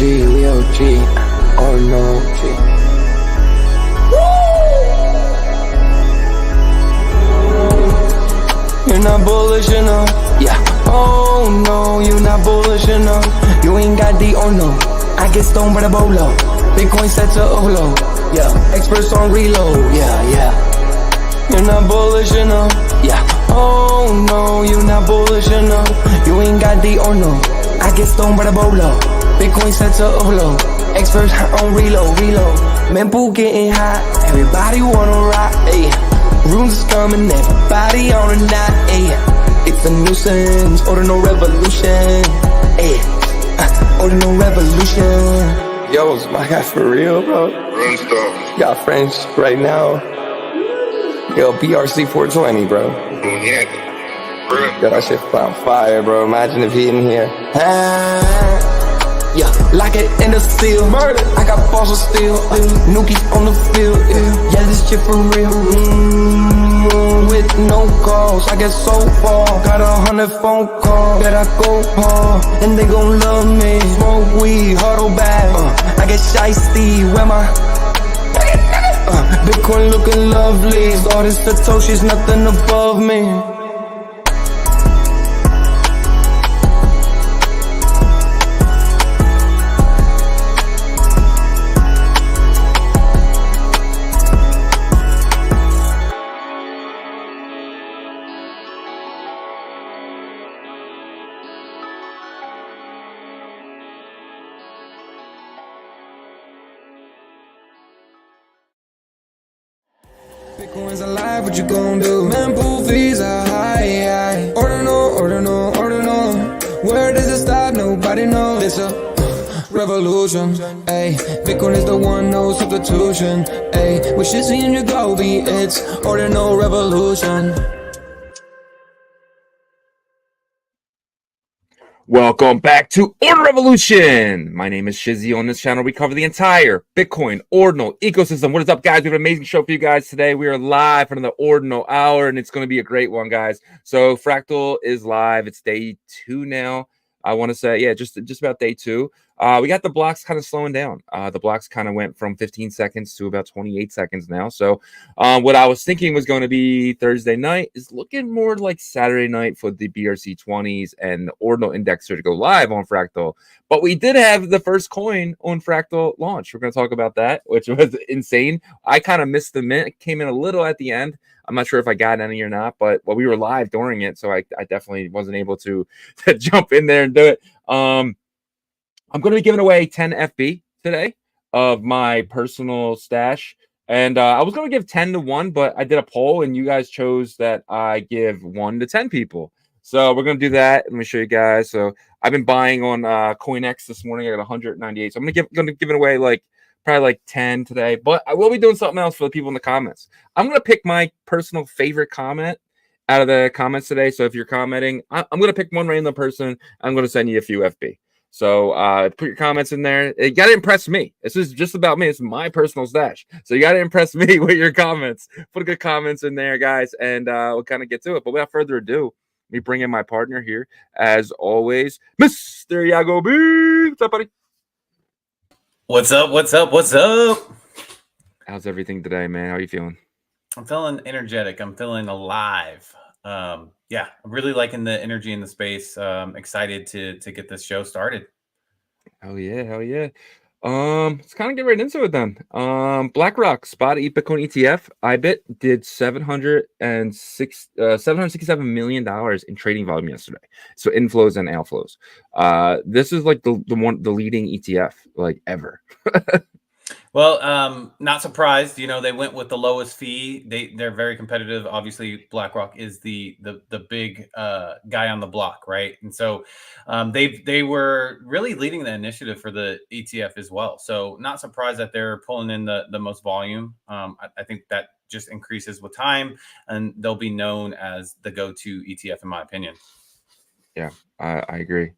we OG, oh no, G. You're not bullish enough, yeah. Oh no, you're not bullish enough. You ain't got D or no. I get stoned by the bolo. Bitcoin set to overload, yeah. Experts on reload, yeah. You're not bullish enough, yeah. Oh no, you're not bullish enough. You ain't got D or no. I get stoned by the bolo. Bitcoin set to overload. Experts on reload. Mempool getting hot. Everybody wanna rock, ayy. Rooms is coming, everybody on a knot, ayy. It's a nuisance, Ordinal Revolution, ayy. Ordinal Revolution. Yo, is my guy for real, bro? Run stuff. Got French right now. Yo, BRC 420, bro. Yeah. Yo, that shit on fire, bro. Imagine if he in here. Yeah, like it in the steel. Murder. I got balls of steel. Nookies on the field. Yeah, this shit for real. With no calls, I get so far. Got 100 phone calls that I go hard, and they gon' love me. Smoke weed, huddle back. I get shiesty. Where my Bitcoin looking lovely. All this Satoshi's nothing above me. Bitcoin's alive, what you gon' do? Mempool fees are high. Ordinal. Where does it stop? Nobody knows. It's a revolution, ayy. Bitcoin is the one, no substitution, ayy. With Shizzy and Yagobi, it's Ordinal Revolution. Welcome back to Ordinal Revolution. My name is Shizzy. On this channel, we cover the entire Bitcoin Ordinal ecosystem. What is up, guys? We have an amazing show for you guys today. We are live for another Ordinal hour, and it's going to be a great one, guys. So Fractal is live. It's day 2 now. I want to say, yeah, just about day 2. We got the blocks kind of slowing down. The blocks kind of went from 15 seconds to about 28 seconds now. So what I was thinking was going to be Thursday night is looking more like Saturday night for the BRC20s and the Ordinal Indexer to go live on Fractal. But we did have the first coin on Fractal launch. We're going to talk about that, which was insane. I kind of missed the mint. It came in a little at the end. I'm not sure if I got any or not, but we were live during it, so I definitely wasn't able to jump in there and do it. I'm going to be giving away 10 FB today of my personal stash. And I was going to give 10 to 1, but I did a poll and you guys chose that I give 1 to 10 people. So we're going to do that. Let me show you guys. So I've been buying on CoinX this morning. I got 198. So I'm going to give it away probably like 10 today. But I will be doing something else for the people in the comments. I'm going to pick my personal favorite comment out of the comments today. So if you're commenting, I'm going to pick one random person. I'm going to send you a few FB. So put your comments in there. You got to impress me. This is just about me. It's my personal stash. So you got to impress me with your comments. Put good comments in there, guys, and we'll kind of get to it. But without further ado, let me bring in my partner here, as always, Mr. Yagobi. What's up, buddy? What's up? How's everything today, man? How are you feeling? I'm feeling energetic. I'm feeling alive. Yeah, I'm really liking the energy in the space. Excited to get this show started. Hell yeah. Let's kind of get right into it then. BlackRock spot Bitcoin ETF IBIT did $767 million in trading volume yesterday. So inflows and outflows. This is like the leading ETF like ever. Well, not surprised. You know, they went with the lowest fee. They're very competitive. Obviously, BlackRock is the big guy on the block, right? And so they were really leading the initiative for the ETF as well. So not surprised that they're pulling in the most volume. I think that just increases with time, and they'll be known as the go-to ETF, in my opinion. Yeah, I agree.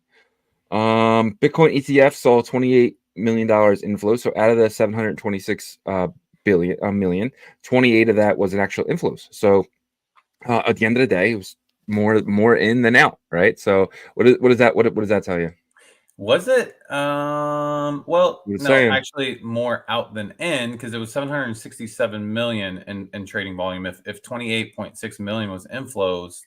Bitcoin ETF saw 28 million inflows. So out of the 726 million, 28 of that was an actual inflows. So at the end of the day, it was more in than out, right? So what does that tell you? Was it? Well, You're no, saying actually more out than in because it was 767 million in trading volume. If 28.6 million was inflows,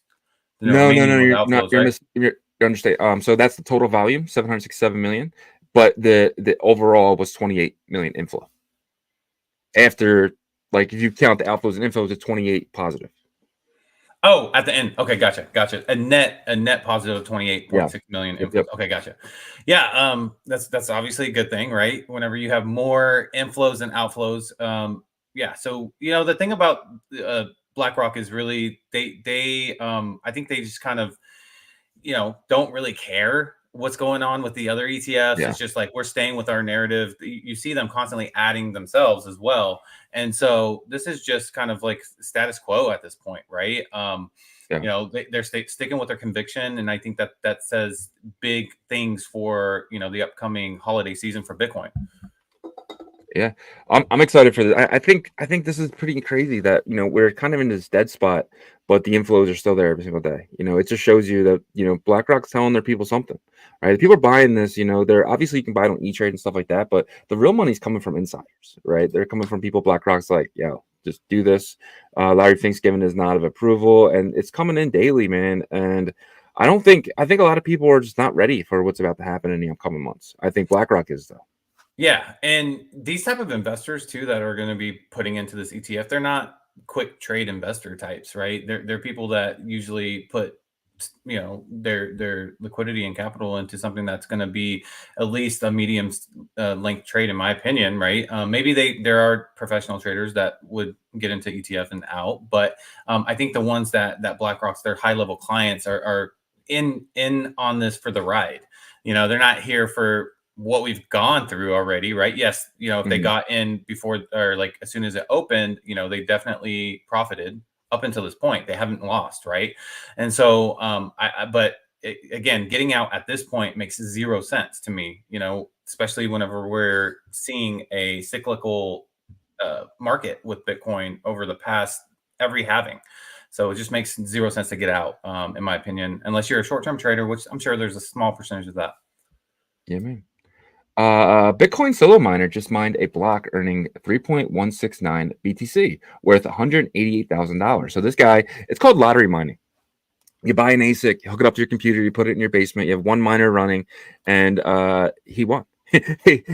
then the no, remaining was you're not. outflows, right? You're understand. So that's the total volume, 767 million, but the overall was 28 million inflow. After, like, if you count the outflows and inflows, it's 28 positive. Oh, at the end. Okay, gotcha. A net positive of Yeah. 28.6 million Yep. inflows. Yep. Okay, gotcha. Yeah, that's obviously a good thing, right? Whenever you have more inflows and outflows. Yeah, so the thing about BlackRock is really they I think they just kind of don't really care what's going on with the other ETFs. Yeah. It's just like we're staying with our narrative. You see them constantly adding themselves as well. And so this is just kind of like status quo at this point, right? Yeah. They're sticking with their conviction. And I think that says big things for, the upcoming holiday season for Bitcoin. Yeah, I'm excited for this. I think this is pretty crazy that we're kind of in this dead spot, but the inflows are still there every single day. It just shows you that BlackRock's telling their people something, right? The people are buying this. They're obviously, you can buy it on E-Trade and stuff like that, but the real money's coming from insiders, right? They're coming from people BlackRock's like, yo, just do this. Larry Fink's giving his nod of approval, and it's coming in daily, man. And I think a lot of people are just not ready for what's about to happen in the upcoming months. I think BlackRock is, though. Yeah, and these type of investors too that are going to be putting into this ETF, they're not quick trade investor types, right? They're people that usually put their liquidity and capital into something that's going to be at least a medium length trade, in my opinion, right? Maybe there are professional traders that would get into ETF and out, but I think the ones that BlackRock's their high level clients are in on this for the ride. They're not here for what we've gone through already, right? Yes, if they got in before or like as soon as it opened, they definitely profited up until this point. They haven't lost, right? And so, again, getting out at this point makes zero sense to me. Especially whenever we're seeing a cyclical market with Bitcoin over the past every halving. So it just makes zero sense to get out, in my opinion, unless you're a short-term trader, which I'm sure there's a small percentage of that. Yeah, man. Bitcoin solo miner just mined a block earning 3.169 BTC worth $188,000. So this guy, it's called lottery mining. You buy an ASIC, you hook it up to your computer, you put it in your basement, you have one miner running, and he won.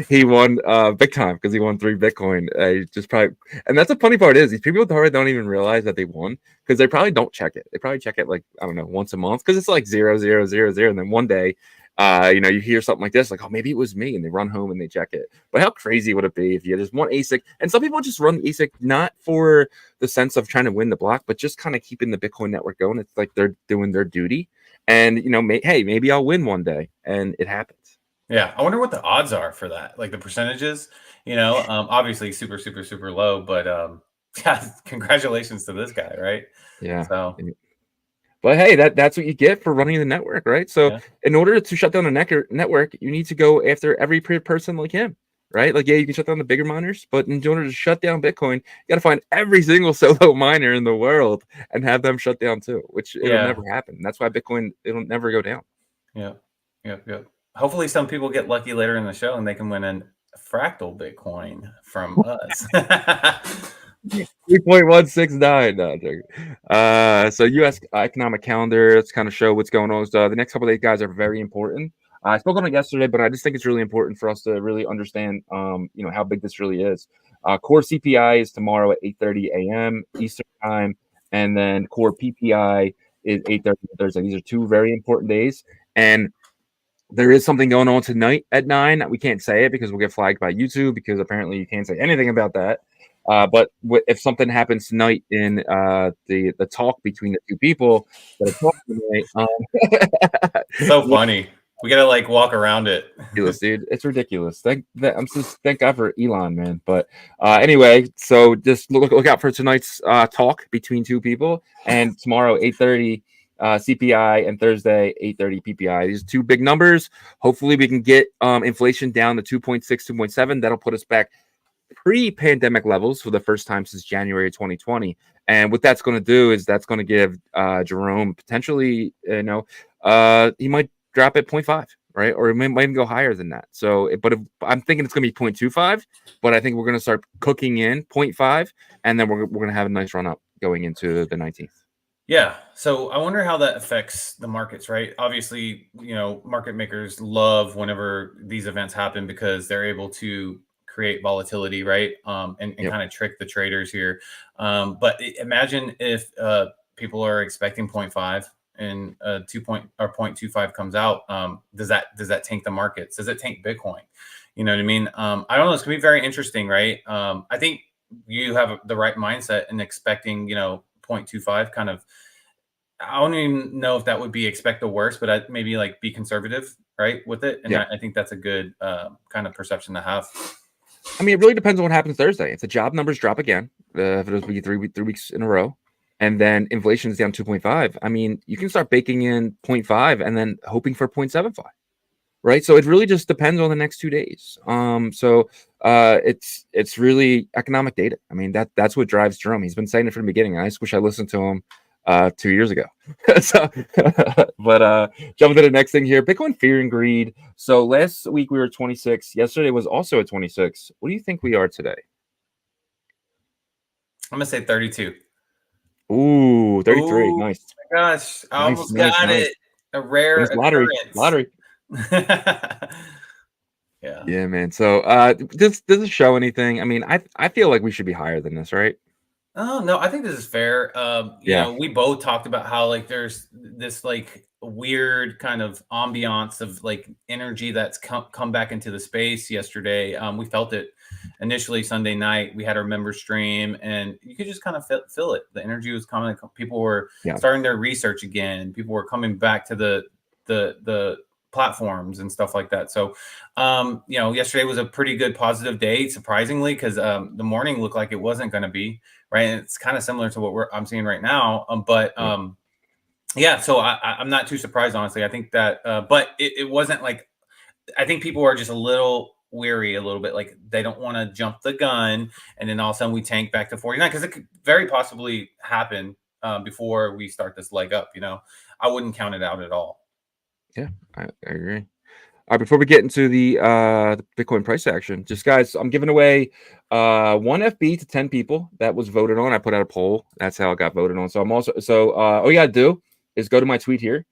he won big time because he won 3 Bitcoin. Just probably, and that's the funny part is these people probably don't even realize that they won because they probably don't check it. They probably check it like, I don't know, once a month because it's like 0, 0, 0, 0, and then one day you hear something like this, like, oh, maybe it was me, and they run home and they check it. But how crazy would it be if you had just one ASIC? And some people just run the ASIC not for the sense of trying to win the block, but just kind of keeping the Bitcoin network going. It's like they're doing their duty, and hey, maybe I'll win one day, and it happens. Yeah, I wonder what the odds are for that, like the percentages. Obviously super, super, super low, but yeah, congratulations to this guy, right? Yeah. So But hey, that's what you get for running the network, right? So yeah, in order to shut down the network, you need to go after every person like him, right? Like, yeah, you can shut down the bigger miners, but in order to shut down Bitcoin, you got to find every single solo miner in the world and have them shut down too, which it'll yeah, never happen. That's why Bitcoin, it'll never go down. yeah, yeah. Hopefully, some people get lucky later in the show and they can win a fractal Bitcoin from us. 3.169. No, I'm joking. So U.S. economic calendar, let's kind of show what's going on. So the next couple of days, guys, are very important. I spoke on it yesterday, but I just think it's really important for us to really understand, how big this really is. Core CPI is tomorrow at 8:30 a.m. Eastern time, and then core PPI is 8:30 Thursday. These are 2 very important days, and there is something going on tonight at 9. We can't say it because we'll get flagged by YouTube because apparently you can't say anything about that. But if something happens tonight in the talk between the 2 people that are talking tonight, So funny. We gotta like walk around it. ridiculous, dude. It's ridiculous. Thank God for Elon, man. But anyway, so just look out for tonight's talk between 2 people, and tomorrow 8:30 CPI and Thursday 8:30 PPI. These are 2 big numbers. Hopefully, we can get inflation down to 2.6, 2.7. That'll put us back pre-pandemic levels for the first time since January 2020. And what that's going to do is that's going to give Jerome potentially, he might drop at 0.5, right? Or it might even go higher than that. So, but if, I'm thinking it's going to be 0.25, but I think we're going to start cooking in 0.5, and then we're going to have a nice run up going into the 19th. Yeah. So I wonder how that affects the markets, right? Obviously, market makers love whenever these events happen because they're able to create volatility, right? And Yep. kind of trick the traders here. But imagine if people are expecting 0.5 and 0.25 comes out. Does that tank the markets? Does it tank Bitcoin? You know what I mean? I don't know. It's gonna be very interesting, right? I think you have the right mindset in expecting, 0.25 kind of. I don't even know if that would be expect the worst, but I'd maybe like be conservative, right, with it. And Yeah. I think that's a good kind of perception to have. I mean, it really depends on what happens Thursday. If the job numbers drop again, if it'll be 3 weeks in a row, and then inflation is down 2.5, I mean, you can start baking in 0.5 and then hoping for 0.75. Right. So it really just depends on the next 2 days. It's really economic data. I mean, that's what drives Jerome. He's been saying it from the beginning. I just wish I listened to him 2 years ago. So, but jumping to the next thing here, Bitcoin fear and greed. So last week we were 26. Yesterday was also at 26. What do you think we are today? I'm gonna say 32. Ooh, 33. Ooh, Nice. my gosh, I Nice, almost nice, got nice. it. A rare Nice lottery. occurrence. Yeah. Yeah, man. So does it show anything? I mean, I feel like we should be higher than this, right? Oh no, I think this is fair. Yeah. We both talked about how like there's this like weird kind of ambiance of like energy that's come back into the space yesterday. We felt it initially Sunday night. We had our member stream, and you could just kind of feel it. The energy was coming. People were starting their research again. People were coming back to the platforms and stuff like that. So, yesterday was a pretty good positive day, surprisingly, because the morning looked like it wasn't going to be. Right. And it's kind of similar to what I'm seeing right now. Yeah, so I'm not too surprised, honestly. I think that, but it wasn't like, I think people are just a little weary, a little bit like they don't want to jump the gun. And then all of a sudden we tank back to 49 because it could very possibly happen before we start this leg up. I wouldn't count it out at all. Yeah, I agree. All right, before we get into the Bitcoin price action, just guys, I'm giving away 1 FB to 10 people that was voted on. I put out a poll. That's how it got voted on. So I'm also all you gotta do is go to my tweet here.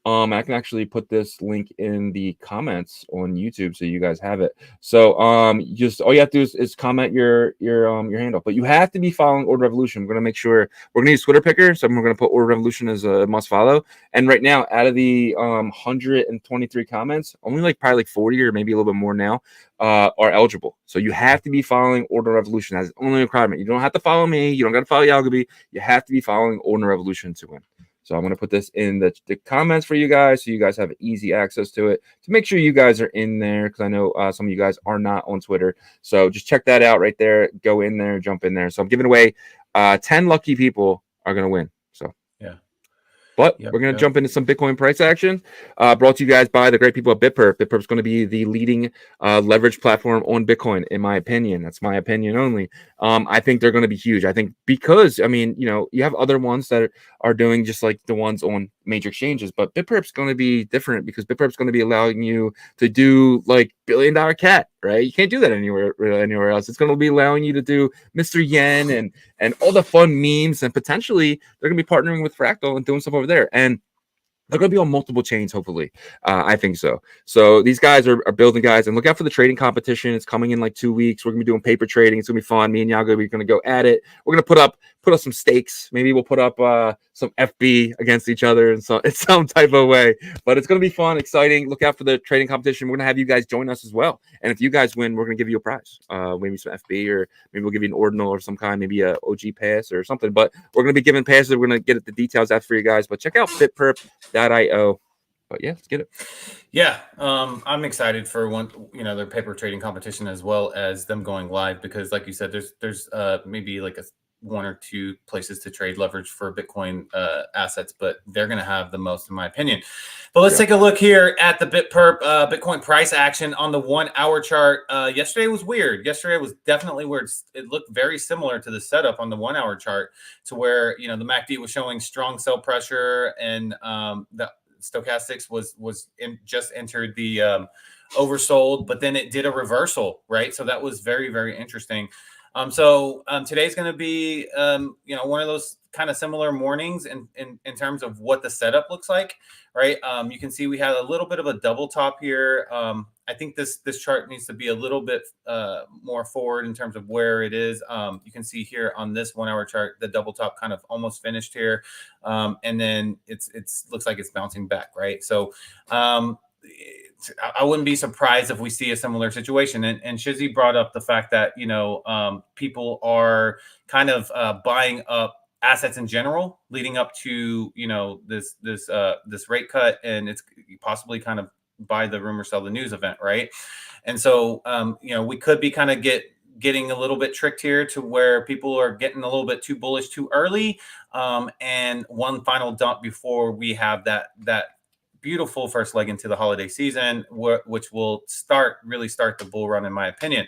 I can actually put this link in the comments on YouTube so you guys have it. So just all you have to do is comment your handle, but you have to be following Order Revolution. We're gonna make sure we're gonna use Twitter picker, so we're gonna put Order Revolution as a must follow. And right now, out of the 123 comments, only probably 40 or maybe a little bit more now are eligible. So you have to be following Order Revolution. That's the only requirement. You don't have to follow me. You don't got to follow Yagobi. You have to be following Ordinal Revolution to win. So I'm going to put this in the comments for you guys so you guys have easy access to it, to make sure you guys are in there, because I know some of you guys are not on Twitter. So just check that out right there. Go in there, jump in there. So I'm giving away 10 lucky people are going to win. So yeah. But we're going to jump into some Bitcoin price action brought to you guys by the great people at BitPerp. BitPerp is going to be the leading leverage platform on Bitcoin, in my opinion. That's my opinion only. I think they're going to be huge. I think because, I mean, you have other ones that are doing just like the ones on major exchanges, but BitPerp's going to be different because BitPerp's going to be allowing you to do like $1 billion cat, right? You can't do that anywhere else. It's going to be allowing you to do Mr. Yen and all the fun memes, and potentially they're going to be partnering with Fractal and doing stuff over there. And they're going to be on multiple chains, hopefully. I think so. So these guys are building guys, and look out for the trading competition. It's coming in like 2 weeks. We're going to be doing paper trading. It's going to be fun. Me and Yago, we're going to go at it. We're going to put up some stakes. Maybe we'll put up some FB against each other in some type of way. But it's going to be fun, exciting. Look out for the trading competition. We're going to have you guys join us as well. And if you guys win, we're going to give you a prize. Maybe some FB, or maybe we'll give you an ordinal or some kind, maybe a OG pass or something. But we're going to be giving passes. We're going to get the details out for you guys. But check out bitperp.io. But yeah, let's get it. Yeah, I'm excited for their paper trading competition as well as them going live, because like you said, there's maybe like 1 or 2 places to trade leverage for Bitcoin assets, but they're going to have the most, in my opinion. But let's take a look here at the BitPerp Bitcoin price action on the 1 hour chart. Yesterday was weird. Yesterday was definitely weird. It looked very similar to the setup on the 1 hour chart, to where the MACD was showing strong sell pressure, and stochastics was just entered the oversold, but then it did a reversal, right? So that was very, very interesting. Today's going to be, one of those kind of similar mornings in terms of what the setup looks like, right? You can see we had a little bit of a double top here. I think this chart needs to be a little bit more forward in terms of where it is. You can see here on this 1 hour chart, the double top kind of almost finished here. And then it's looks like it's bouncing back, right? So, I wouldn't be surprised if we see a similar situation. And Shizzy brought up the fact that, people are kind of buying up assets in general leading up to, this rate cut, and it's possibly kind of buy the rumor, sell the news event, right? And so, we could be kind of getting a little bit tricked here to where people are getting a little bit too bullish too early, and one final dump before we have that beautiful first leg into the holiday season, which will really start the bull run, in my opinion.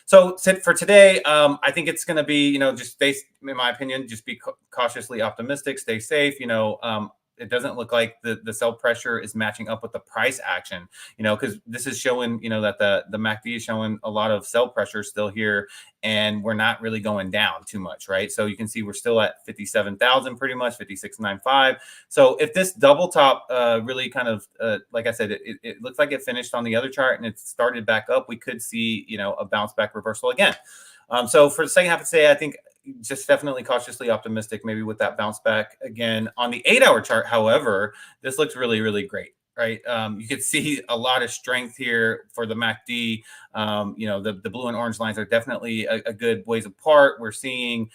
So for today, I think it's going to be, just stay, in my opinion, just be cautiously optimistic, stay safe. It doesn't look like the sell pressure is matching up with the price action, because this is showing, that the MACD is showing a lot of sell pressure still here, and we're not really going down too much, right? So you can see we're still at 57,000 pretty much, 56.95. So if this double top really kind of, like I said, it looks like it finished on the other chart and it started back up, we could see, a bounce back reversal again. So for the second half of today, I think just definitely cautiously optimistic, maybe with that bounce back again. On the 8 hour chart, however, this looks really, really great, right? You can see a lot of strength here for the MACD. The blue and orange lines are definitely a good ways apart. We're seeing,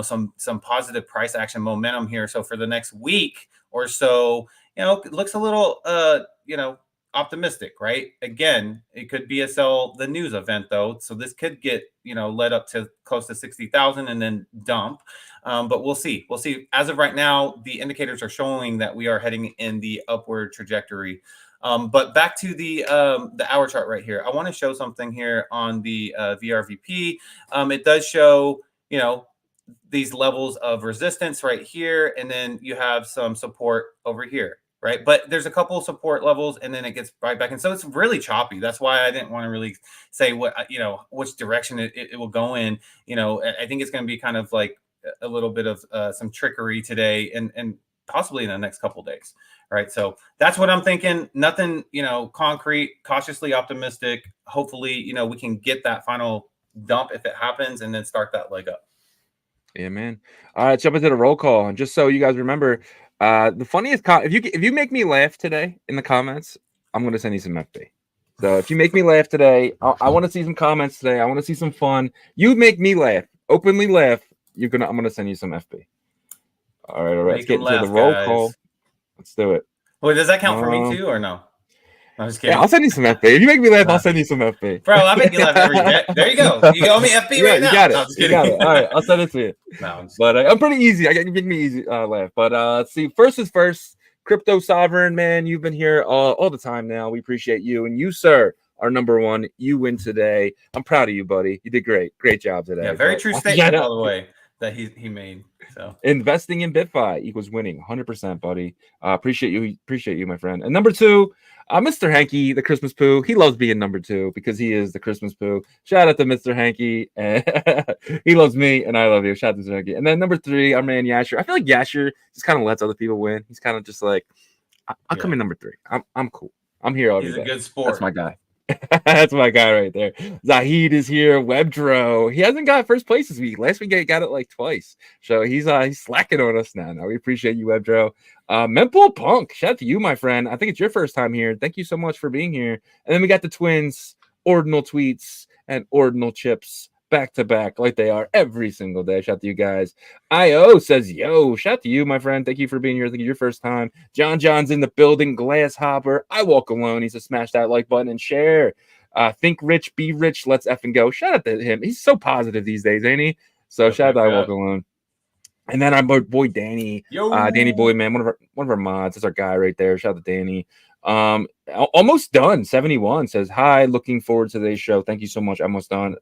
some positive price action momentum here. So for the next week or so, it looks a little, optimistic, right? Again, it could be a sell the news event though. So this could get, led up to close to 60,000 and then dump. But we'll see. We'll see. As of right now, the indicators are showing that we are heading in the upward trajectory. But back to the hour chart right here. I want to show something here on the VRVP. It does show, these levels of resistance right here. And then you have some support over here. Right. But there's a couple of support levels and then it gets right back. And so it's really choppy. That's why I didn't want to really say which direction it will go in. I think it's going to be kind of like a little bit of some trickery today and possibly in the next couple of days. Right. So that's what I'm thinking. Nothing, concrete, cautiously optimistic. Hopefully, we can get that final dump if it happens and then start that leg up. Yeah, man. All right, jump into the roll call. And just so you guys remember, the funniest if you make me laugh today in the comments, I'm gonna send you some FB. So if you make me laugh today, I want to see some comments today. I want to see some fun. You make me laugh, openly laugh. I'm gonna send you some FB. All right. Let's get into the roll call. Let's do it. Wait, does that count for me too, or no? I'm just kidding. Yeah, I'll send you some FB. If you make me laugh, I'll send you some FB. Bro, I make you laugh every day. There you go. You owe me FB right now. You got it. No, I'm just You kidding. got it. All right, I'll send it to you. No, But I'm pretty easy. I can make me easy laugh. But let's see. First is first. Crypto Sovereign, man, you've been here all the time now. We appreciate you. And you, sir, are number one. You win today. I'm proud of you, buddy. You did great. Great job today. Yeah, very true statement, by the way, that he made. So investing in BitFi equals winning 100%, buddy. Appreciate you, my friend. And number two, Mr. Hanky, the Christmas Poo. He loves being number two because he is the Christmas Poo. Shout out to Mr. Hanky. He loves me and I love you. Shout out to Mr. Hanky. And then number three, our man Yasher. I feel like Yasher just kind of lets other people win. He's kind of just like, I'll come in number three. I'm cool. I'm here every day. He's a good sport. That's my guy. That's my guy right there. Zahid is here. Webdro. He hasn't got first place this week. Last week he got it like twice. So he's slacking on us now. We appreciate you, Webdro. Mempool Punk. Shout out to you, my friend. I think it's your first time here. Thank you so much for being here. And then we got the twins, Ordinal Tweets and Ordinal Chips back to back like they are every single day. Shout out to you guys. IO says, yo, shout out to you, my friend. Thank you for being here. I think it's your first time. John's in the building. Glasshopper. I walk alone. He's to smash that like button and share. Think rich, be rich. Let's effing go. Shout out to him. He's so positive these days, ain't he? So shout out to I walk alone. And then our boy Danny. Danny Boy, man, one of our mods. That's our guy right there. Shout out to Danny. Almost done. 71 says, hi, looking forward to today's show. Thank you so much. Almost done.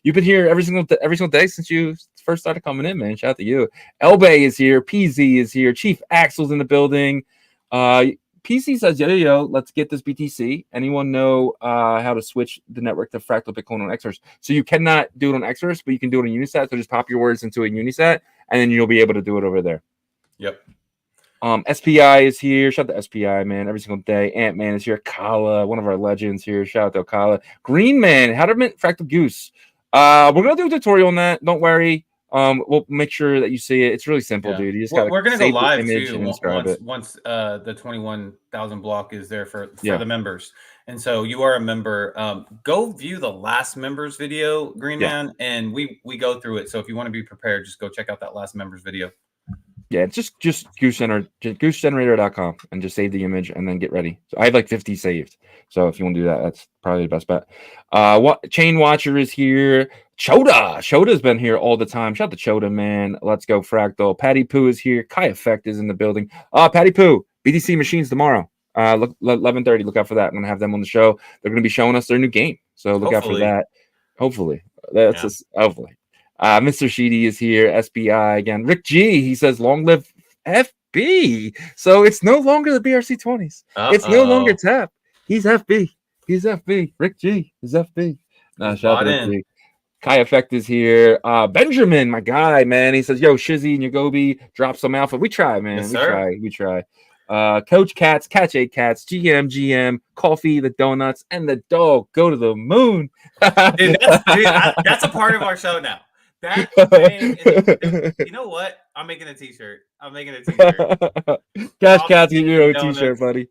You've been here every single day since you first started coming in, man. Shout out to you. Elbay is here. PZ is here. Chief Axel's in the building. PC says, yo, let's get this BTC. Anyone know how to switch the network to Fractal Bitcoin on Xverse? So you cannot do it on Xverse, but you can do it on Unisat. So just pop your words into a Unisat, and then you'll be able to do it over there. Yep. SPI is here. Shout out to SPI, man. Every single day. Ant-Man is here. Kala, one of our legends here. Shout out to Kala. Green Man, how to mint Fractal Goose. We're going to do a tutorial on that. Don't worry. We'll make sure that you see it. It's really simple, dude. You just got we're gonna go live too once the 21,000 block is there for the members. And so you are a member. Go view the last members video, Green Man, and we go through it. So if you want to be prepared, just go check out that last members video. Yeah, just goosegenerator.com and just save the image and then get ready. So I have like 50 saved. So if you want to do that, that's probably the best bet. Chain Watcher is here. Choda's been here all the time. Shout out to Choda, man. Let's go Fractal. Patty Poo is here. Kai Effect is in the building. Patty Poo, BTC machines tomorrow. Look, 11:30. Look out for that. I'm gonna have them on the show. They're gonna be showing us their new game. So look out for that. Hopefully. Hopefully. Mr. Sheedy is here. SBI again. Rick G, he says, long live FB. So it's no longer the BRC20s. It's no longer TAP. He's FB. Rick G is FB. Shout out to Rick G. Kai Effect is here. Benjamin, my guy, man. He says, yo, Shizzy and Yagobi, drop some alpha. We try, man. Yes, we try. Coach Cats, Catch 8 Cats, GM, Coffee, the Donuts, and the dog go to the moon. Dude, that's a part of our show now. That thing you know what? I'm making a t-shirt. Cash Cats, get your own t-shirt, buddy.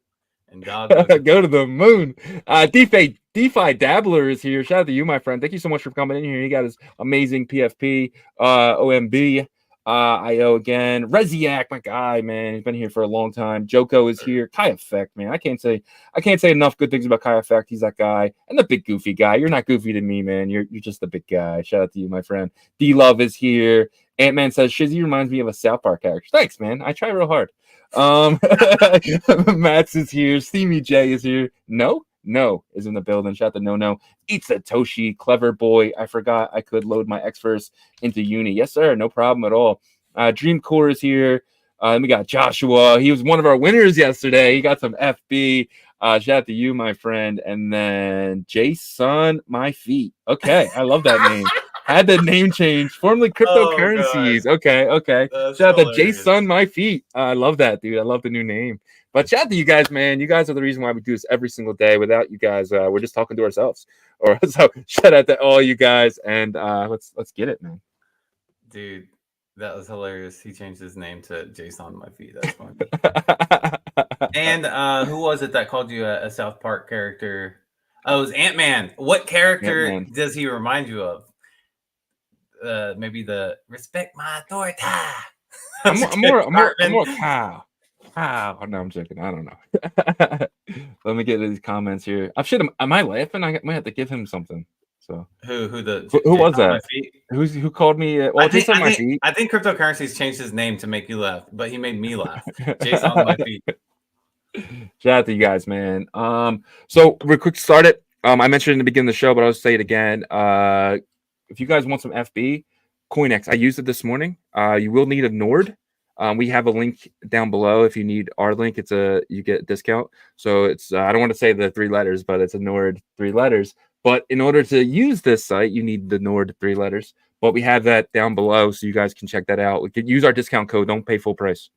And dog go to the moon. DeFi Dabbler is here. Shout out to you, my friend. Thank you so much for coming in here. He got his amazing PFP, OMB, IO again. Reziak, my guy, man. He's been here for a long time. Joko is here. Kai Effect, man. I can't say enough good things about Kai Effect. He's that guy. And the big goofy guy. You're not goofy to me, man. You're just the big guy. Shout out to you, my friend. D-Love is here. Ant-Man says, Shizzy reminds me of a South Park character. Thanks, man. I try real hard. Max is here. Steamy J is here. No is in the building. Shout out to No. Eats a Toshi. Clever boy. I forgot I could load my Xverse into Uni. Yes, sir. No problem at all. Dreamcore is here. And we got Joshua. He was one of our winners yesterday. He got some FB. Shout out to you, my friend. And then Jason, my feet. Okay. I love that name. Had the name change. Formerly cryptocurrencies. Okay. Shout out to Jason, my feet. I love that, dude. I love the new name. But shout out to you guys, man. You guys are the reason why we do this every single day. Without you guys, we're just talking to ourselves. So shout out to all you guys, and let's get it, man. Dude, that was hilarious. He changed his name to Jason on my feet. That's funny. And who was it that called you a South Park character? Oh, it was Ant-Man. What character does he remind you of? Maybe the respect my authority. I'm more cow. Oh, no, I'm joking. I don't know. Let me get these comments here. Am I laughing? I might have to give him something. So who was that? Who called me? Well, Jason on my feet. I think cryptocurrencies changed his name to make you laugh, but he made me laugh. Jason on my feet. Shout out to you guys, man. So real quick, start it. I mentioned in the beginning of the show, but I'll say it again. If you guys want some FB, CoinX, I used it this morning. You will need a Nord. We have a link down below. If you need our link, you get a discount. So it's I don't want to say the 3 letters, but it's a Nord 3 letters. But in order to use this site, you need the Nord 3 letters. But we have that down below, so you guys can check that out. We could use our discount code. Don't pay full price.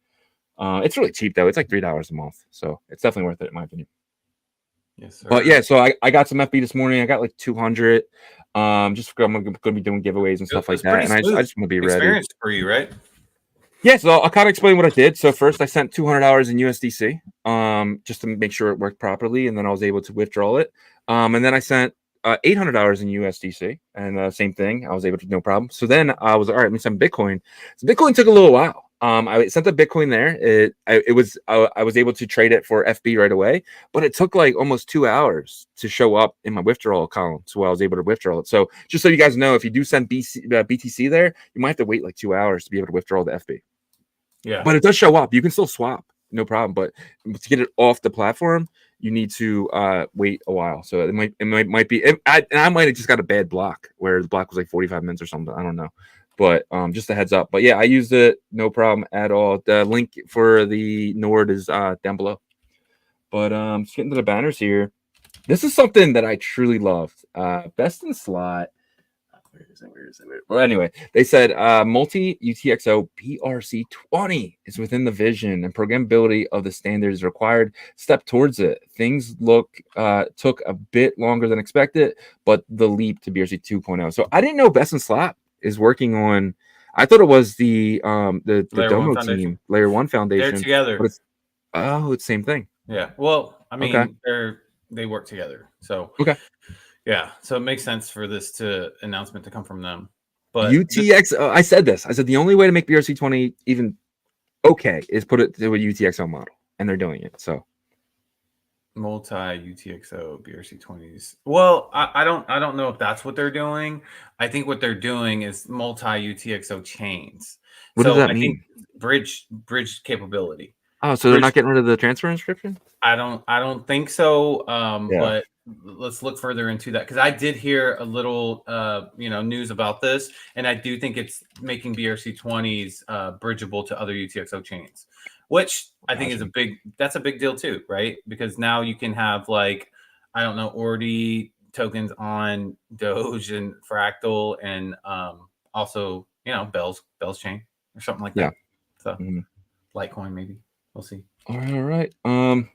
It's really cheap though. It's like $3 a month, so it's definitely worth it in my opinion. Yes, sir. But yeah, so I got some FB this morning. I got like 200. Just I'm going to be doing giveaways and stuff like that. And I just want to be ready. Experience for you, right? Yeah, so I'll kind of explain what I did. So first I sent $200 in USDC, just to make sure it worked properly, and then I was able to withdraw it. And then I sent $800 in USDC, and same thing, I was able to, no problem. So then I was all right. Let me send Bitcoin. So Bitcoin took a little while. I sent the Bitcoin there. I was able to trade it for FB right away, but it took like almost 2 hours to show up in my withdrawal column. So I was able to withdraw it. So just so you guys know, if you do send BTC there, you might have to wait like 2 hours to be able to withdraw the FB. Yeah, but it does show up. You can still swap, no problem. But to get it off the platform, you need to wait a while. So it might be. I might have just got a bad block where the block was like 45 minutes or something. I don't know. But just a heads up. But yeah, I used it, no problem at all. The link for the Nord is down below. But just getting to the banners here. This is something that I truly loved. Best in slot. Where is it? Well, anyway, they said multi UTXO BRC20 is within the vision and programmability of the standards required. Step towards it. Things took a bit longer than expected, but the leap to BRC 2.0. So I didn't know Best in Slot is working on. I thought it was the Domo team, Layer 1 Foundation. They're together. But it's the same thing. Yeah. Well, I mean, okay. They work together. So okay. Yeah, so it makes sense for this announcement to come from them. But UTX, I said this. I said the only way to make BRC20 even okay is put it to a UTXO model, and they're doing it. So multi UTXO BRC20s. Well, I don't know if that's what they're doing. I think what they're doing is multi UTXO chains. What does that mean? Bridge capability. Oh, so they're not getting rid of the transfer inscription? I don't think so. But let's look further into that, because I did hear a little news about this, and I do think it's making BRC20s bridgeable to other UTXO chains, which I think is a big deal too, right? Because now you can have Ordi tokens on Doge and Fractal, and also Bell's chain or something like that. So Litecoin maybe. We'll see. All right. On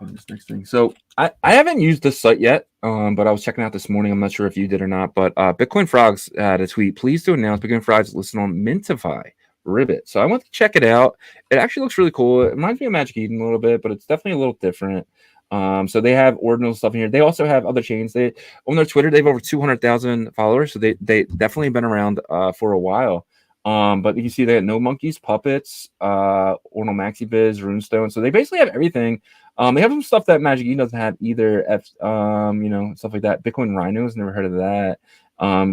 this next thing. So I haven't used this site yet, but I was checking out this morning. I'm not sure if you did or not, but Bitcoin Frogs had a tweet. Please do announce Bitcoin Frogs listed on Mintify Ribbit. So I went to check it out. It actually looks really cool. It reminds me of Magic Eden a little bit, but it's definitely a little different. So they have ordinal stuff in here. They also have other chains. They on their Twitter, they have over 200,000 followers. So they definitely been around for a while. But you can see they had No Monkeys, Puppets, Ordinal Maxi Biz, Runestone. So they basically have everything. They have some stuff that Magic Eden doesn't have either. Stuff like that. Bitcoin Rhinos, never heard of that.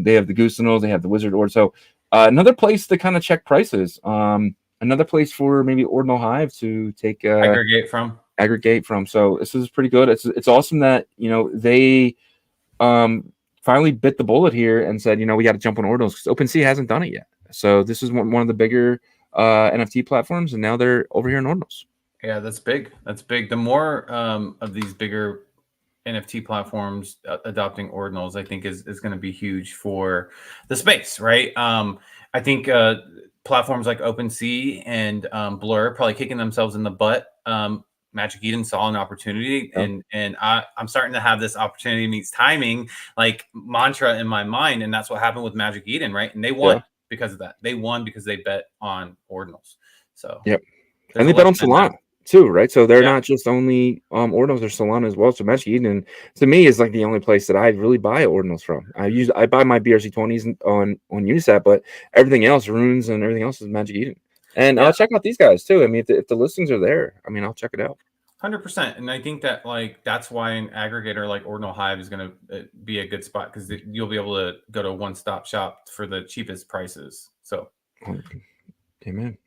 They have the Goosenals, they have the Wizard Ord. So another place to kind of check prices. Another place for maybe Ordinal Hive to take aggregate from. So this is pretty good. It's awesome that they finally bit the bullet here and said, we got to jump on Ordinals, because OpenSea hasn't done it yet. So this is one of the bigger NFT platforms, and now they're over here in Ordinals. Yeah, that's big. That's big. The more of these bigger NFT platforms adopting Ordinals, I think is going to be huge for the space, right? I think platforms like OpenSea and Blur probably kicking themselves in the butt. Magic Eden saw an opportunity, and I'm starting to have this opportunity meets timing mantra in my mind, and that's what happened with Magic Eden, right? And they won. Because of that. They won because they bet on Ordinals. So and they bet on Solana too, right? So they're not just only Ordinals, they're Solana as well. So Magic Eden to me is the only place that I really buy Ordinals from. I buy my BRC20s on Unisat, but everything else, Runes and everything else, is Magic Eden. And I'll check out these guys too. I mean, if the listings are there, I'll check it out. 100%. And I think that that's why an aggregator like Ordinal Hive is going to be a good spot, because you'll be able to go to a one-stop shop for the cheapest prices. So, amen.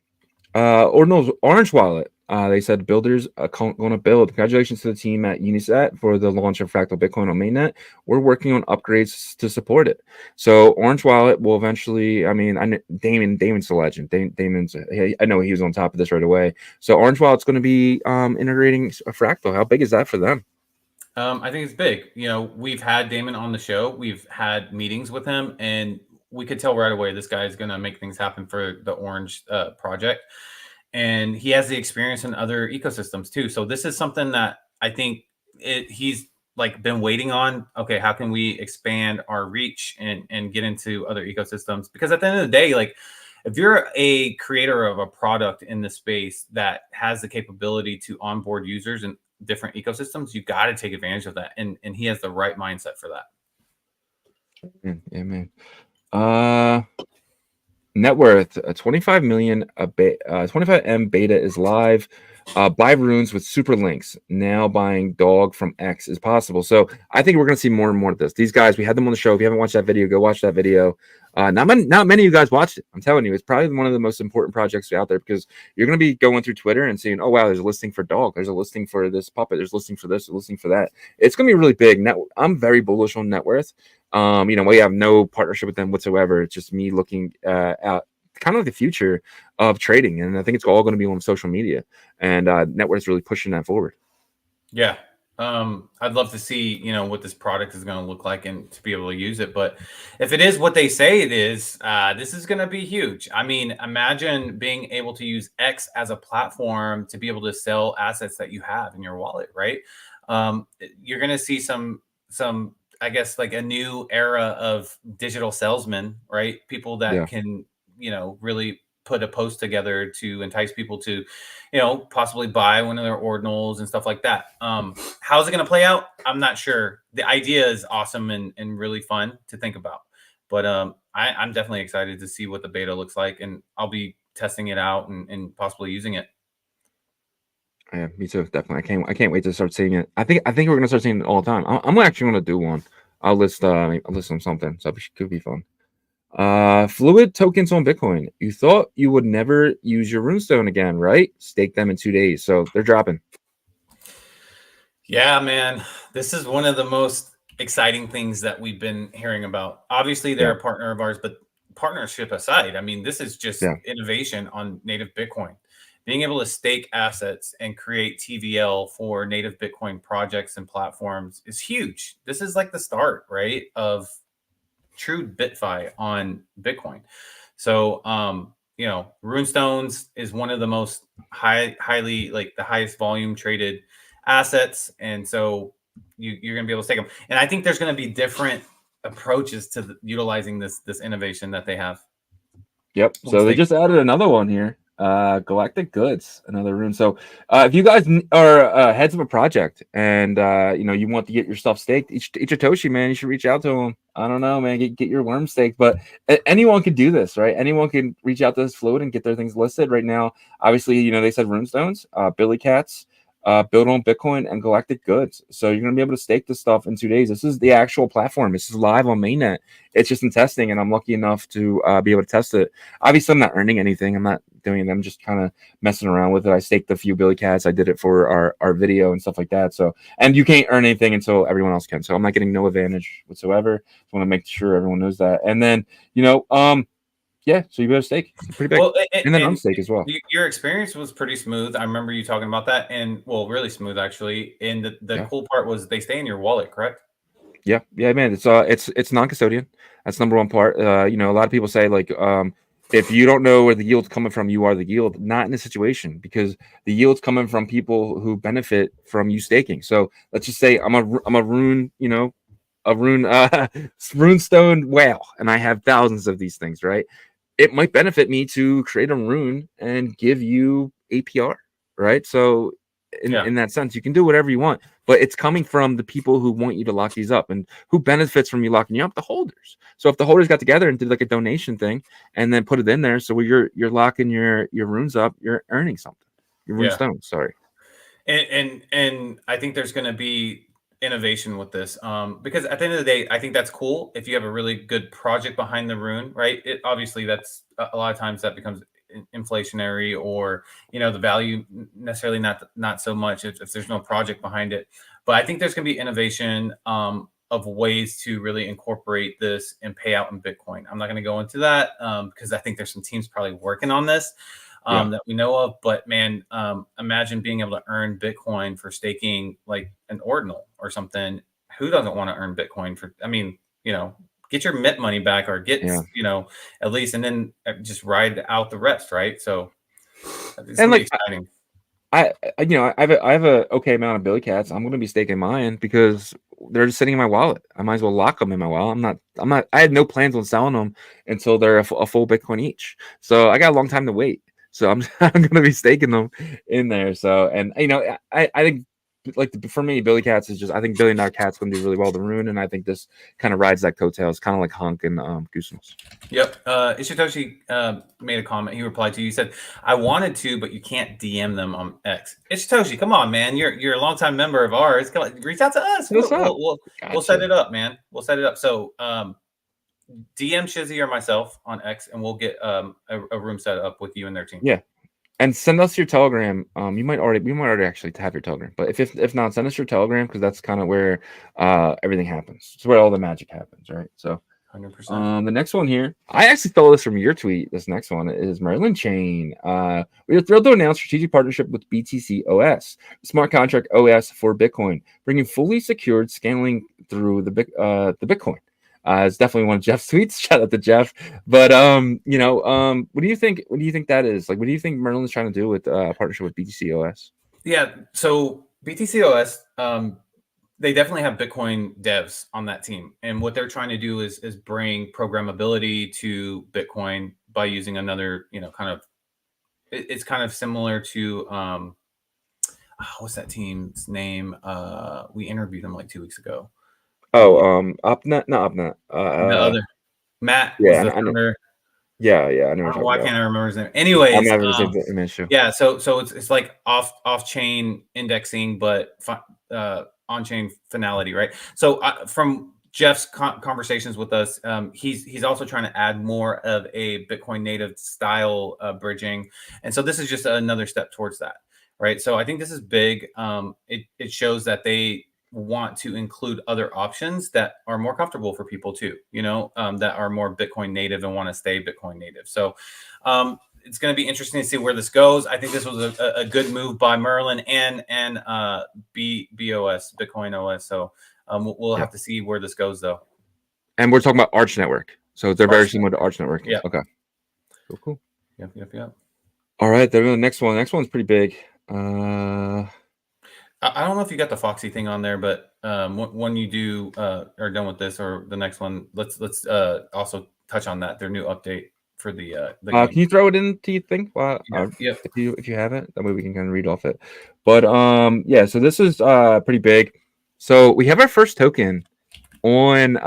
Ordinal's Orange Wallet. They said builders going to build. Congratulations to the team at Unisat for the launch of Fractal Bitcoin on mainnet. We're working on upgrades to support it. So Orange Wallet will eventually. Damon's a legend. Damon's. I know he was on top of this right away. So Orange Wallet's going to be integrating a Fractal. How big is that for them? I think it's big. We've had Damon on the show. We've had meetings with him, and we could tell right away this guy is going to make things happen for the Orange project. And he has the experience in other ecosystems too. So this is something that I think he's been waiting on. Okay, how can we expand our reach and get into other ecosystems? Because at the end of the day, if you're a creator of a product in the space that has the capability to onboard users in different ecosystems, you got to take advantage of that. And he has the right mindset for that. Amen. Net worth 25 million. 25M beta is live. Buy runes with super links. Now buying dog from X is possible. So I think we're going to see more and more of this. These guys, we had them on the show. If you haven't watched that video, go watch that video. Not many of you guys watched it. I'm telling you, it's probably one of the most important projects out there, because you're going to be going through Twitter and seeing, oh wow, there's a listing for dog. There's a listing for this puppet. There's a listing for this. A listing for that. It's going to be really big. I'm very bullish on net worth. We have no partnership with them whatsoever. It's just me looking at kind of like the future of trading, and I think it's all going to be on social media, and Network is really pushing that forward. Yeah. I'd love to see, what this product is going to look like and to be able to use it. But if it is what they say it is, this is going to be huge. I mean, imagine being able to use X as a platform to be able to sell assets that you have in your wallet, right? You're going to see some, I guess, like a new era of digital salesmen, right? People that Yeah. can, really put a post together to entice people to, possibly buy one of their ordinals and stuff like that. How's it going to play out? I'm not sure. The idea is awesome and really fun to think about. But I'm definitely excited to see what the beta looks like, and I'll be testing it out and possibly using it. Yeah, me too. Definitely. I can't wait to start seeing it. I think we're gonna start seeing it all the time. I'm actually gonna do one. I'll list on something. So it could be fun. Fluid tokens on Bitcoin. You thought you would never use your runestone again, right? Stake them in 2 days. So they're dropping. Yeah, man. This is one of the most exciting things that we've been hearing about. Obviously, they're a partner of ours, but partnership aside, I mean, this is just innovation on native Bitcoin. Being able to stake assets and create TVL for native Bitcoin projects and platforms is huge. This is like the start, right, of true BitFi on Bitcoin. So, Runestones is one of the most highly, like the highest volume traded assets, and so you're going to be able to take them. And I think there's going to be different approaches to utilizing this innovation that they have. Yep. So they just added another one here. Galactic Goods, another rune. So if you guys are heads of a project and you want to get your stuff staked, Ichitoshi, man, you should reach out to him. I don't know, man, get your worm staked. But anyone could do this, right? Anyone can reach out to this Fluid and get their things listed right now. Obviously, they said runestones, Billy Cats, Build on Bitcoin, and Galactic Goods. So you're gonna be able to stake this stuff in 2 days. This is the actual platform. This is live on mainnet. It's just in testing, and I'm lucky enough to be able to test it. Obviously, I'm not earning anything. I'm not doing it. I'm just kind of messing around with it. I staked a few Billy Cats. I did it for our video and stuff like that. So, and you can't earn anything until everyone else can. So I'm not getting no advantage whatsoever. Just want to make sure everyone knows that. And then, yeah, so you better stake. It's pretty big. Well, and then unstake as well. Your experience was pretty smooth. I remember you talking about that, and really smooth actually. And the cool part was they stay in your wallet, correct? Yeah, man. It's non-custodian. That's number one part. A lot of people say like if you don't know where the yield's coming from, you are the yield. Not in this situation, because the yield's coming from people who benefit from you staking. So let's just say I'm a rune, a rune runestone whale, and I have thousands of these things, right? It might benefit me to create a rune and give you APR, right? So in that sense, you can do whatever you want, but it's coming from the people who want you to lock these up, and who benefits from you locking you up? The holders. So if the holders got together and did like a donation thing and then put it in there, so you're locking your runes up, you're earning something. Your rune stones, sorry. And I think there's going to be innovation with this, because at the end of the day, I think that's cool if you have a really good project behind the rune, right? It obviously, that's a lot of times that becomes inflationary, or the value necessarily not so much if there's no project behind it. But I think there's going to be innovation of ways to really incorporate this and pay out in Bitcoin. I'm not going to go into that because I think there's some teams probably working on this that we know of. But man, imagine being able to earn Bitcoin for staking like an ordinal or something. Who doesn't want to earn Bitcoin for? I mean, get your mint money back, or get at least, and then just ride out the rest, right? So it's and like exciting. I have a okay amount of Billy Cats. I'm going to be staking mine because they're just sitting in my wallet. I might as well lock them in my wallet. I had no plans on selling them until they're a full Bitcoin each. So I got a long time to wait. So I'm going to be staking them in there. So, and I think like for me, Billy Cats is just, I think $1 billion Cat's going to do really well the rune, and I think this kind of rides that coattails, kind of like Hunk and Gooseness. Yep. Ishitoshi made a comment. He replied to you. He said, "I wanted to, but you can't DM them on X." Ishitoshi, come on, man. You're a longtime member of ours. Come on, reach out to us. We'll set it up, man. We'll set it up. So DM Shizzy or myself on X, and we'll get a room set up with you and their team. Yeah. And send us your Telegram. We might already actually have your Telegram, but if not, send us your Telegram because that's kind of where everything happens. It's where all the magic happens, right? So 100%. the next one here, I actually stole this from your tweet. This next one is Merlin Chain. We are thrilled to announce strategic partnership with BTC OS, smart contract OS for Bitcoin, bringing fully secured scaling through the Bitcoin. It's definitely one of Jeff's tweets. Shout out to Jeff. But what do you think? What do you think that is? Like, what do you think Merlin's trying to do with partnership with BTC OS? Yeah. So BTCOS, they definitely have Bitcoin devs on that team, and what they're trying to do is bring programmability to Bitcoin by using another, kind of. It's kind of similar to what's that team's name? We interviewed them like 2 weeks ago. Upnet, not Upnet. The other Matt was Yeah, the I know. founder. Yeah, I know what you're Why talking can't about. I remember his name? I'm Anyways, having the same issue. yeah. So it's like off chain indexing, but on chain finality, right? So from Jeff's conversations with us, he's also trying to add more of a Bitcoin native style bridging, and so this is just another step towards that, right? So I think this is big. It shows that they want to include other options that are more comfortable for people too, that are more Bitcoin native and want to stay Bitcoin native. So it's going to be interesting to see where this goes. I think this was a good move by Merlin and BOS, Bitcoin OS. So we'll have to see where this goes though. And we're talking about Arch Network. So they're very similar to Arch Network. Yeah. Okay. Cool. Yep. All right. The next one. Next one's pretty big. I don't know if you got the Foxy thing on there, but when you do are done with this or the next one, let's also touch on that. Their new update for the can you throw it into your thing? If you have it, that way we can kind of read off it. But so this is pretty big. So we have our first token on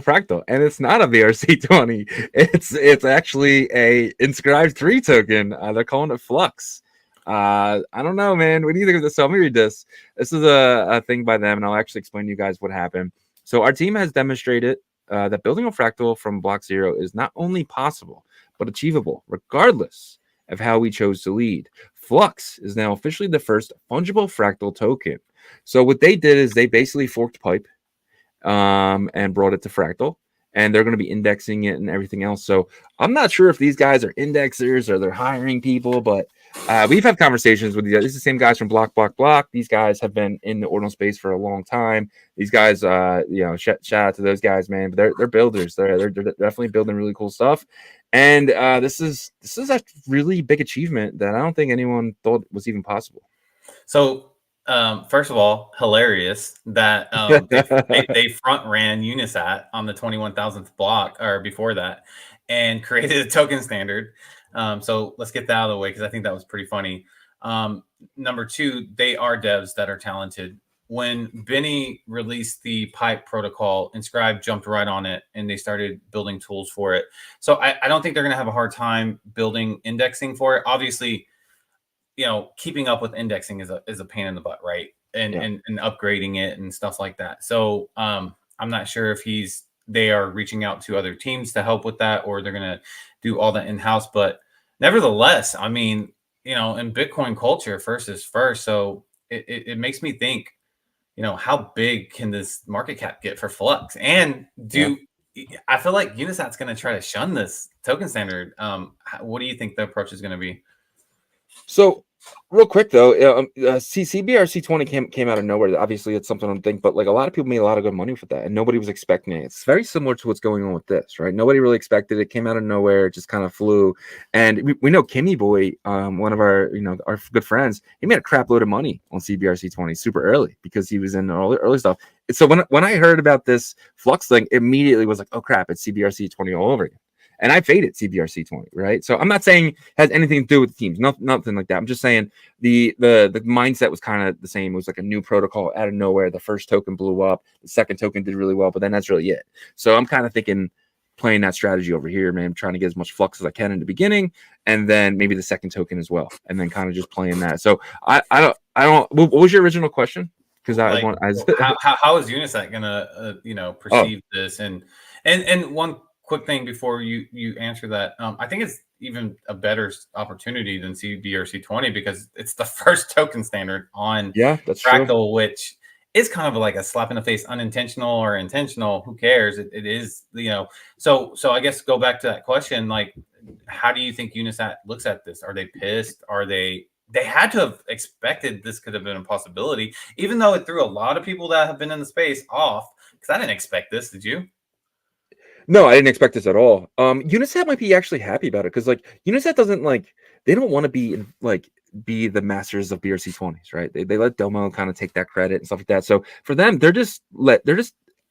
Fractal, and it's not a BRC20. It's actually a Inscribed 3 token. They're calling it Flux. I don't know, man. What do you think of this? So let me read this. This is a thing by them, and I'll actually explain to you guys what happened. So our team has demonstrated that building a fractal from block 0 is not only possible, but achievable, regardless of how we chose to lead. Flux is now officially the first fungible fractal token. So what they did is they basically forked pipe and brought it to Fractal, and they're going to be indexing it and everything else. So I'm not sure if these guys are indexers or they're hiring people, but we've had conversations with these guys. This is the same guys from Block. These guys have been in the ordinal space for a long time. These guys, shout out to those guys, man. But they're builders. They're definitely building really cool stuff. And this is a really big achievement that I don't think anyone thought was even possible. So first of all, hilarious that they front ran Unisat on the 21,000th block or before that and created a token standard. So let's get that out of the way because I think that was pretty funny. Number two, they are devs that are talented. When Benny released the pipe protocol, Inscribe jumped right on it and they started building tools for it. So I don't think they're going to have a hard time building indexing for it. Obviously, keeping up with indexing is a pain in the butt, right? And upgrading it and stuff like that. So I'm not sure if they are reaching out to other teams to help with that, or they're gonna do all that in-house. But nevertheless, I mean, in Bitcoin culture, first is first. So it makes me think, how big can this market cap get for Flux? And I feel like Unisat's gonna try to shun this token standard. What do you think the approach is gonna be? So, real quick though, CBRC20 came out of nowhere. Obviously, it's something to think, but like a lot of people made a lot of good money with that, and nobody was expecting it. It's very similar to what's going on with this, right? Nobody really expected it. It came out of nowhere, it just kind of flew. And we know Kimmy Boy, one of our our good friends, he made a crap load of money on CBRC20 super early because he was in early stuff. So when I heard about this Flux thing, immediately was like, oh crap, it's CBRC20 all over again. And I faded CBRC20, right? So I'm not saying it has anything to do with the teams, nothing like that. I'm just saying the mindset was kind of the same. It was like a new protocol out of nowhere. The first token blew up. The second token did really well, but then that's really it. So I'm kind of thinking playing that strategy over here, man, trying to get as much flux as I can in the beginning, and then maybe the second token as well, and then kind of just playing that. So I don't. What was your original question? Because how is Unisat gonna perceive this? And one quick thing before you answer that, I think even a better opportunity than BRC20 because it's the first token standard on Yeah, that's true. Fractal, which is kind of like a slap in the face, unintentional or intentional. Who cares? It is, you know. So I guess go back to that question. Like, how do you think Unisat looks at this? Are they pissed? Are they? They had to have expected this could have been a possibility, even though it threw a lot of people that have been in the space off. Because I didn't expect this. Did you? No, I didn't expect this at all. Unisat might be actually happy about it because like Unisat doesn't like they don't want to be the masters of BRC20s, right? They let Domo kind of take that credit and stuff like that. So for them, they're just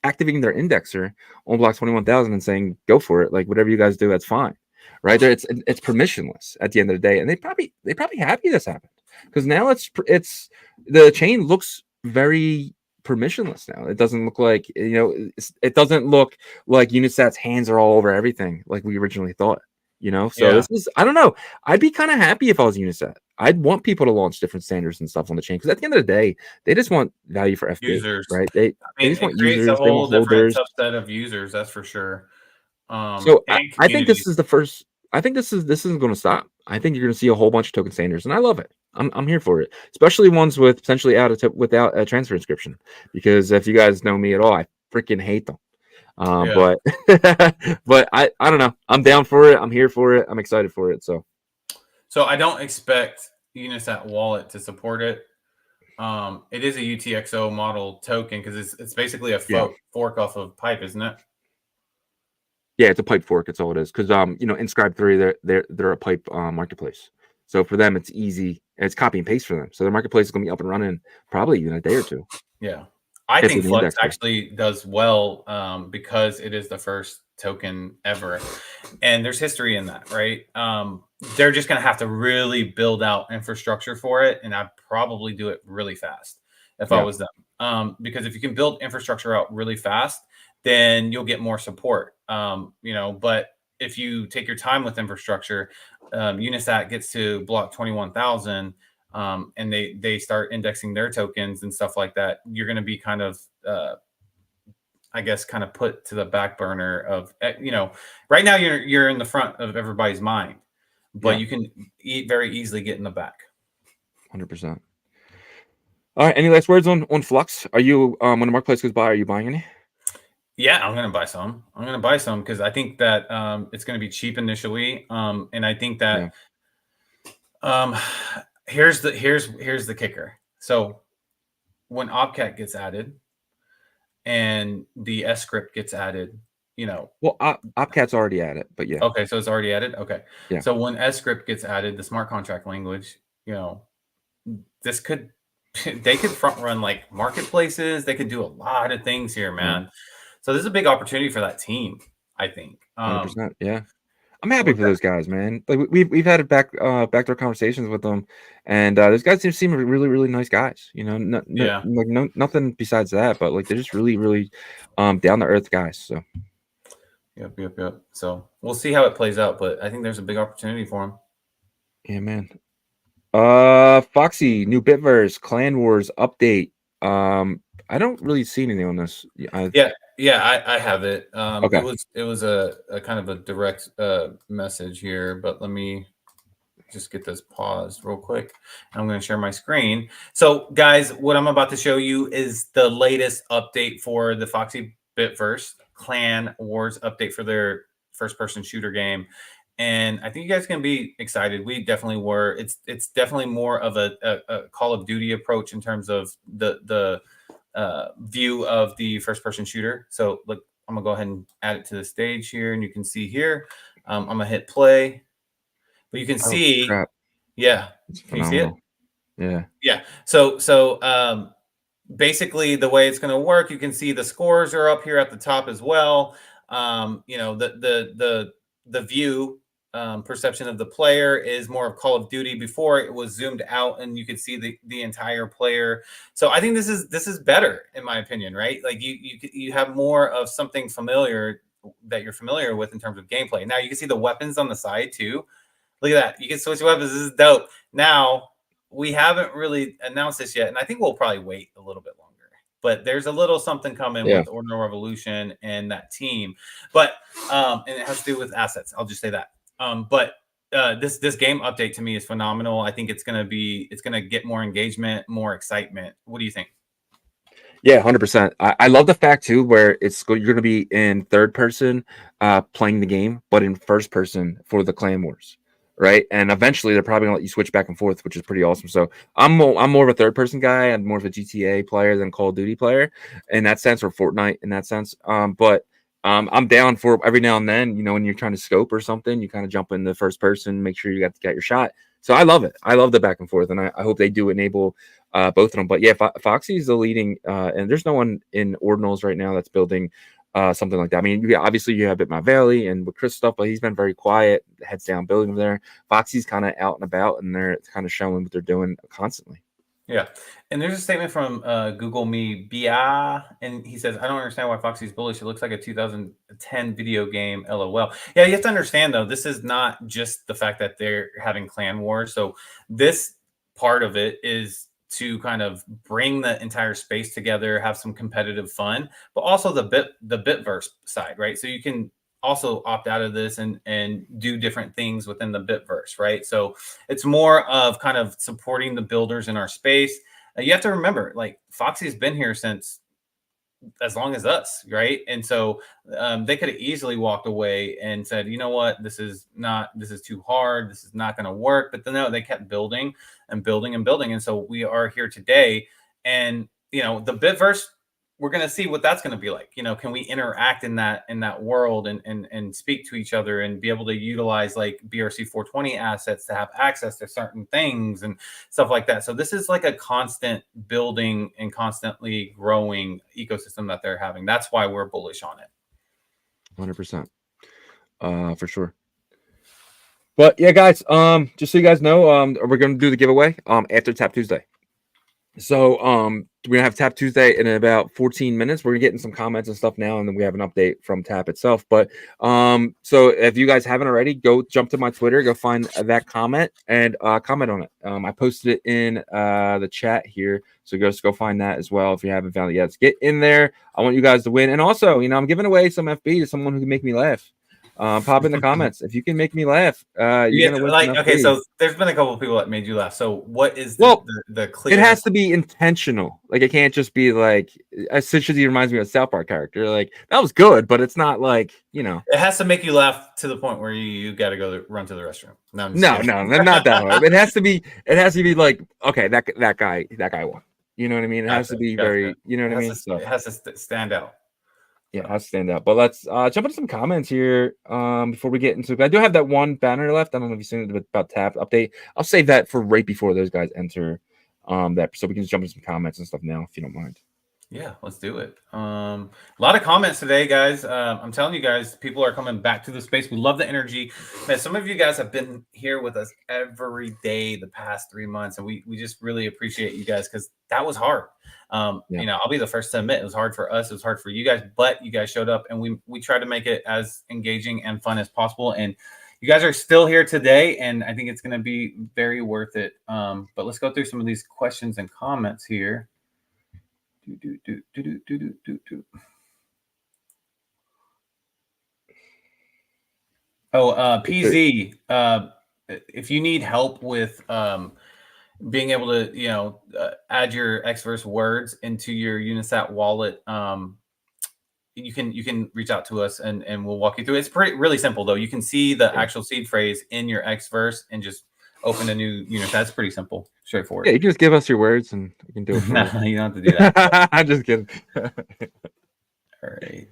activating their indexer on block 21,000 and saying go for it, like whatever you guys do, that's fine, right? There, it's permissionless at the end of the day, and they probably happy this happened because now it's the chain looks very permissionless now. It doesn't look like it doesn't look like Unisat's hands are all over everything like we originally thought. So this is, I don't know. I'd be kind of happy if I was Unisat. I'd want people to launch different standards and stuff on the chain because at the end of the day, they just want value for FB users, right? They just want users. A whole they want different holders. subset of users, that's for sure. So I think this is the first. I think this isn't going to stop. I think you're going to see a whole bunch of token standards, and I love it. I'm here for it, especially ones with potentially without a transfer inscription. Because if you guys know me at all, I freaking hate them. But but I don't know. I'm down for it. I'm here for it. I'm excited for it. So I don't expect Unisat Wallet to support it. It is a UTXO model token because it's basically a fork off of Pipe, isn't it? Yeah, it's a Pipe fork. It's all it is. Because Inscribe 3, they're a Pipe marketplace. So for them, it's easy. It's copy and paste for them. So their marketplace is going to be up and running probably in a day or two. Yeah. I think Flux actually does well because it is the first token ever. And there's history in that, right? They're just going to have to really build out infrastructure for it. And I'd probably do it really fast if I was them. Because if you can build infrastructure out really fast, then you'll get more support. But if you take your time with infrastructure, Unisat gets to block 21,000 and they start indexing their tokens and stuff like that, you're going to be kind of, I guess, kind of put to the back burner of, right now you're in the front of everybody's mind, but you can very easily get in the back. 100%. All right. Any last words on Flux? Are you, when the marketplace goes by, are you buying any? Yeah, I'm going to buy some. I'm going to buy some because I think that it's going to be cheap initially. And I think that here's the kicker. So when Opcat gets added and the S script gets added, well, Opcat's already at it, but yeah. Okay, so it's already added. Okay. Yeah. So when S script gets added, the smart contract language, this could they could front run like marketplaces. They could do a lot of things here, man. Yeah. So this is a big opportunity for that team, I think. 100%. Yeah. I'm happy for those guys, man. Like we've had backdoor conversations with them, and those guys seem really, really nice guys. Nothing besides that, but like they're just really, really down to earth guys. So Yep. So we'll see how it plays out, but I think there's a big opportunity for them. Yeah, man. Foxy, new Bitverse, Clan Wars update. I don't really see anything on this. I have it. Okay. It was a kind of a direct message here, but let me just get this paused real quick. I'm going to share my screen. So guys, what I'm about to show you is the latest update for the Foxy Bitverse Clan Wars update for their first-person shooter game. And I think you guys can be excited. We definitely were. It's definitely more of a Call of Duty approach in terms of the view of the first-person shooter. So look, I'm gonna go ahead and add it to the stage here, and you can see here. I'm gonna hit play, but you can see, crap. Yeah, can you see it? Yeah. So basically, the way it's gonna work, you can see the scores are up here at the top as well. The view. Perception of the player is more of Call of Duty. Before it was zoomed out and you could see the entire player. So I think this is better in my opinion, right? Like you have more of something familiar that you're familiar with in terms of gameplay. Now you can see the weapons on the side too. Look at that. You can switch weapons. This is dope. Now we haven't really announced this yet, and I think we'll probably wait a little bit longer. But there's a little something coming with Ordinal Revolution and that team. But and it has to do with assets. I'll just say that. But this game update to me is phenomenal. I think it's gonna get more engagement, more excitement. What do you think? Yeah, 100%. I love the fact too where you're going to be in third person playing the game, but in first person for the clan wars, right? And eventually they're probably going to let you switch back and forth, which is pretty awesome. So I'm more of a third person guy. I'm more of a GTA player than Call of Duty player in that sense, or Fortnite in that sense. But I'm down for every now and then, when you're trying to scope or something, you kind of jump in the first person, make sure you got to get your shot. So I love it. I love the back and forth, and I hope they do enable both of them. But yeah, Foxy is the leading, and there's no one in Ordinals right now that's building something like that. I mean, obviously you have Bitmap Valley and with Chris stuff, but he's been very quiet, heads down building over there. Foxy's kind of out and about, and they're kind of showing what they're doing constantly. Yeah. And there's a statement from Google Me Bia, and he says, I don't understand why Foxy's bullish. It looks like a 2010 video game, LOL. Yeah, you have to understand, though, this is not just the fact that they're having clan wars. So this part of it is to kind of bring the entire space together, have some competitive fun, but also the Bitverse side, right? So you can also opt out of this and do different things within the Bitverse, right? So it's more of kind of supporting the builders in our space. You have to remember, like, Foxy's been here since as long as us, right? And so they could have easily walked away and said, you know what, this is too hard, this is not going to work. But then no, they kept building and building and building, and so we are here today. And the Bitverse, we're going to see what that's going to be like. Can we interact in that world and speak to each other and be able to utilize like BRC 420 assets to have access to certain things and stuff like that. So this is like a constant building and constantly growing ecosystem that they're having. That's why we're bullish on it. 100%. For sure. But yeah, guys, just so you guys know, we're going to do the giveaway after Tap Tuesday. So we're gonna have Tap Tuesday in about 14 minutes. We're getting some comments and stuff now, and then we have an update from Tap itself. But so if you guys haven't already, go jump to my Twitter, go find that comment and comment on it. I posted it in the chat here, so just go find that as well if you haven't found it yet. Let's get in there. I want you guys to win, and also, I'm giving away some FB to someone who can make me laugh. Pop in the comments if you can make me laugh. You're gonna win. Okay, so there's been a couple of people that made you laugh. So what is the clear? It has to be intentional. Like it can't just be like. Essentially, reminds me of a South Park character. Like that was good, but it's not like It has to make you laugh to the point where you got to go run to the restroom. No, not that way. It has to be. It has to be like okay, that guy won. You know what I mean? It has to be very. You know what I mean? It has to stand out. Yeah, it has to stand out. But let's jump into some comments here before we get into. I do have that one banner left. I don't know if you've seen it about Tap update. I'll save that for right before those guys enter that, so we can just jump into some comments and stuff now, if you don't mind. Yeah, let's do it. A lot of comments today, guys. I'm telling you guys, people are coming back to the space. We love the energy. Man, some of you guys have been here with us every day the past 3 months, and we just really appreciate you guys because that was hard. I'll be the first to admit it was hard for us. It was hard for you guys, but you guys showed up, and we tried to make it as engaging and fun as possible. And you guys are still here today, and I think it's going to be very worth it. But let's go through some of these questions and comments here. PZ, if you need help with being able to add your Xverse words into your Unisat wallet, you can reach out to us and we'll walk you through it. It's really simple though. You can see the actual seed phrase in your Xverse and just open a new Unisat. That's pretty simple, straightforward. Yeah, you can just give us your words and we can do it. No, you don't have to do that. I'm just kidding. All right.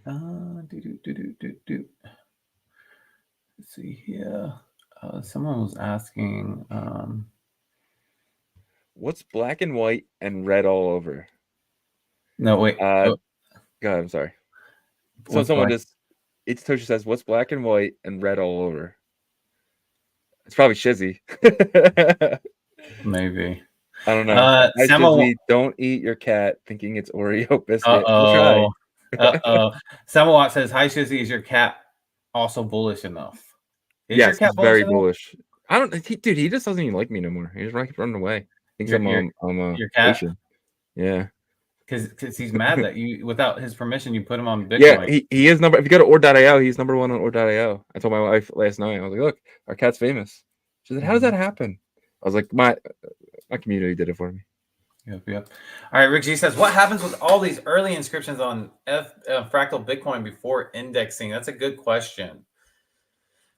Let's see here. Someone was asking, what's black and white and red all over? No, wait. Go ahead. I'm sorry. So someone it's Tosha says, what's black and white and red all over? It's probably Shizzy. Maybe. I don't know. Shizzy, don't eat your cat thinking it's Oreo biscuit. Samawat says, hi, Shizzy. Is your cat also bullish enough? Yes, he's very bullish. He just doesn't even like me no more. He just keeps running away. Thinks I'm your cat? Asian. Yeah. Because he's mad that you, without his permission, you put him on Bitcoin. Yeah, he is if you go to ord.io, he's number one on ord.io. I told my wife last night, I was like, look, our cat's famous. She said, "How does that happen?" I was like, "My community did it for me." Yep. All right, Rick G says, what happens with all these early inscriptions on fractal Bitcoin before indexing? That's a good question.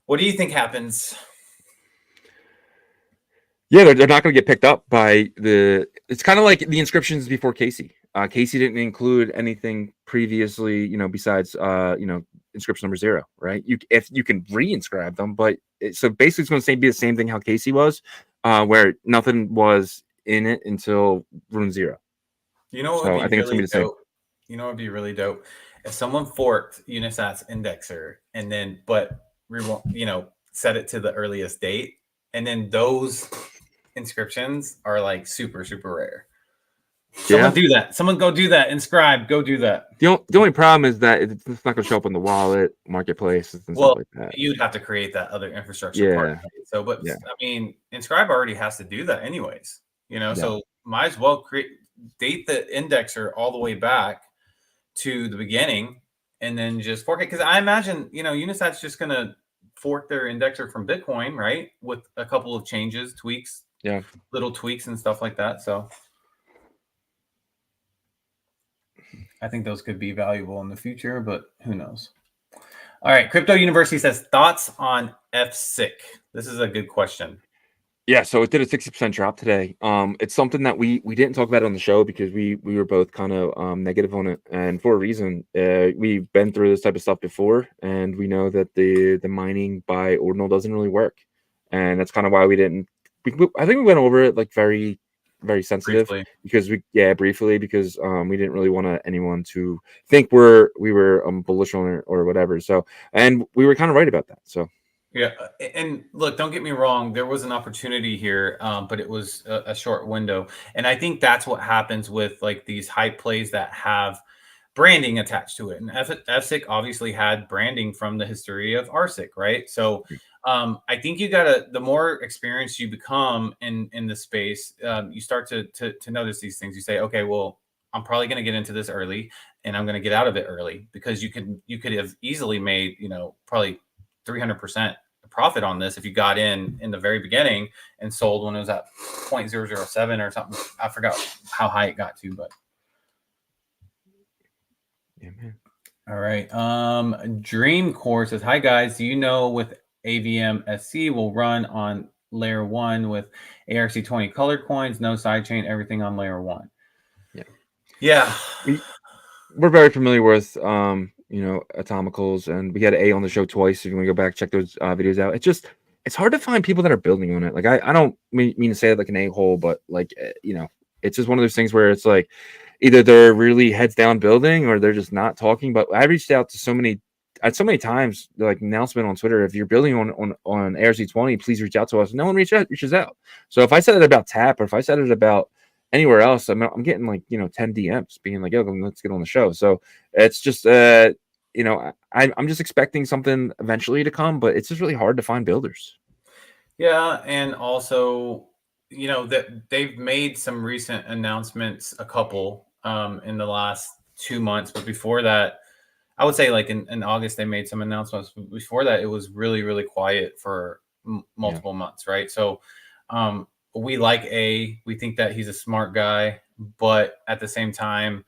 What do you think happens? Yeah, they're not going to get picked up by the. It's kind of like the inscriptions before Casey. Casey didn't include anything previously, besides inscription number 0, right? If you can reinscribe them, but so basically it's going to be the same thing how Casey was, where nothing was in it until rune 0. You know what So would be I think it's really going to be the same. dope? You know what would be really dope? If someone forked Unisat's indexer and then set it to the earliest date, and then those inscriptions are like super, super rare. Someone do that. Someone go do that. Inscribe. Go do that. The only problem is that it's not going to show up in the wallet, marketplace, and stuff like that. You'd have to create that other infrastructure part. So, I mean, Inscribe already has to do that anyways. So might as well date the indexer all the way back to the beginning, and then just fork it. Because I imagine, Unisat's just going to fork their indexer from Bitcoin, right? With a couple of changes, tweaks, little tweaks and stuff like that. So I think those could be valuable in the future, but who knows? All right. Crypto University says, thoughts on FSIC? This is a good question. Yeah, so it did a 60% drop today. It's something that we didn't talk about on the show because we were both kind of negative on it, and for a reason. We've been through this type of stuff before, and we know that the mining by Ordinal doesn't really work, and that's kind of why we didn't. I think we went over it like very, very sensitive because briefly because we didn't really want anyone to think we were bullish on it or whatever. So, and we were kind of right about that. So. Yeah, and look, don't get me wrong. There was an opportunity here, but it was a short window, and I think that's what happens with like these hype plays that have branding attached to it. And FSIC obviously had branding from the history of RSIC, right? So I think the more experienced you become in the space, you start to notice these things. You say, okay, well, I'm probably going to get into this early, and I'm going to get out of it early, because you could have easily made probably 300% profit on this if you got in the very beginning and sold when it was at 0.007 or something. I forgot how high it got to, but yeah, man. All right. Dream Core says, hi guys, do you know with AVM SC will run on layer 1 with ARC20 colored coins, no sidechain, everything on layer 1? Yeah. We're very familiar with atomicals, and we had A on the show twice. If you want to go back, check those videos out. It's hard to find people that are building on it. Like I don't mean to say it like an a-hole, but like it's just one of those things where it's like either they're really heads down building or they're just not talking. But I reached out to so many times, like announcement on Twitter, if you're building on ARC20, please reach out to us. No one reaches out. So if I said it about Tap, or if I said it about anywhere else, I'm getting like 10 DMs being like, yo, let's get on the show. So it's just I'm just expecting something eventually to come, but it's just really hard to find builders. Yeah, and also that they've made some recent announcements, a couple in the last 2 months, but before that, I would say like in August they made some announcements. Before that, it was really, really quiet for multiple months, right? So we we think that he's a smart guy, but at the same time,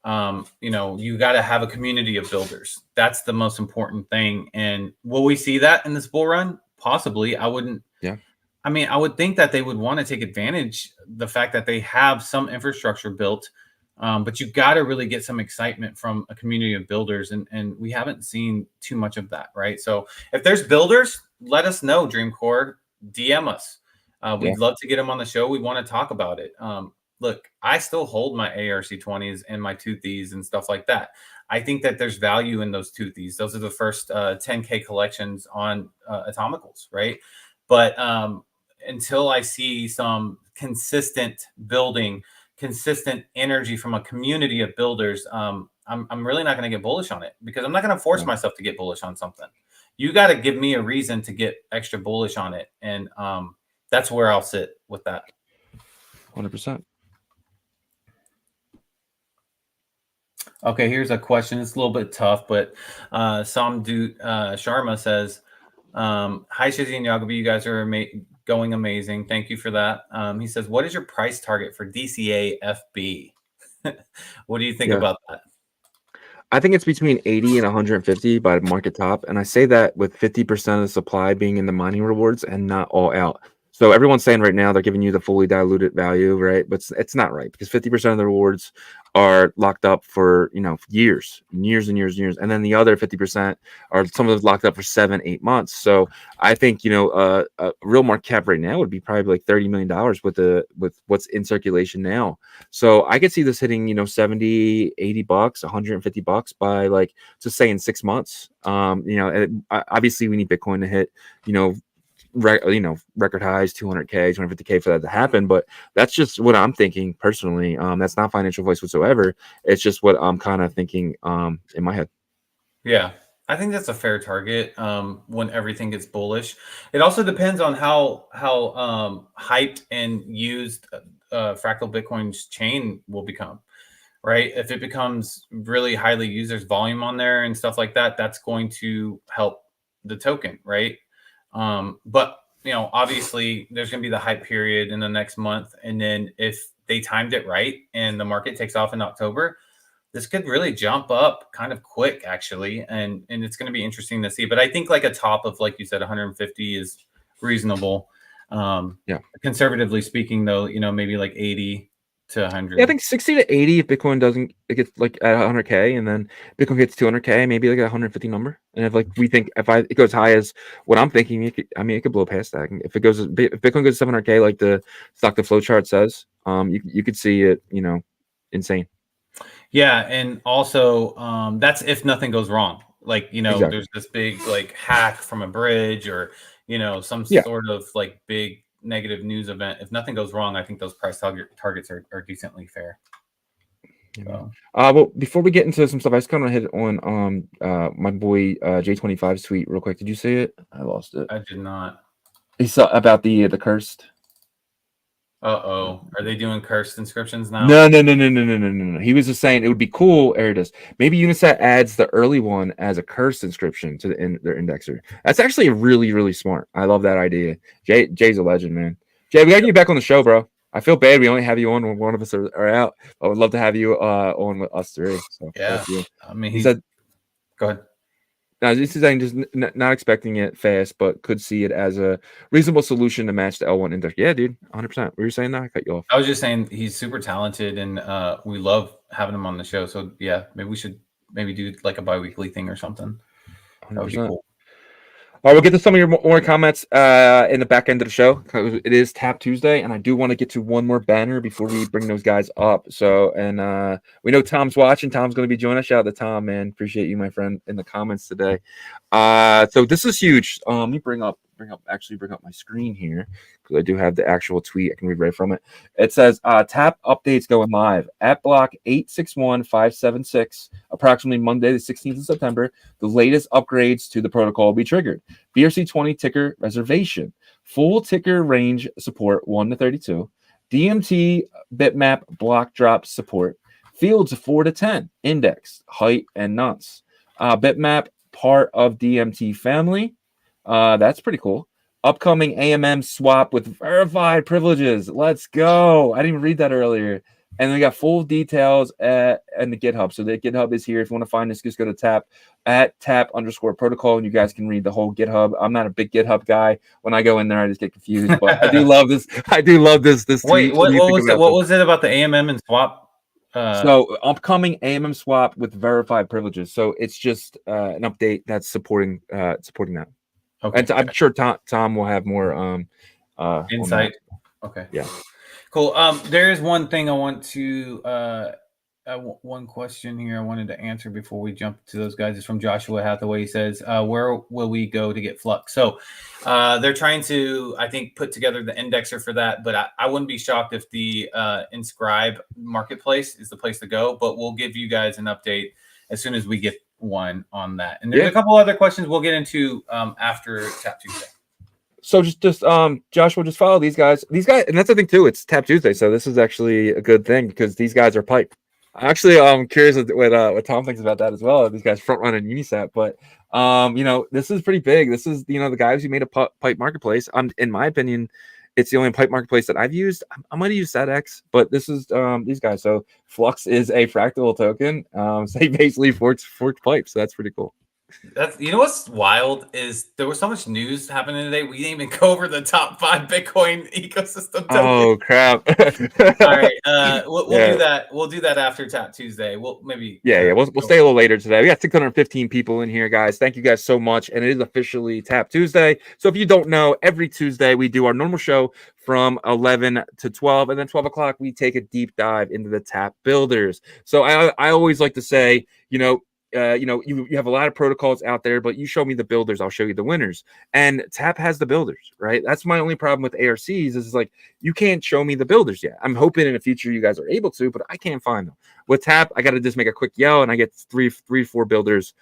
you got to have a community of builders. That's the most important thing. And will we see that in this bull run? Possibly. I wouldn't. Yeah. I mean, I would think that they would want to take advantage the fact that they have some infrastructure built, but you got to really get some excitement from a community of builders, and we haven't seen too much of that, right? So if there's builders, let us know. Dreamcore, DM us. We'd love to get them on the show. We want to talk about it. Look, I still hold my ARC20s and my toothies and stuff like that. I think that there's value in those toothies. Those are the first 10K collections on atomicals, right? But until I see some consistent building, consistent energy from a community of builders, I'm really not going to get bullish on it, because I'm not going to force myself to get bullish on something. You got to give me a reason to get extra bullish on it. And that's where I'll sit with that. 100%. Okay, here's a question. It's a little bit tough, but Samdut Sharma says, hi, Shizzy and Yagobi. You guys are going amazing. Thank you for that. He says, what is your price target for DCA FB? What do you think about that? I think it's between 80 and 150 by market top. And I say that with 50% of the supply being in the mining rewards and not all out. So everyone's saying right now they're giving you the fully diluted value, right? But it's not right because 50% of the rewards are locked up for, years and years and years and years. And then the other 50% are some of those locked up for 7-8 months. So I think, a real market cap right now would be probably like $30 million with what's in circulation now. So I could see this hitting, $70, $80, $150 by like, just say in 6 months. Obviously we need Bitcoin to hit, record highs, 200K, 250K for that to happen. But that's just what I'm thinking personally. That's not financial advice whatsoever. It's just what I'm kind of thinking in my head. Yeah, I think that's a fair target when everything gets bullish. It also depends on how hyped and used Fractal Bitcoin's chain will become, right? If it becomes really highly used, there's volume on there and stuff like that, that's going to help the token, right? But obviously there's going to be the hype period in the next month. And then if they timed it right and the market takes off in October, this could really jump up kind of quick actually. And it's going to be interesting to see, but I think like a top of, like you said, 150 is reasonable. Conservatively speaking though, maybe like 80 to 100. Yeah, I think 60 to 80 if Bitcoin doesn't get like at 100K, and then Bitcoin gets 200K, maybe like a 150 number. And if like we think it goes high as what I'm thinking, it could blow past that. If Bitcoin goes 700K, like the stock to flow chart says, you could see it, insane. Yeah, and also that's if nothing goes wrong. Like exactly. There's this big like hack from a bridge or some sort of like big negative news event. If nothing goes wrong, I think those price targets are decently fair. So. Well, before we get into some stuff, I just kind of hit on my boy J25's tweet real quick. Did you see it? I lost it. I did not. He saw about the cursed. Are they doing cursed inscriptions now? No. He was just saying it would be cool. There it is. Maybe Unisat adds the early one as a cursed inscription to their indexer. That's actually really, really smart. I love that idea. Jay's a legend, man. Jay, we got you back on the show, bro. I feel bad we only have you on when one of us are out. I would love to have you on with us three. So yeah, I mean, he said, "Go ahead." No, this is saying just not expecting it fast, but could see it as a reasonable solution to match the L1 index. Yeah, dude, 100%. What were you saying? That I cut you off. I was just saying he's super talented, and we love having him on the show. So yeah, maybe we should do like a biweekly thing or something. 100%. That would be cool. All right, we'll get to some of your more comments in the back end of the show. It is Tap Tuesday, and I do want to get to one more banner before we bring those guys up. So, and we know Tom's watching. Tom's going to be joining us. Shout out to Tom, man. Appreciate you, my friend, in the comments today. So this is huge. Let me bring up my screen here because I do have the actual tweet. I can read right from it. It says Tap updates going live at block 861576, approximately Monday the 16th of September. The latest upgrades to the protocol will be triggered. BRC20 ticker reservation, full ticker range support 1 to 32, DMT bitmap block drop support, fields 4 to 10, index, height, and nonce. Bitmap part of DMT family. That's pretty cool. Upcoming AMM swap with verified privileges. Let's go. I didn't even read that earlier. And we got full details and the GitHub. So the GitHub is here. If you want to find this, just go to tap_protocol, and you guys can read the whole GitHub. I'm not a big GitHub guy. When I go in there, I just get confused. But I do love this. This Wait, what was it about the AMM and swap? So upcoming AMM swap with verified privileges. So it's just an update that's supporting that. Okay. And I'm sure Tom will have more insight. Okay. Yeah. Cool. There's one thing I want to one question here I wanted to answer before we jump to those guys. It's from Joshua Hathaway. He says, where will we go to get Flux? So they're trying to, I think, put together the indexer for that, but I wouldn't be shocked if the Inscribe marketplace is the place to go, but we'll give you guys an update as soon as we get one on that. And there's a couple other questions we'll get into after Tap Tuesday. So just Joshua, just follow these guys, and that's the thing too. It's Tap Tuesday, so this is actually a good thing because these guys are pipe. Actually, I'm curious what Tom thinks about that as well. These guys front running Unisat, but this is pretty big. This is the guys who made a pipe marketplace. In my opinion, it's the only pipe marketplace that I've used. I might have used SetX, but this is these guys. So Flux is a fractal token. So they basically forked pipes. So that's pretty cool. That's what's wild is there was so much news happening today. We didn't even go over the top 5 Bitcoin ecosystem tokens. Oh crap! All right, we'll do that. We'll do that after Tap Tuesday. We'll maybe we'll stay a little later today. We got 615 people in here, guys. Thank you guys so much, and it is officially Tap Tuesday. So if you don't know, every Tuesday we do our normal show from 11 to 12, and then 12 o'clock we take a deep dive into the Tap builders. So I always like to say, you have a lot of protocols out there, but you show me the builders, I'll show you the winners. And Tap has the builders, right? That's my only problem with ARCs is like, you can't show me the builders yet. I'm hoping in the future you guys are able to, but I can't find them. With Tap, I got to just make a quick yell and I get three, 4 builders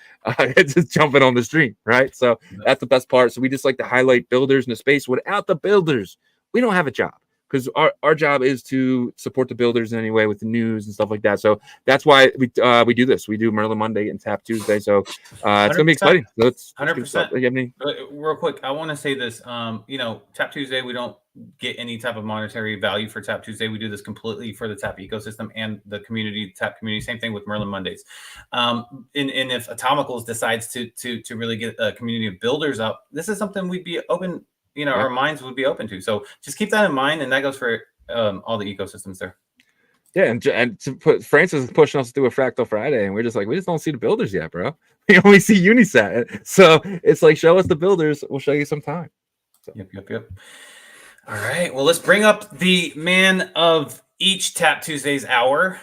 just jumping on the stream, right? So that's the best part. So we just like to highlight builders in the space. Without the builders, we don't have a job. Because our job is to support the builders in any way with the news and stuff like that. So that's why we do this. We do Merlin Monday and Tap Tuesday. So it's going to be exciting. So 100%. Real quick, I want to say this. Tap Tuesday, we don't get any type of monetary value for Tap Tuesday. We do this completely for the Tap ecosystem and the community, Tap community. Same thing with Merlin Mondays. And if Atomicals decides to really get a community of builders up, this is something we'd be open. Our minds would be open to. So just keep that in mind, and that goes for all the ecosystems there. Yeah, and to put Francis is pushing us to do a Fractal Friday, and we're just like, we just don't see the builders yet, bro. We only see Unisat. So it's like, show us the builders, we'll show you some time. So. Yep. All right. Well, let's bring up the man of each Tap Tuesday's hour,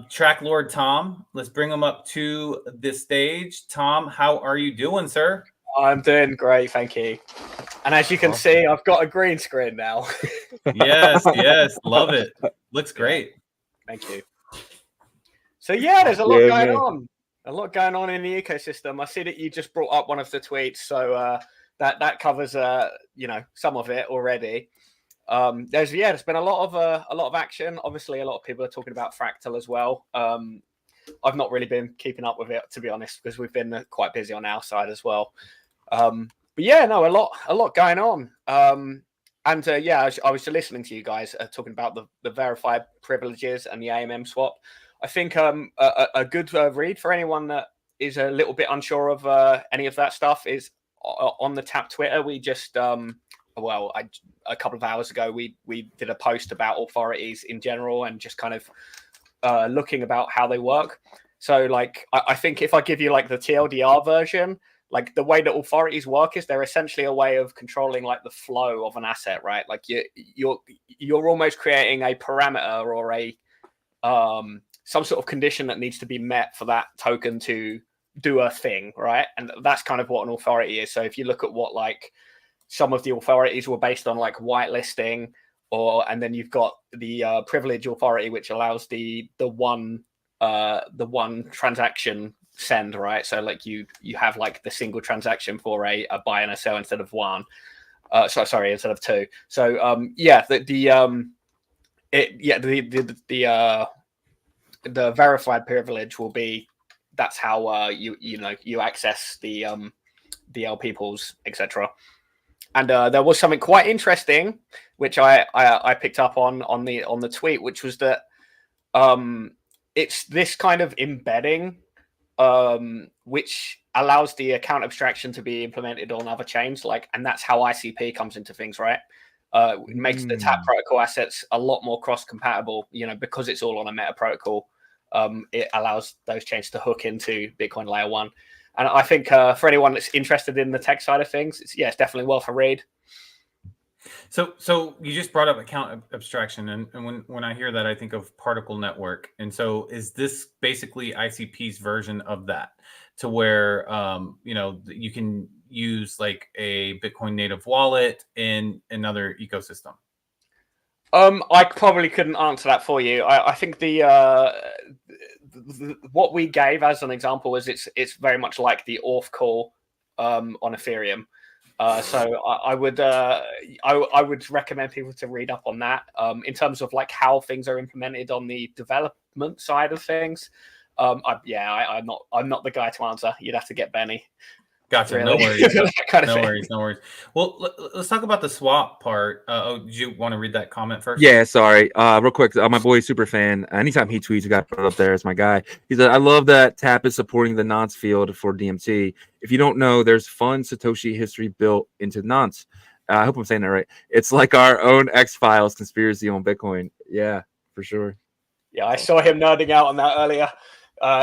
Track Lord Tom. Let's bring him up to the stage. Tom, how are you doing, sir? I'm doing great, thank you. And as you can see, I've got a green screen now. Yes, love it. Looks great. Thank you. So yeah, there's a lot going on. A lot going on in the ecosystem. I see that you just brought up one of the tweets, so that covers some of it already. There's been a lot of action. Obviously, a lot of people are talking about Fractal as well. I've not really been keeping up with it, to be honest, because we've been quite busy on our side as well. But yeah, no, a lot going on. I was listening to you guys talking about the verified privileges and the AMM swap. I think a good read for anyone that is a little bit unsure of any of that stuff is on the Tap Twitter. We just a couple of hours ago we did a post about authorities in general and just kind of looking about how they work. So like I think if I give you like the TLDR version, like the way that authorities work is they're essentially a way of controlling like the flow of an asset, right? Like you're almost creating a parameter or a some sort of condition that needs to be met for that token to do a thing, right? And that's kind of what an authority is. So if you look at what like some of the authorities were based on like whitelisting, and then you've got the privilege authority, which allows the one transaction send, right? So like you have like the single transaction for a buy and a sell instead of one. Instead of two. So the verified privilege will be, that's how you access the LP pools, etc. And there was something quite interesting which I picked up on the tweet, which was that it's this kind of embedding which allows the account abstraction to be implemented on other chains, and that's how ICP comes into things, right? It makes the Tap protocol assets a lot more cross-compatible, because it's all on a meta protocol. It allows those chains to hook into Bitcoin Layer 1. And I think for anyone that's interested in the tech side of things, it's definitely worth a read. So you just brought up account abstraction, and when I hear that, I think of particle network. And so is this basically ICP's version of that, to where you can use like a Bitcoin native wallet in another ecosystem? I probably couldn't answer that for you. I think what we gave as an example is it's very much like the auth call on Ethereum. So I would recommend people to read up on that in terms of like how things are implemented on the development side of things. I'm not the guy to answer. You'd have to get Benny. Gotcha. Really. No worries. No worries. No worries. Well, let's talk about the swap part. Do you want to read that comment first? Yeah, sorry. Real quick, my boy super fan. Anytime he tweets, we got put up there as my guy. He said, "I love that Tap is supporting the nonce field for DMT. If you don't know, there's fun Satoshi history built into nonce. I hope I'm saying that right. It's like our own X-Files conspiracy on Bitcoin. Yeah, for sure. Yeah, I saw him nerding out on that earlier.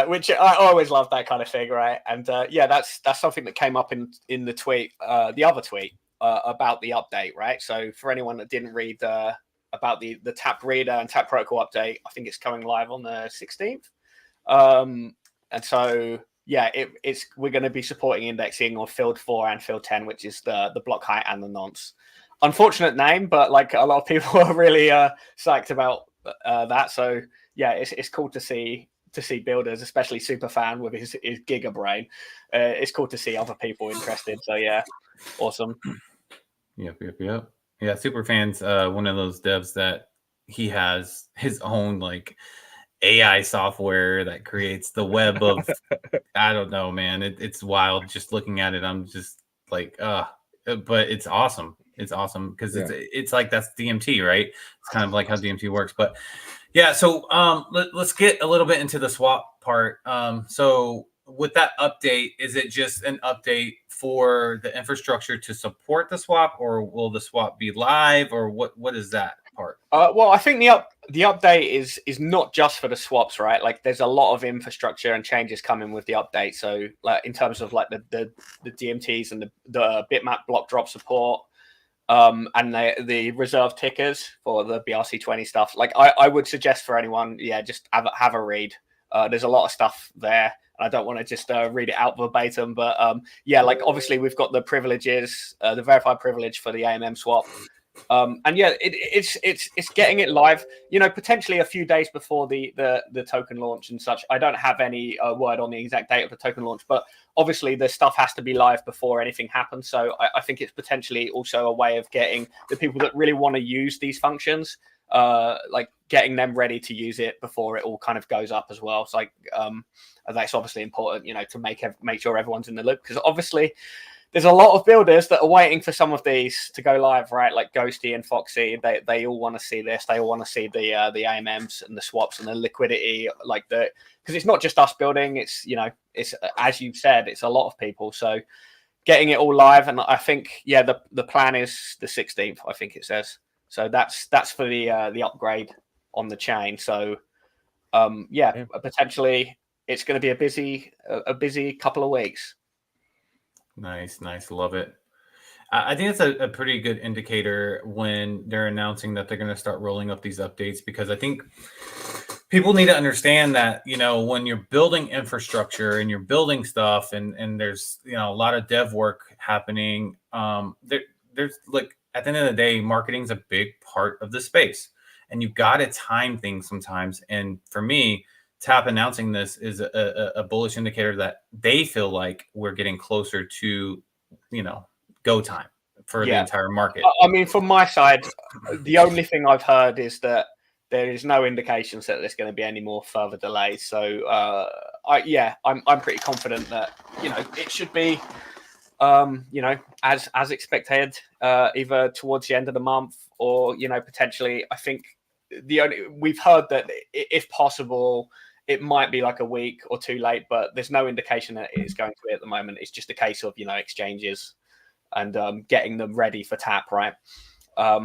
Which I always love that kind of thing, right? And that's something that came up in the tweet, the other tweet about the update, right? So for anyone that didn't read about the Tap Reader and Tap Protocol update, I think it's coming live on the 16th. And so we're going to be supporting indexing on Field 4 and Field 10, which is the block height and the nonce. Unfortunate name, but like a lot of people are really psyched about that. So yeah, it's cool to see builders, especially Superfan with his Giga brain. It's cool to see other people interested. So yeah, awesome. Yep. Yeah, Superfan's one of those devs that he has his own like AI software that creates the web of I don't know, man. It's wild just looking at it. I'm just like, but it's awesome. It's awesome because it's like that's DMT, right? It's kind of like how DMT works. But yeah, so let's get a little bit into the swap part. So with that update, is it just an update for the infrastructure to support the swap, or will the swap be live, or what is that part? Well, I think the update is not just for the swaps, right? Like there's a lot of infrastructure and changes coming with the update. So like in terms of like the DMTs and the bitmap block drop support. And the reserve tickers for the BRC20 stuff. Like I would suggest for anyone, just have a read. There's a lot of stuff there. I don't want to just read it out verbatim, but like obviously we've got the privileges, the verified privilege for the AMM swap. And yeah, it's getting it live, potentially a few days before the token launch and such. I don't have any word on the exact date of the token launch, but obviously the stuff has to be live before anything happens. So I think it's potentially also a way of getting the people that really want to use these functions, like getting them ready to use it before it all kind of goes up as well. It's like that's obviously important, to make sure everyone's in the loop, because obviously there's a lot of builders that are waiting for some of these to go live, right? Like Ghosty and Foxy, they all want to see this. They all want to see the AMMs and the swaps and the liquidity, because it's not just us building. It's it's as you said, it's a lot of people. So getting it all live, and I think the plan is the 16th. I think it says. So that's for the upgrade on the chain. So potentially it's going to be a busy couple of weeks. Nice. Love it. I think it's a pretty good indicator when they're announcing that they're going to start rolling up these updates, because I think people need to understand that, when you're building infrastructure and you're building stuff and there's, a lot of dev work happening, there's like, at the end of the day, marketing is a big part of the space, and you've got to time things sometimes. And for me, Tap announcing this is a bullish indicator that they feel like we're getting closer to, go time for the entire market. I mean, from my side, the only thing I've heard is that there is no indications that there's going to be any more further delays. So, I'm pretty confident that it should be, as expected, either towards the end of the month or potentially. I think we've heard that if possible, it might be like a week or two late, but there's no indication that it is going to be at the moment. It's just a case of exchanges and getting them ready for Tap, right? But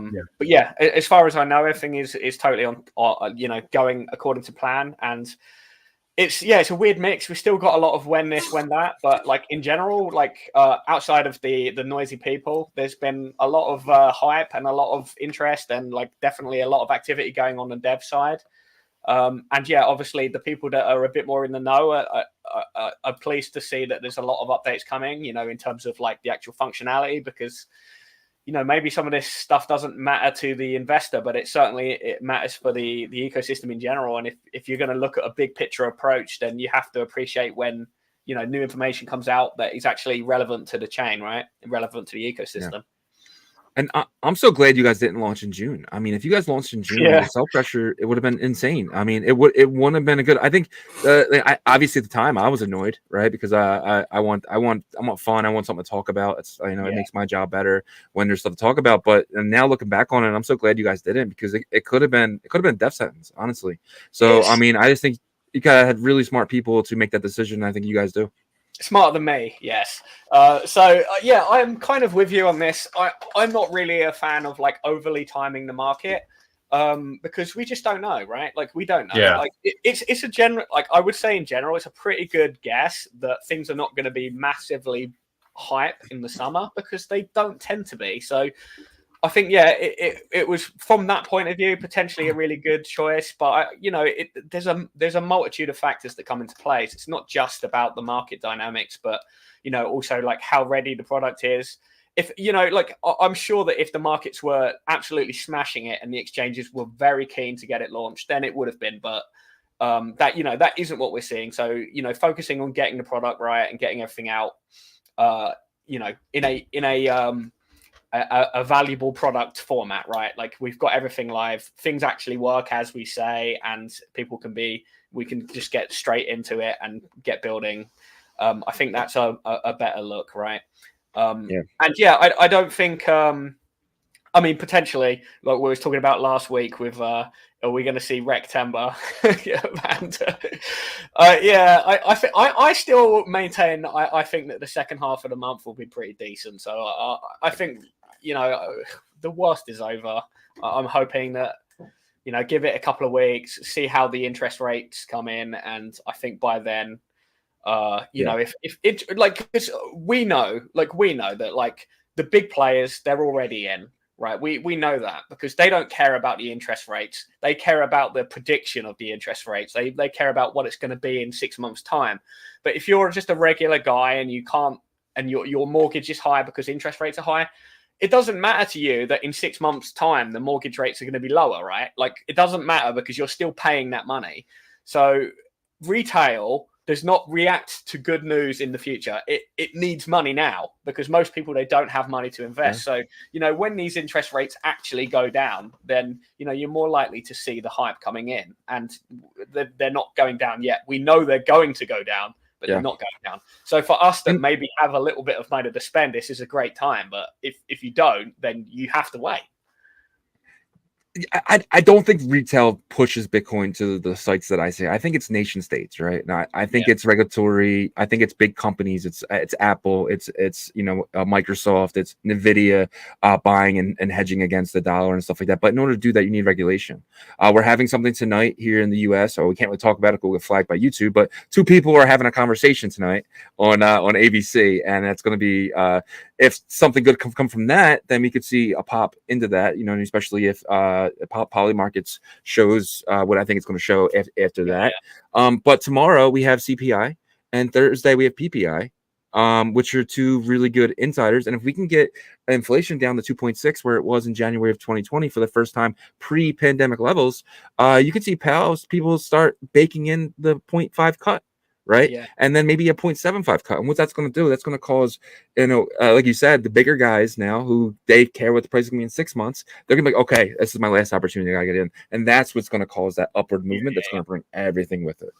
as far as I know, everything is totally on going according to plan, and it's a weird mix. We still got a lot of when this, when that, but like in general, outside of the noisy people, there's been a lot of hype and a lot of interest, and like definitely a lot of activity going on the dev side. And obviously the people that are a bit more in the know are pleased to see that there's a lot of updates coming, in terms of like the actual functionality, because maybe some of this stuff doesn't matter to the investor, but it matters for the ecosystem in general. And if you're going to look at a big picture approach, then you have to appreciate when new information comes out that is actually relevant to the chain, right? Relevant to the ecosystem. Yeah. And I'm so glad you guys didn't launch in June. I mean, if you guys launched in June, the sell pressure, it would have been insane. I mean, it wouldn't have been a good. I think, obviously at the time I was annoyed, right? Because I want fun. I want something to talk about. It's it makes my job better when there's stuff to talk about. But now looking back on it, I'm so glad you guys didn't, because it could have been a death sentence, honestly. So I mean, I just think you guys had really smart people to make that decision. I think you guys do. Smarter than me, yes. I'm kind of with you on this. I'm not really a fan of like overly timing the market, because we just don't know, right? Like we don't know. Yeah. Like it's a general, like I would say in general, it's a pretty good guess that things are not going to be massively hype in the summer, because they don't tend to be. So I think, it was from that point of view potentially a really good choice, but there's a multitude of factors that come into place. It's not just about the market dynamics, but also like how ready the product is. If I'm sure that if the markets were absolutely smashing it and the exchanges were very keen to get it launched, then it would have been. But that isn't what we're seeing. So focusing on getting the product right and getting everything out, in a valuable product format, right? Like we've got everything live, things actually work as we say, and we can just get straight into it and get building. I think that's a better look, right? I don't think, potentially, like we was talking about last week with, are we going to see Rectember? I still maintain, I think that the second half of the month will be pretty decent. So I think, the worst is over. I'm hoping that, give it a couple of weeks, see how the interest rates come in. And I think by then, if it, like, cause we know that like the big players, they're already in, right? We know that because they don't care about the interest rates. They care about the prediction of the interest rates. They care about what it's going to be in 6 months' time. But if you're just a regular guy and you can't, and your mortgage is high because interest rates are high, it doesn't matter to you that in 6 months' time the mortgage rates are going to be lower, right? Like it doesn't matter because you're still paying that money. So retail does not react to good news in the future. It needs money now because most people, they don't have money to invest. So, when these interest rates actually go down, then, you're more likely to see the hype coming in, and they're not going down yet. We know they're going to go down, but they're not going down. So for us that maybe have a little bit of money to spend, this is a great time. But if you don't, then you have to wait. I don't think retail pushes Bitcoin to the sites that I say. I think it's nation states, right? Now, I think it's regulatory. I think it's big companies. It's Apple. It's Microsoft. It's Nvidia buying and hedging against the dollar and stuff like that. But in order to do that, you need regulation. We're having something tonight here in the U.S. Or we can't really talk about it. We'll get flagged by YouTube. But two people are having a conversation tonight on ABC, and that's going to be if something good come from that, then we could see a pop into that. And especially if Poly Markets shows what I think it's going to show after that. But tomorrow we have CPI and Thursday we have PPI, which are two really good insiders. And if we can get inflation down to 2.6, where it was in January of 2020 for the first time pre-pandemic levels, you can see people start baking in the 0.5 cut. Right. Yeah. And then maybe a 0.75 cut. And what that's going to do, that's going to cause, like you said, the bigger guys now who they care what the price is going to be in 6 months, they're going to be like, okay, this is my last opportunity. I got to get in. And that's what's going to cause that upward movement. That's going to bring everything with it.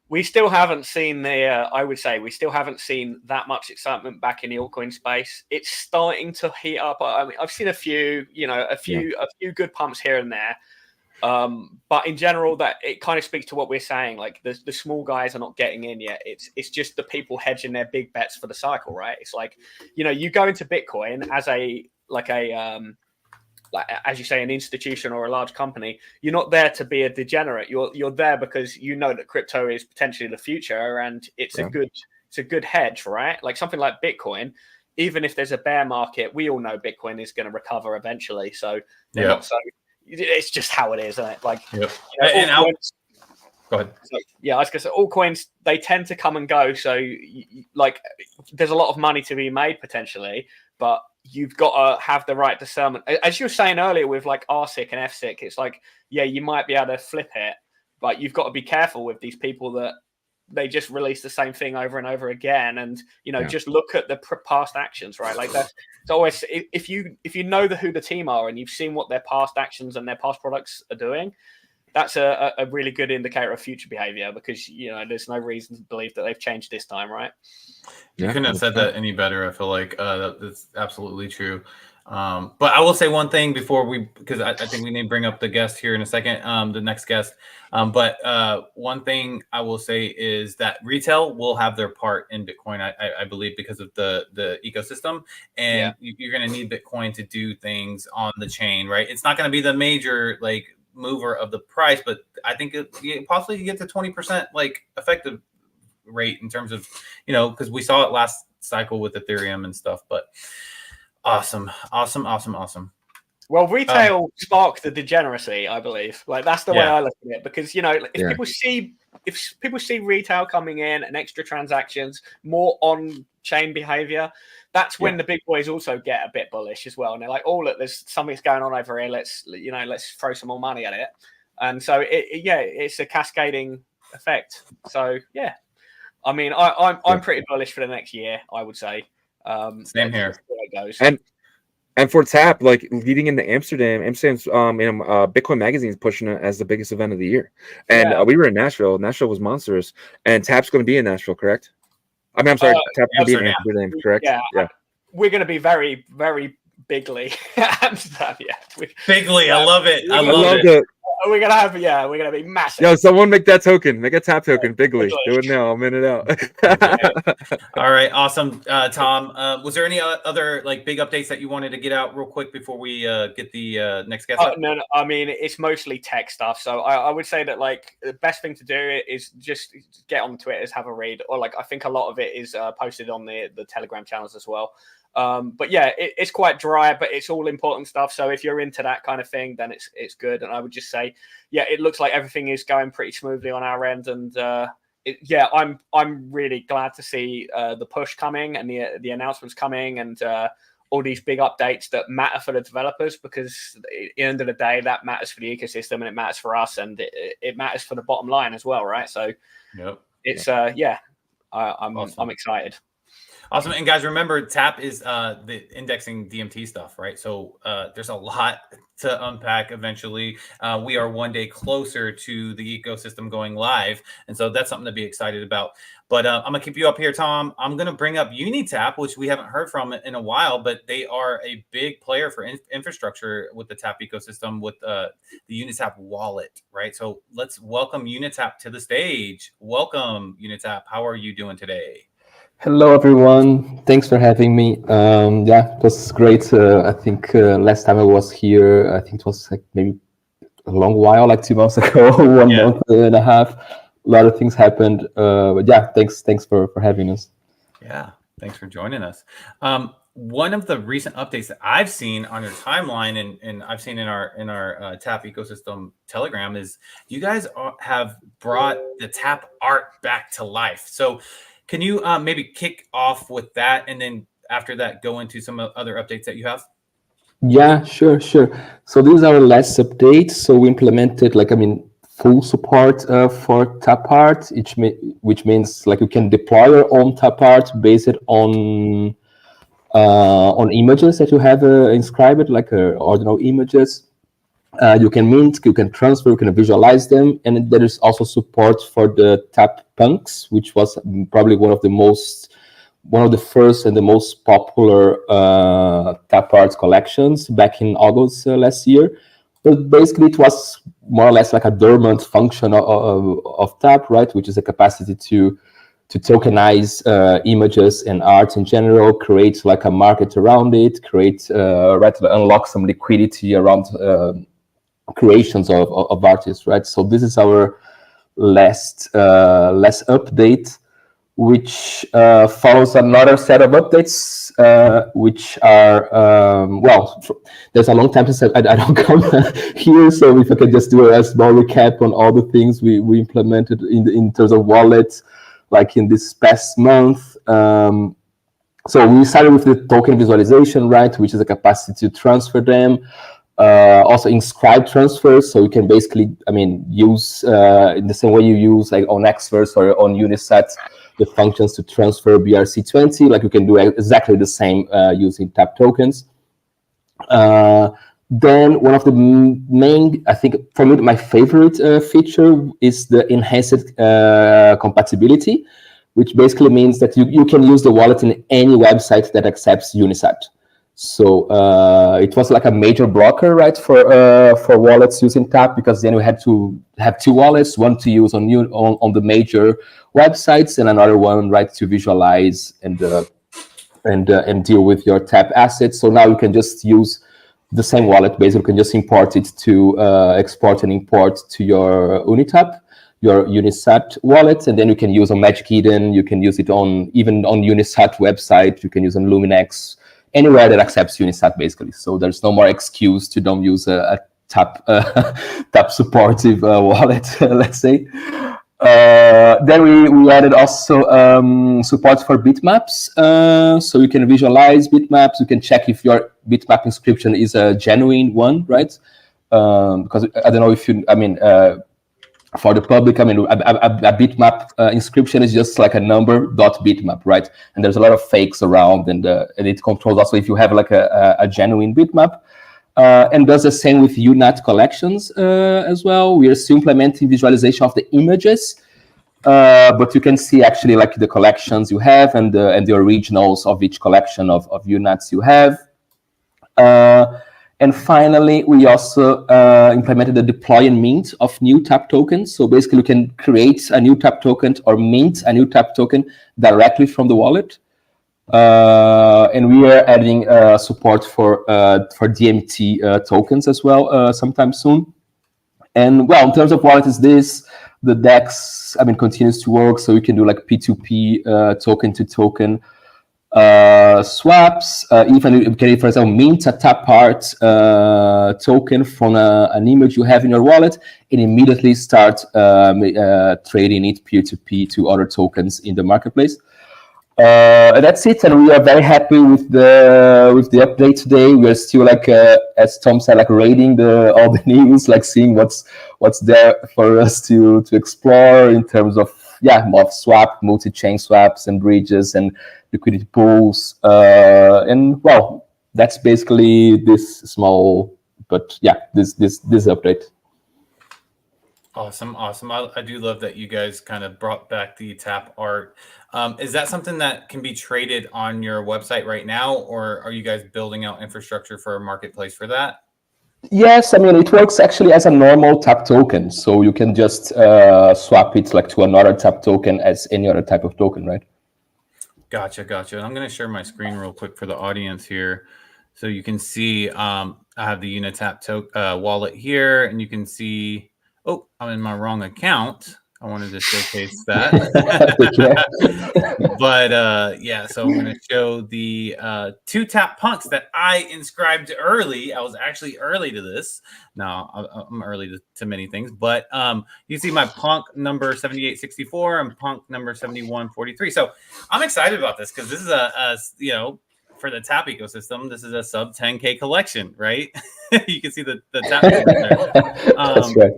We still haven't seen I would say we still haven't seen that much excitement back in the altcoin space. It's starting to heat up. I mean, I've seen a few good pumps here and there. But in general, that it kind of speaks to what we're saying. Like the small guys are not getting in yet. It's just the people hedging their big bets for the cycle, right? It's like, you go into Bitcoin as as you say, an institution or a large company. You're not there to be a degenerate. You're there because you know that crypto is potentially the future, and it's a good hedge, right? Like something like Bitcoin. Even if there's a bear market, we all know Bitcoin is going to recover eventually. So they're not so. It's just how it is, isn't it? Like, go ahead. So, I was gonna say, all coins, they tend to come and go. So, there's a lot of money to be made potentially, but you've got to have the right discernment. As you were saying earlier with like RSIC and FSIC, it's like, you might be able to flip it, but you've got to be careful with these people that they just release the same thing over and over again, and Yeah. just look at the past actions, right? Like that's it's always, if you know who the team are and you've seen what their past actions and their past products are doing, that's a really good indicator of future behavior, because there's no reason to believe that they've changed this time, right? You couldn't have said that any better. I feel like that's absolutely true. But I will say one thing before because I think we need to bring up the guest here in a second, the next guest. But one thing I will say is that retail will have their part in Bitcoin, I believe, because of the ecosystem. And you're going to need Bitcoin to do things on the chain, right? It's not going to be the major mover of the price, but I think you possibly get to 20% effective rate in terms of, because we saw it last cycle with Ethereum and stuff. But awesome. Well, retail sparked the degeneracy, I believe. That's the way I look at it, because if people see retail coming in and extra transactions, more on-chain behavior, that's when the big boys also get a bit bullish as well. And they're like, "Oh, look, there's something's going on over here. Let's throw some more money at it." And so it's a cascading effect. So yeah, I mean, I'm pretty bullish for the next year, I would say. Same here. It goes. And for TAP, leading into Amsterdam's Bitcoin Magazine is pushing it as the biggest event of the year. And we were in Nashville. Nashville was monstrous. And TAP's going to be in Nashville, correct? I mean, I'm sorry, TAP's going to be in Amsterdam, correct? Yeah. We're going to be very, very bigly. Amsterdam, Bigly, I love it. I love it. We're gonna be massive. Yo, someone make that token. Make a TAP token, Bigly. Do it now. I'll minute out. All right, awesome, Tom. Was there any other big updates that you wanted to get out real quick before we get the next guest? No. I mean, it's mostly tech stuff. So I would say that the best thing to do is just get on the Twitters, have a read, or I think a lot of it is posted on the Telegram channels as well. But yeah, it's quite dry, but it's all important stuff. So if you're into that kind of thing, then it's good. And I would just say, it looks like everything is going pretty smoothly on our end. And I'm really glad to see the push coming and the announcements coming, and all these big updates that matter for the developers, because at the end of the day, that matters for the ecosystem and it matters for us, and it matters for the bottom line as well, right? So it's I'm excited. Awesome. And guys, remember, TAP is the indexing DMT stuff, right? So there's a lot to unpack eventually. We are one day closer to the ecosystem going live. And so that's something to be excited about. But I'm going to keep you up here, Tom. I'm going to bring up Unitap, which we haven't heard from in a while, but they are a big player for infrastructure with the TAP ecosystem, with the Unitap wallet, right? So let's welcome Unitap to the stage. Welcome, Unitap. How are you doing today? Hello, everyone. Thanks for having me. It was great. I think last time I was here, I think it was maybe a long while, 2 months ago, 1 month and a half. A lot of things happened. But thanks for having us. Yeah, thanks for joining us. One of the recent updates that I've seen on your timeline, and I've seen in our TAP ecosystem Telegram, is you guys have brought the TAP art back to life. So can you maybe kick off with that, and then after that go into some other updates that you have? Yeah, sure. So this is our last update. So we implemented full support for TAP art, which means you can deploy your own TAP art based on images that you have inscribed, ordinal images. You can mint, you can transfer, you can visualize them, and there is also support for the TAP punks, which was probably one of the first and the most popular TAP art collections back in August last year. But basically, it was more or less a dormant function of TAP, right? Which is a capacity to tokenize images and art in general, create a market around it, unlock some liquidity around creations of artists, right? So this is our last update, which follows another set of updates, which are there's a long time since I don't come here, so if I can just do a small recap on all the things we implemented in terms of wallets, in this past month. So we started with the token visualization, right, which is a capacity to transfer them. Also inscribe transfers, so you can basically, use in the same way you use like on Xverse or on Unisat the functions to transfer BRC20. Like you can do exactly the same using tap tokens. Then one of the main, I think for me, my favorite feature is the enhanced compatibility, which basically means that you can use the wallet in any website that accepts Unisat. So it was like a major blocker, right, for wallets using Tap, because then we had to have two wallets, one to use on the major websites and another one, right, to visualize and deal with your Tap assets. So now you can just use the same wallet. Basically, you can just import it to export and import to your Unitap, your Unisat wallet, and then you can use on Magic Eden. You can use it even on Unisat website. You can use on Luminex, anywhere that accepts Unisat, basically. So there's no more excuse to don't use a Tap Tap supportive wallet, let's say. Then we added also support for bitmaps, so you can visualize bitmaps. You can check if your bitmap inscription is a genuine one, right? Because I don't know if you, for the public, a bitmap inscription is just like a number .bitmap, right? And there's a lot of fakes around, and it controls also if you have like a genuine bitmap. And does the same with UNAT collections as well. We are still implementing visualization of the images, but you can see actually like the collections you have and the originals of each collection of UNATs you have. And finally, we also implemented the deploy and mint of new Tap tokens. So basically, you can create a new Tap token or mint a new Tap token directly from the wallet. And we are adding support for DMT tokens as well sometime soon. And well, in terms of what is this, the DEX, continues to work. So you can do like P2P token to token swaps. Even you can, for example, mint a Tap art token from an image you have in your wallet and immediately start trading it peer-to-peer to other tokens in the marketplace. That's it, and we are very happy with the update today. We are still like, as Tom said, like raiding all the news, like seeing what's there for us to explore in terms of mob swap, multi-chain swaps, and bridges, and liquidity pools. And well, that's basically this small, but this update. Awesome. I do love that you guys kind of brought back the Tap art. Is that something that can be traded on your website right now, or are you guys building out infrastructure for a marketplace for that? Yes, it works actually as a normal Tap token, so you can just swap it like to another Tap token as any other type of token, right? Gotcha. And I'm going to share my screen real quick for the audience here, so you can see I have the Unitap wallet here, and you can see. Oh, I'm in my wrong account. I wanted to showcase that. But so I'm going to show the two Tap punks that I inscribed early. I was actually early to this. Now, I'm early to many things. But you see my punk number 7864 and punk number 7143. So I'm excited about this because this is for the Tap ecosystem, this is a sub 10K collection, right? You can see the Tap there. That's right.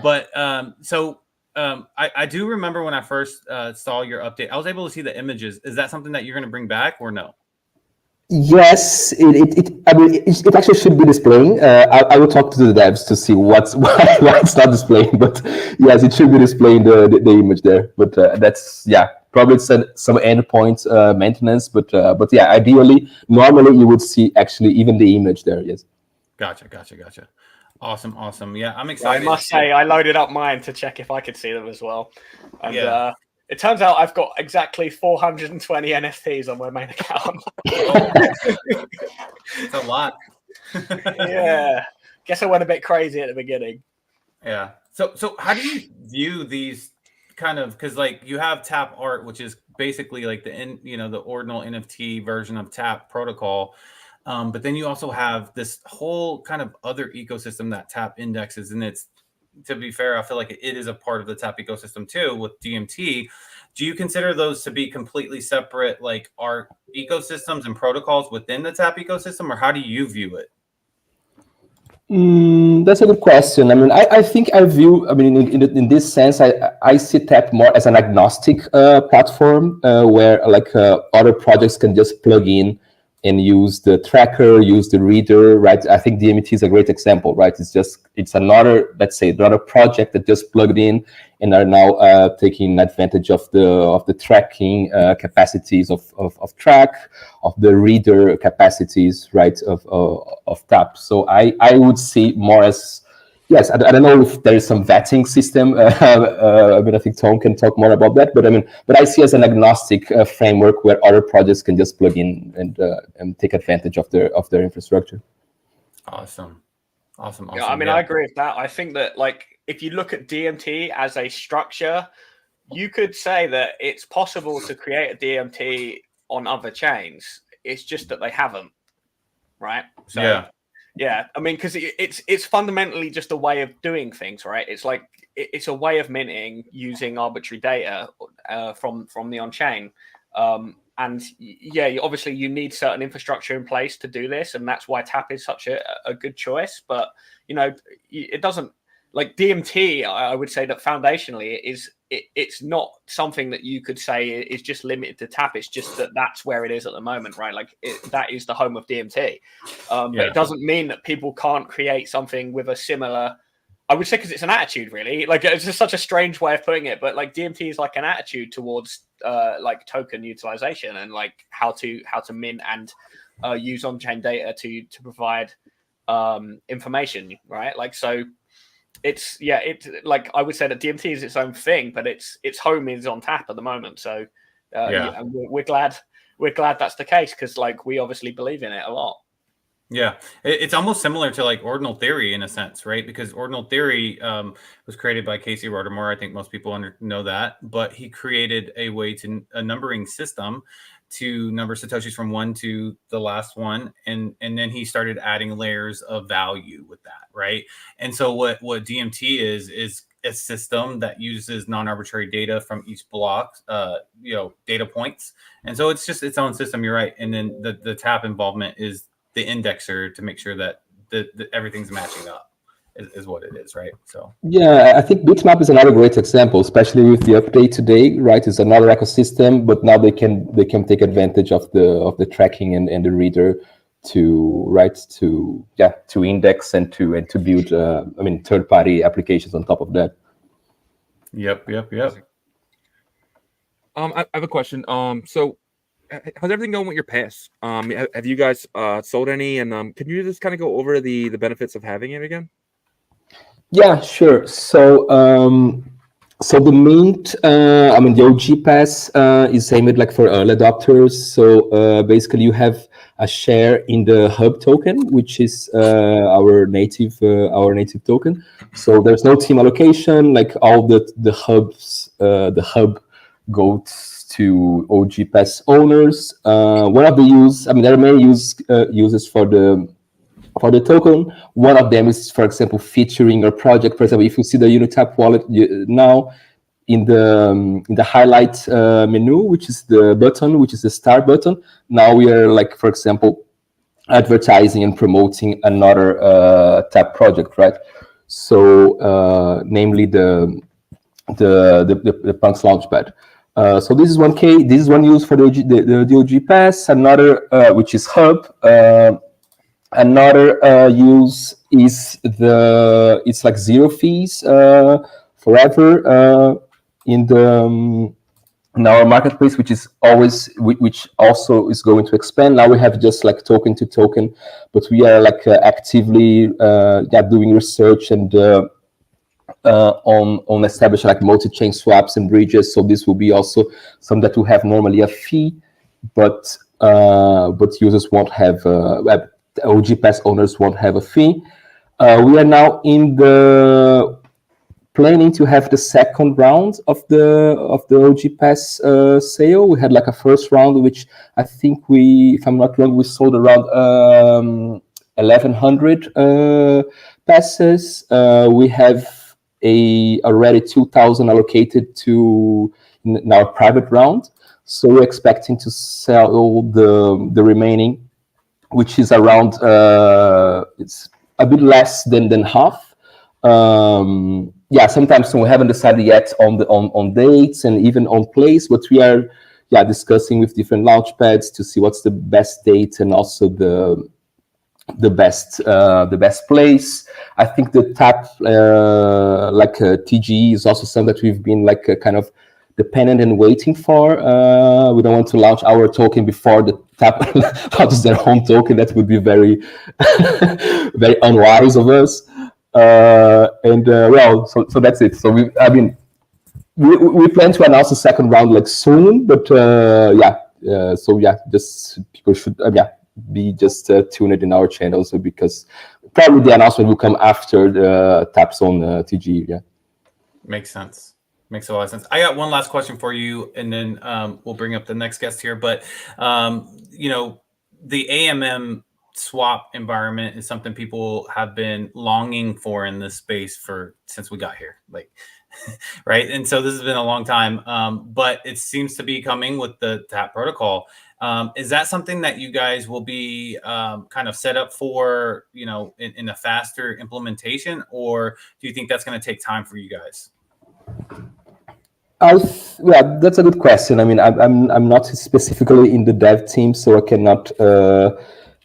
But I do remember when I first saw your update, I was able to see the images. Is that something that you're going to bring back or no? Yes, it actually should be displaying. I will talk to the devs to see why it's not displaying. But yes, it should be displaying the image there. But that's probably some endpoint maintenance. But ideally, normally you would see actually even the image there. Yes. Gotcha. Awesome. Yeah, I'm excited. I must say, I loaded up mine to check if I could see them as well. And it turns out I've got exactly 420 NFTs on my main account. It's a lot. Yeah. Guess I went a bit crazy at the beginning. Yeah. So how do you view these kind of, because like you have Tap art, which is basically like the ordinal NFT version of Tap protocol. But then you also have this whole kind of other ecosystem that Tap indexes. And it's, to be fair, I feel like it is a part of the Tap ecosystem too with DMT. Do you consider those to be completely separate, like art ecosystems and protocols within the Tap ecosystem, or how do you view it? That's a good question. I mean, I think I view, I mean, in this sense, I see TAP more as an agnostic platform where like other projects can just plug in and use the tracker, use the reader, right? I think DMT is a great example, right? It's another, let's say, another project that just plugged in and are now taking advantage of the tracking capacities of track, of the reader capacities, right, of TAP. So I would see more as, yes, I don't know if there is some vetting system. I mean, I think Tom can talk more about that. But I mean, but I see as an agnostic framework where other projects can just plug in and take advantage of their infrastructure. Awesome. Yeah, I mean, I agree with that. I think that, like, if you look at DMT as a structure, you could say that it's possible to create a DMT on other chains. It's just that they haven't, right? So, yeah. I mean, because it's fundamentally just a way of doing things, right? It's like it's a way of minting using arbitrary data from the on-chain. And yeah, obviously you need certain infrastructure in place to do this, and that's why TAP is such a good choice. But you know, it doesn't, like DMT. I would say that foundationally it's not something that you could say is just limited to TAP. It's just that that's where it is at the moment, right? Like that is the home of DMT. But it doesn't mean that people can't create something with a similar, I would say, because it's an attitude, really. Like, it's just such a strange way of putting it, but like DMT is like an attitude towards like token utilization and like how to mint and use on-chain data to provide information, right? Like, so it's like, I would say that DMT is its own thing, but its home is on TAP at the moment. So and we're glad that's the case, because like we obviously believe in it a lot. Yeah, it's almost similar to like ordinal theory in a sense, right? Because ordinal theory was created by Casey Rodarmore. I think most people know that, but he created a way to a numbering system to number satoshis from 1 to the last one, and then he started adding layers of value with that, right? And so what DMT is a system that uses non-arbitrary data from each block, data points, and so it's just its own system. You're right, and then the TAP involvement is the indexer to make sure that the everything's matching up is what it is, right? So yeah, I think Bitmap is another great example, especially with the update today, right? It's another ecosystem, but now they can take advantage of the tracking and the reader to index and to build third-party applications on top of that. Yep. I have a question. So how's everything going with your pass? Have you guys sold any? And can you just kind of go over the benefits of having it again? Yeah, sure. So the mint, the OG pass is aimed like for early adopters. So basically, you have a share in the hub token, which is our native token. So there's no team allocation. Like all the hub goes to OG pass owners. One of the there are many uses for the token. One of them is, for example, featuring a project. For example, if you see the Unitap wallet now in the highlight menu, which is the button, which is the star button. Now we are, like, for example, advertising and promoting another TAP project, right? So namely the Punks Launchpad. So this is 1K. This is one use for the OG pass. Another which is Hub. Another use is it's like zero fees forever in our marketplace, which also is going to expand. Now we have just like token to token, but we are like actively doing research and on establishing like multi-chain swaps and bridges. So this will be also some that will have normally a fee, but users won't have OG Pass owners won't have a fee. We are now in the planning to have the second round of the OG Pass sale. We had like a first round, which I think if I'm not wrong, we sold around 1,100 passes. We have already 2,000 allocated in our private round. So we're expecting to sell the remaining, which is around a bit less than half. Sometimes we haven't decided yet on dates and even on place, but we are discussing with different launch pads to see what's the best date and also the best place. I think the tap TGE is also something that we've been kind of dependent and waiting for. We don't want to launch our token before the tap launches their home token. That would be very very unwise of us. So that's it. So we plan to announce the second round soon, but just people should be just tuned in our channel, so because probably the announcement will come after the Tap's on TG. Yeah, makes sense. Makes a lot of sense. I got one last question for you, and then we'll bring up the next guest here. But the AMM swap environment is something people have been longing for in this space since we got here, right? And so this has been a long time, but it seems to be coming with the TAP protocol. Is that something that you guys will be kind of set up for, in a faster implementation, or do you think that's going to take time for you guys? That's a good question. I mean, I'm not specifically in the dev team, so I cannot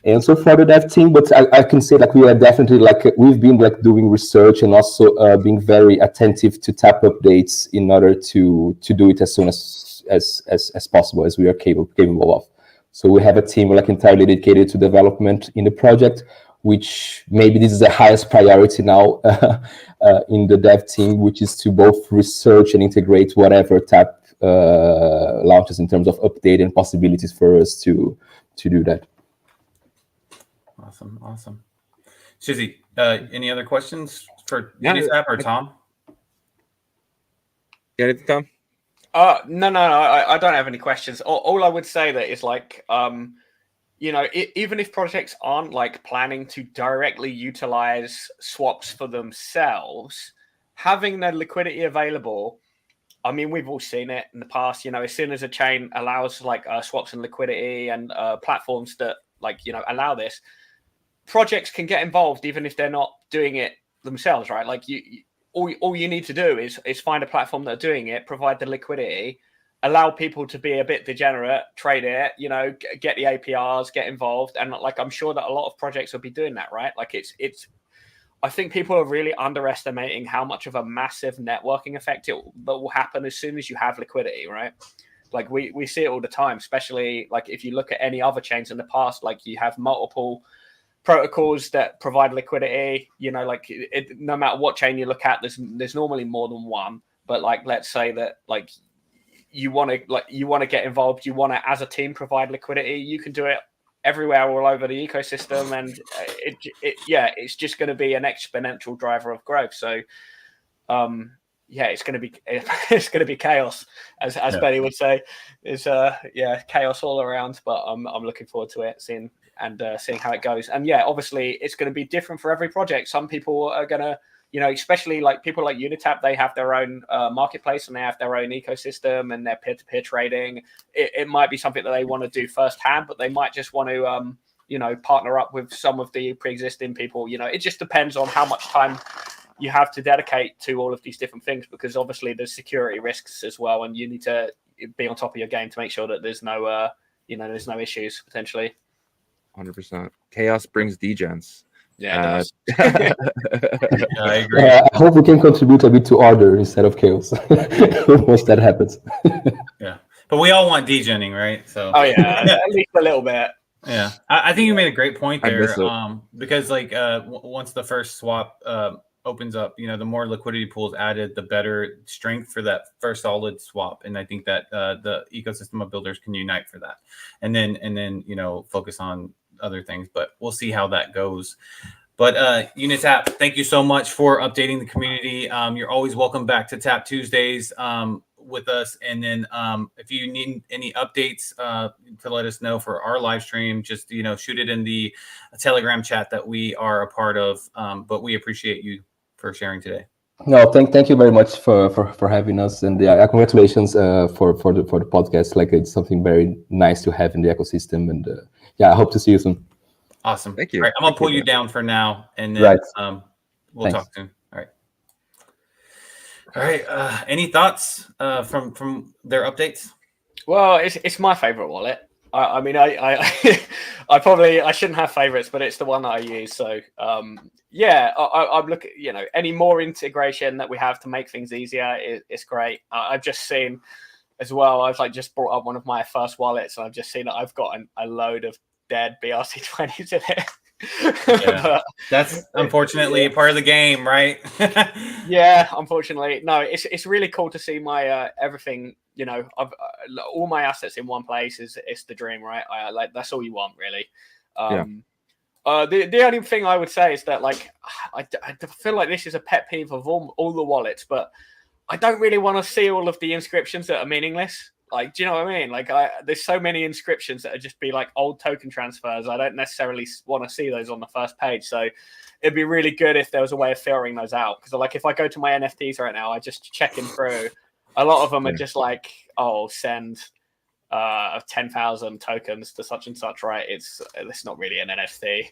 answer for the dev team, but I can say we are definitely we've been doing research and also being very attentive to tap updates in order to do it as soon as possible, as we are capable of. So we have a team entirely dedicated to development in the project, which maybe this is the highest priority now in the dev team, which is to both research and integrate whatever tap launches in terms of update and possibilities for us to do that. Awesome. Shizzy, any other questions for Unisap or Tom? Get it, Tom? No, I don't have any questions. All I would say that is even if projects aren't planning to directly utilize swaps for themselves, having the liquidity available, I mean, we've all seen it in the past, as soon as a chain allows swaps and liquidity and platforms that allow this, projects can get involved even if they're not doing it themselves, right? All you need to do is find a platform that are doing it, provide the liquidity, allow people to be a bit degenerate, trade it, get the APRs, get involved. And I'm sure that a lot of projects will be doing that, right? I think people are really underestimating how much of a massive networking effect that will happen as soon as you have liquidity, right? We see it all the time, especially if you look at any other chains in the past, you have multiple protocols that provide liquidity, no matter what chain you look at, there's normally more than one. But let's say that you want to get involved, you want to as a team provide liquidity, you can do it everywhere all over the ecosystem, and it's just going to be an exponential driver of growth. So it's going to be chaos, as Benny would say. It's chaos all around, but I'm looking forward to it, seeing how it goes. And obviously it's going to be different for every project. Some people are going to, especially people like Unitap, they have their own marketplace and they have their own ecosystem and their peer-to-peer trading. It might be something that they want to do firsthand, but they might just want to, partner up with some of the pre-existing people. It just depends on how much time you have to dedicate to all of these different things, because obviously there's security risks as well, and you need to be on top of your game to make sure that there's no, there's no issues potentially. 100%. Chaos brings degens. Yeah, it does. I agree. I hope we can contribute a bit to order instead of chaos once that happens. Yeah, but we all want degenning, right? So at least a little bit. Yeah, I think you made a great point there, because once the first swap opens up, the more liquidity pools added, the better strength for that first solid swap. And I think that the ecosystem of builders can unite for that, and then focus on other things. But we'll see how that goes. But Unitap, thank you so much for updating the community. You're always welcome back to Tap Tuesdays with us. And then if you need any updates to let us know for our live stream, just shoot it in the Telegram chat that we are a part of. But we appreciate you for sharing today. No, thank you very much for having us, and congratulations for the podcast. It's something very nice to have in the ecosystem, and I hope to see you soon. Awesome. Thank you. All right, I'm gonna pull you man. down for now, and then Right. we'll Thanks. talk soon. All right. Any thoughts from their updates? Well, it's my favorite wallet. I mean, I shouldn't have favorites, but it's the one that I use. So, yeah, I'm looking. Any more integration that we have to make things easier, it's great. I've just seen as well. I've just brought up one of my first wallets, and I've just seen that I've got a load of dead BRC20s in it. Yeah. But that's unfortunately part of the game, right? Yeah, unfortunately. No, it's really cool to see my everything. I've all my assets in one place. It's the dream, right? That's all you want, really. The only thing I would say is that I feel like this is a pet peeve of all the wallets, but I don't really want to see all of the inscriptions that are meaningless. Do you know what I mean? There's so many inscriptions that are just be old token transfers. I don't necessarily want to see those on the first page. So it'd be really good if there was a way of filtering those out. Because if I go to my NFTs right now, I just checking through. A lot of them are just send 10,000 tokens to such and such, right? It's not really an NFT.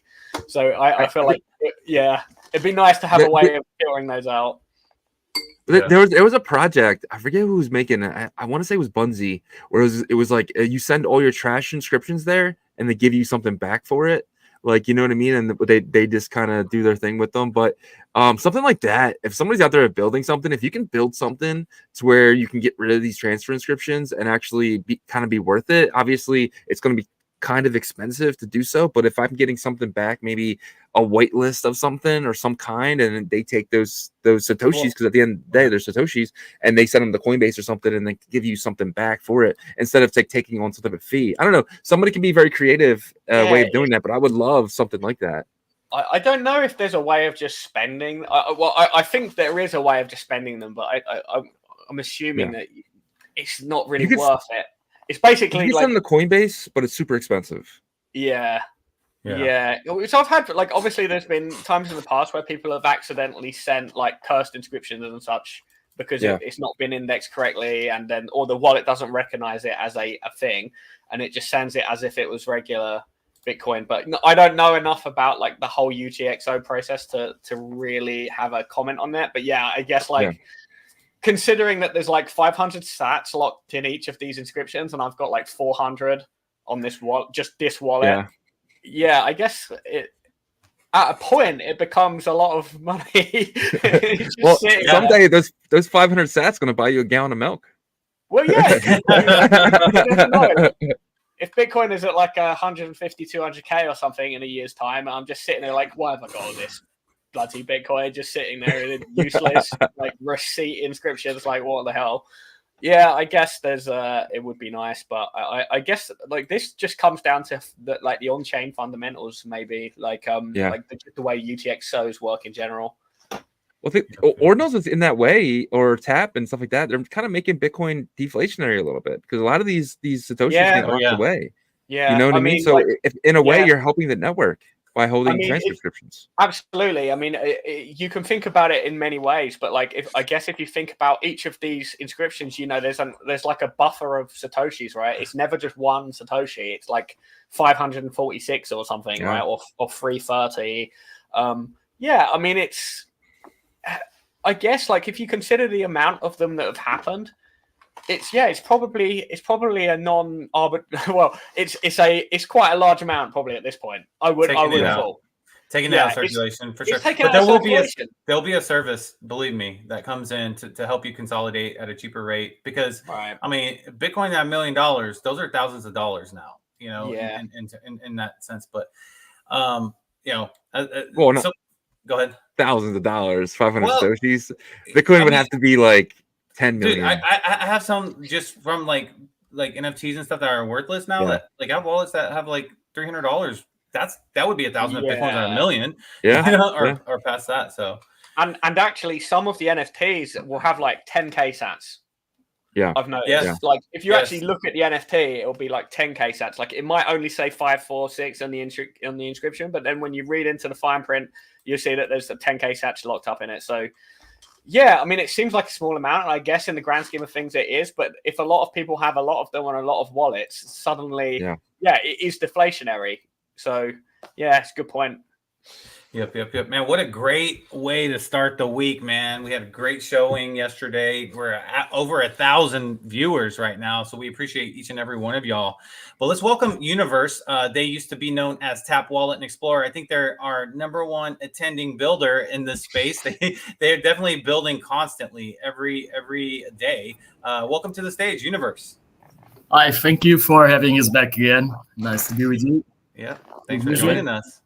So I feel like, it'd be nice to have a way of filtering those out. There was a project, I forget who was making it. I want to say it was Bunzi, where it was you send all your trash inscriptions there and they give you something back for it. You know what I mean? And they just kind of do their thing with them. But something like that, if somebody's out there building something, if you can build something to where you can get rid of these transfer inscriptions and actually be worth it, obviously it's going to be kind of expensive to do so. But if I'm getting something back, maybe a white list of something or some kind, and they take those satoshis, because at the end of the day they're satoshis, and they send them to Coinbase or something, and they give you something back for it instead of taking on something of a fee. I don't know, somebody can be very creative way of doing that, but I would love something like that. I don't know if there's a way of just spending. I think there is a way of just spending them, but I'm assuming that it's not really worth it. It's basically you send them to Coinbase, but it's super expensive. Yeah. So I've had obviously there's been times in the past where people have accidentally sent cursed inscriptions and such because it's not been indexed correctly, and then or the wallet doesn't recognize it as a thing, and it just sends it as if it was regular Bitcoin. But I don't know enough about the whole UTXO process to really have a comment on that. But yeah, I guess considering that there's 500 sats locked in each of these inscriptions, and I've got 400 on this wallet, just this wallet. Yeah, I guess at a point it becomes a lot of money. Well, someday those 500 sats going to buy you a gallon of milk. Well, yeah. If Bitcoin is at 150, 200K or something in a year's time, I'm just sitting there why have I got all this bloody Bitcoin just sitting there in useless receipt inscriptions? What the hell? Yeah, I guess there's it would be nice, but I guess this just comes down to the on-chain fundamentals, maybe the way UTXOs work in general. Well, ordinals is in that way, or tap and stuff like that. They're kind of making Bitcoin deflationary a little bit because a lot of these satoshis get locked away. Yeah, you know what I mean. So if in a way you're helping the network by holding transcriptions. Absolutely. I mean, you can think about it in many ways, but if you think about each of these inscriptions, there's a buffer of satoshis, right? It's never just one satoshi. It's 546 or something, right? Or 330. I mean, it's. I guess if you consider the amount of them that have happened, it's probably a well, it's quite a large amount probably at this point. I would have thought. Taking it out of circulation for sure. But there'll be a service, believe me, that comes in to help you consolidate at a cheaper rate, because I mean, Bitcoin at $1 million, those are thousands of dollars now, in that sense. But so, go ahead. Thousands of dollars, 500 satoshis. Bitcoin would have to be 10 million. Dude, I have some just from like NFTs and stuff that are worthless now. That I have wallets that have $300. That would be 1,000 Bitcoins or $1 million. Or past that. So and actually some of the NFTs will have 10K sats. Yeah, I've noticed. If you actually look at the NFT, it'll be 10K sats. It might only say 546 on the inscription, but then when you read into the fine print, you see that there's a 10K sats locked up in it. So yeah, I mean, it seems like a small amount, and I guess in the grand scheme of things it is. But if a lot of people have a lot of them on a lot of wallets, suddenly, it is deflationary. So Yeah, it's a good point. Yep. Man, what a great way to start the week, man. We had a great showing yesterday. We're at over 1,000 viewers right now, so we appreciate each and every one of y'all. But let's welcome Universe. They used to be known as Tap Wallet and Explorer. I think they're our #1 attending builder in this space. They're definitely building constantly every day. Welcome to the stage, Universe. Hi, thank you for having us back again. Nice to be with you. Yeah, thanks for joining us.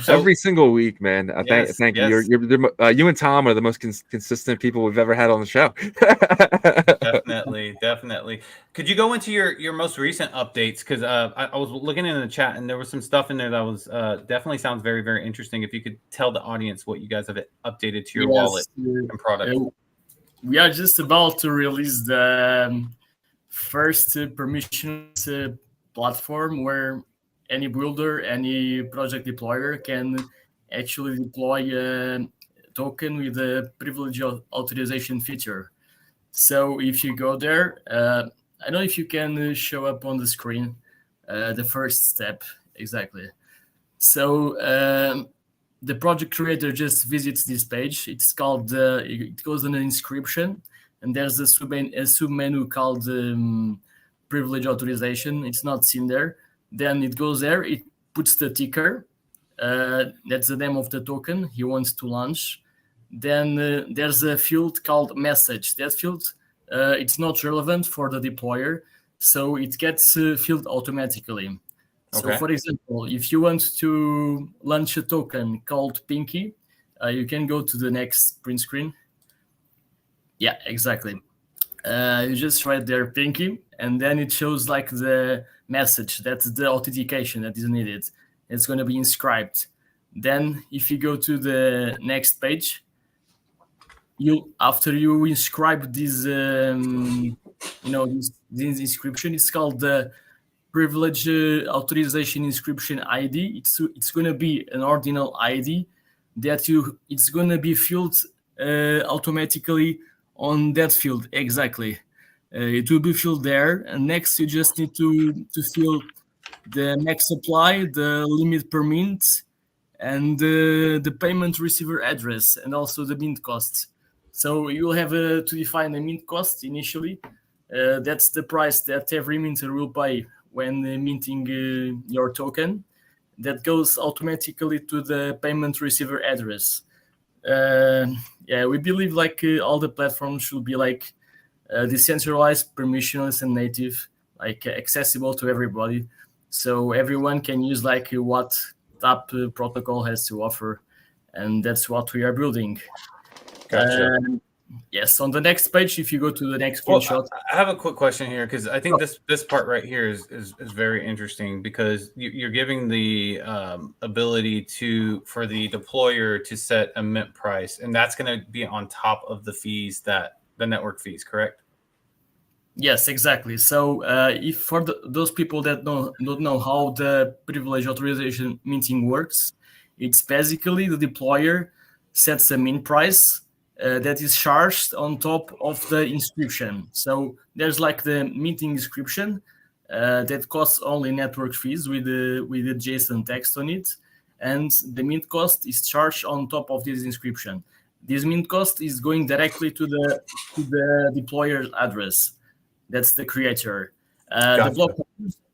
So, every single week, man. Thank you. Yes. You and Tom are the most consistent people we've ever had on the show. Definitely. Could you go into your most recent updates? Because I was looking in the chat and there was some stuff in there that was definitely sounds very, very interesting. If you could tell the audience what you guys have updated to your wallet and product. We are just about to release the first permissionless platform where any builder, any project deployer can actually deploy a token with a privilege authorization feature. So if you go there, I don't know if you can show up on the screen the first step exactly. So the project creator just visits this page. It's called, it goes on an inscription, and there's a sub-menu called privilege authorization. It's not seen there. Then it goes there, it puts the ticker. That's the name of the token he wants to launch. Then there's a field called message. That field, it's not relevant for the deployer, so it gets filled automatically. Okay. So for example, if you want to launch a token called Pinky, you can go to the next print screen. Yeah, exactly. You just write there Pinky, and then it shows like the message. That's the authentication that is needed. It's going to be inscribed. Then if you go to the next page, after you inscribe this this inscription, it's called the privilege authorization inscription ID. It's going to be an ordinal ID that it's going to be filled automatically on that field. Exactly. It will be filled there, and next you just need to fill the max supply, the limit per mint, and the payment receiver address, and also the mint cost. So you will have to define the mint cost initially. That's the price that every minter will pay when minting your token. That goes automatically to the payment receiver address. We believe like all the platforms should be like decentralized, permissionless, and native, like accessible to everybody, so everyone can use like what Tap protocol has to offer, and that's what we are building. Gotcha. Yes, on the next page, if you go to the next screenshot. I have a quick question here, because I think this part right here is very interesting, because you're giving the ability for the deployer to set a mint price, and that's going to be on top of the fees, that the network fees, correct? Yes, exactly. So if for those people that don't know how the privilege authorization minting works, it's basically the deployer sets a mint price that is charged on top of the inscription. So there's like the minting inscription that costs only network fees with the JSON text on it, and the mint cost is charged on top of this inscription. This mint cost is going directly to the deployer address. That's the creator. Gotcha.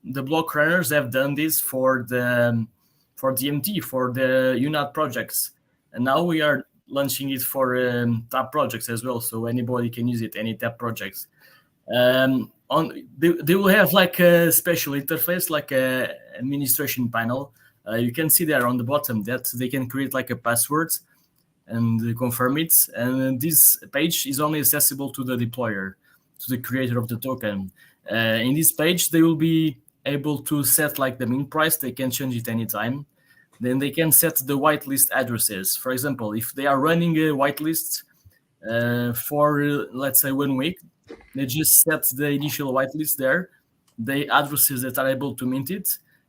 The block runners have done this for DMT, for the UNAT projects, and now we are launching it for Tap projects as well, so anybody can use it, any Tap projects. They will have like a special interface, like a administration panel. You can see there on the bottom that they can create like a password and confirm it, and this page is only accessible to the deployer, to the creator of the token. In this page, they will be able to set like the mint price. They can change it anytime. Then they can set the whitelist addresses. For example, if they are running a whitelist for, let's say, 1 week, they just set the initial whitelist there, the addresses that are able to mint it.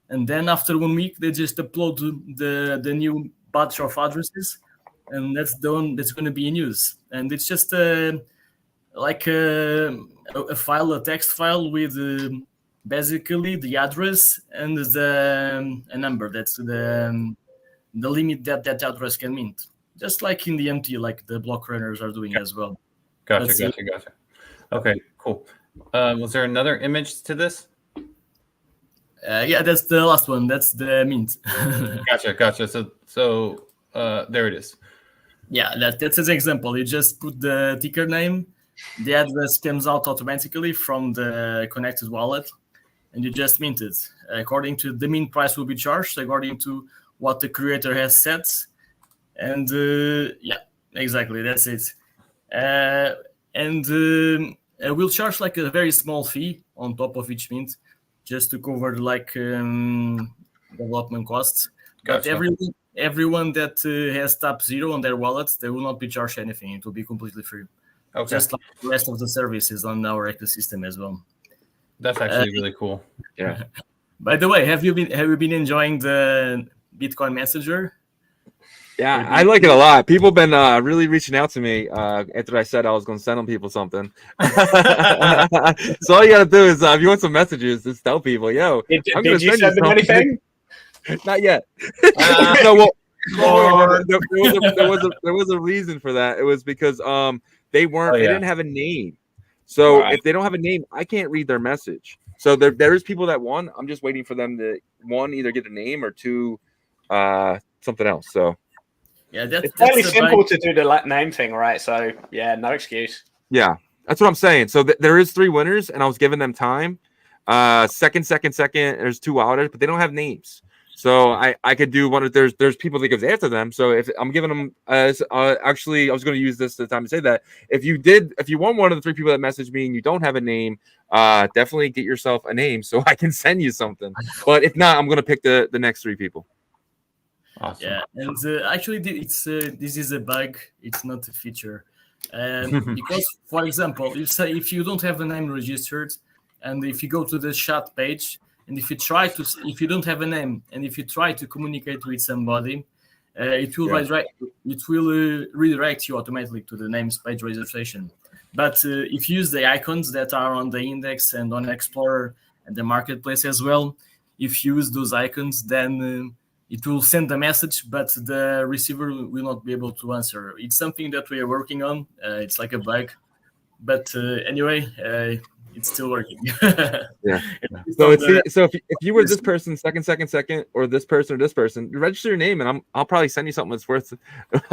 And then after 1 week, they just upload the new batch of addresses, and that's the one that's going to be in use. And it's just like a file, a text file with basically the address and the a number. That's the limit that address can mint. Just like in the MT, like the block runners are doing as well. Gotcha. Okay, cool. Was there another image to this? Yeah, that's the last one. That's the mint. Gotcha. So there it is. Yeah, that's an example. You just put the ticker name, the address comes out automatically from the connected wallet, and you just mint it. According to the mint price will be charged according to what the creator has set. And yeah, exactly, that's it. And we'll charge like a very small fee on top of each mint, just to cover like development costs. Gotcha. But everyone that has Tap 0 on their wallet, they will not be charged anything. It will be completely free. Okay. Just like the rest of the services on our ecosystem as well. That's actually really cool. Yeah. By the way, have you been enjoying the Bitcoin Messenger? Yeah, I like it a lot. People have been really reaching out to me after I said I was going to send them people something. So all you got to do is, if you want some messages, just tell people, yo, Did I'm you going to send send you them something. anything? Not yet. No, well, there was a reason for that. It was because they didn't have a name. So if they don't have a name, I can't read their message. So there is people that one, I'm just waiting for them to one, either get a name, or two, something else. So yeah, it's fairly simple to do the name thing, right? So yeah, no excuse. Yeah, that's what I'm saying. So there is 3 winners, and I was giving them time. Second. There's 2 outers, but they don't have names. So I could do one of there's people that goes after them. So if I'm giving them actually, I was going to use this the time to say that if you want one of the 3 people that message me and you don't have a name, definitely get yourself a name so I can send you something. But if not, I'm going to pick the next 3 people. Awesome. Yeah, and actually, this is a bug. It's not a feature, because, for example, if you don't have a name registered, and if you go to the chat page, and if you don't have a name, and if you try to communicate with somebody, it will redirect you automatically to the names page registration. But if you use the icons that are on the index and on Explorer and the marketplace as well, if you use those icons, then it will send a message, but the receiver will not be able to answer. It's something that we are working on. It's like a bug, but anyway, it's still working. Yeah. So if you were this person, second, or this person, register your name, and I'll probably send you something that's worth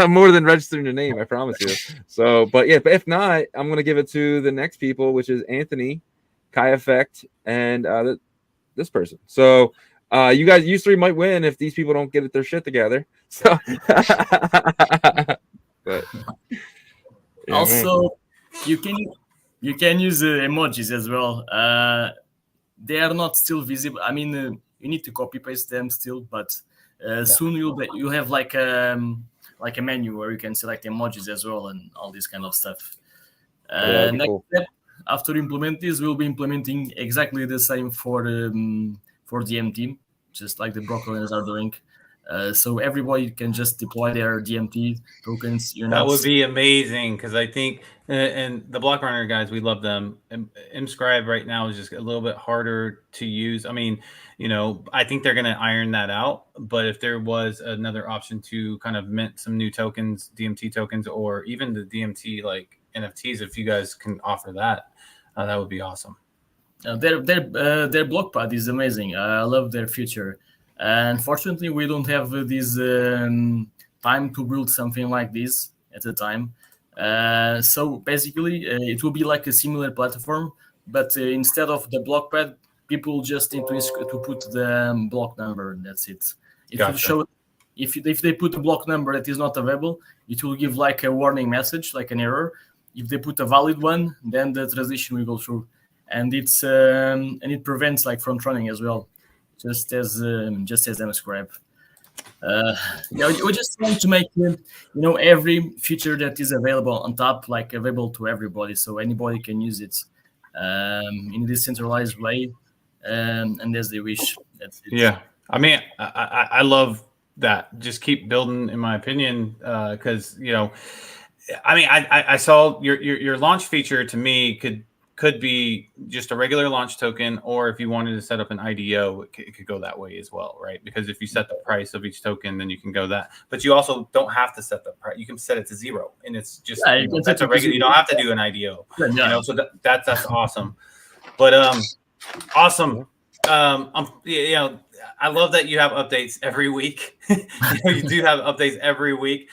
more than registering your name. I promise you. So, but if not, I'm gonna give it to the next people, which is Anthony, Kai Effect, and this person. So. You 3 might win if these people don't get their shit together. So, but yeah, also, man. you can use emojis as well. They are not still visible. I mean, you need to copy paste them still, but soon you'll have like a menu where you can select emojis as well and all this kind of stuff. Next step, after implement this, we'll be implementing exactly the same for DMT, just like the brokers are doing. So everybody can just deploy their DMT tokens. That would be amazing, because I think, and the block runner guys, we love them. Mscribe right now is just a little bit harder to use. I mean, I think they're going to iron that out. But if there was another option to kind of mint some new tokens, DMT tokens, or even the DMT like NFTs, if you guys can offer that, that would be awesome. Their block pad is amazing. I love their future. Unfortunately, we don't have this time to build something like this at the time. So basically, it will be like a similar platform, but instead of the block pad, people just need to put the block number. That's it. It will show if they put a block number that is not available, it will give like a warning message, like an error. If they put a valid one, then the transition will go through. And it's and it prevents like front running as well, just as Mscribe. We just want to make every feature that is available on top like available to everybody, so anybody can use it in a decentralized way, and as they wish. That's it. Yeah, I mean, I love that. Just keep building, in my opinion, because I mean, I saw your launch feature to me could could be just a regular launch token, or if you wanted to set up an IDO, it could go that way as well, right? Because if you set the price of each token, then you can go that. But you also don't have to set the price. You can set it to 0, and it's just that's a regular. You don't have to do an IDO. Yeah. So that's awesome. But awesome. I love that you have updates every week. You do have updates every week.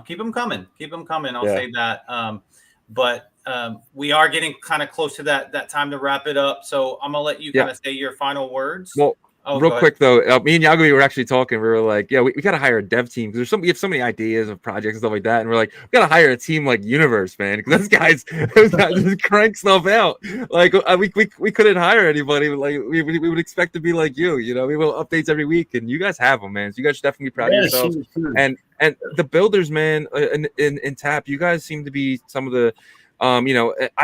Keep them coming. I'll say that. But we are getting kind of close to that time to wrap it up. So I'm gonna let you kind of say your final words. Well, real quick though, me and Yagobi were actually talking. We were like, we got to hire a dev team because we have so many ideas of projects and stuff like that. And we're like, we got to hire a team like Universe, man, because those guys just crank stuff out. Like we couldn't hire anybody. Like we would expect to be like you. We will updates every week, and you guys have them, man. So you guys should definitely be proud of yourselves. Sure. And the builders, man, in Tap, you guys seem to be some of the.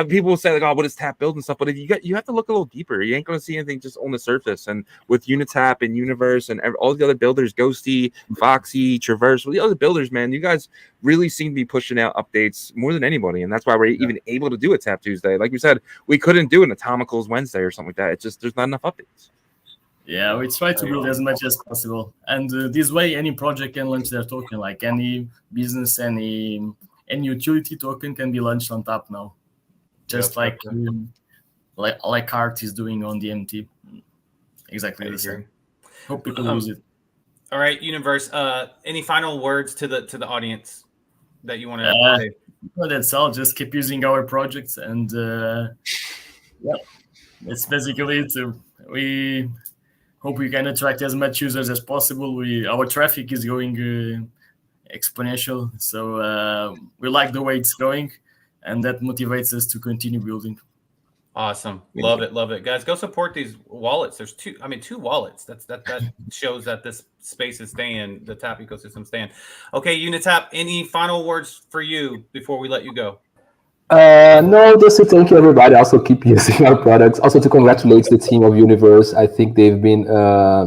People will say like, "Oh, what is Tap build and stuff?" But you have to look a little deeper. You ain't going to see anything just on the surface. And with Unitap and Universe and all the other builders, Ghosty, Foxy, Traverse, the other builders, man, you guys really seem to be pushing out updates more than anybody, and that's why we're even able to do a Tap Tuesday. Like we said, we couldn't do an Atomicals Wednesday or something like that. It's just there's not enough updates. Yeah, we try to build as much as possible, and this way, any project can launch their token. Like any business, any utility token can be launched on Tap now, just like Art is doing on the MT. Exactly the same. Hope people use it. All right, Universe. Any final words to the audience that you want to say? Well, that's all. Just keep using our projects, and that's basically it. We hope we can attract as much users as possible. Our traffic is going exponential, so we like the way it's going, and that motivates us to continue building. Awesome. Love it, guys. Go support these wallets. There's two wallets. That shows that this space is staying, the Tap ecosystem staying. Okay, Unitap, any final words for you before we let you go? No, just to thank you, everybody. Also keep using our products. Also to congratulate the team of Universe. I think they've been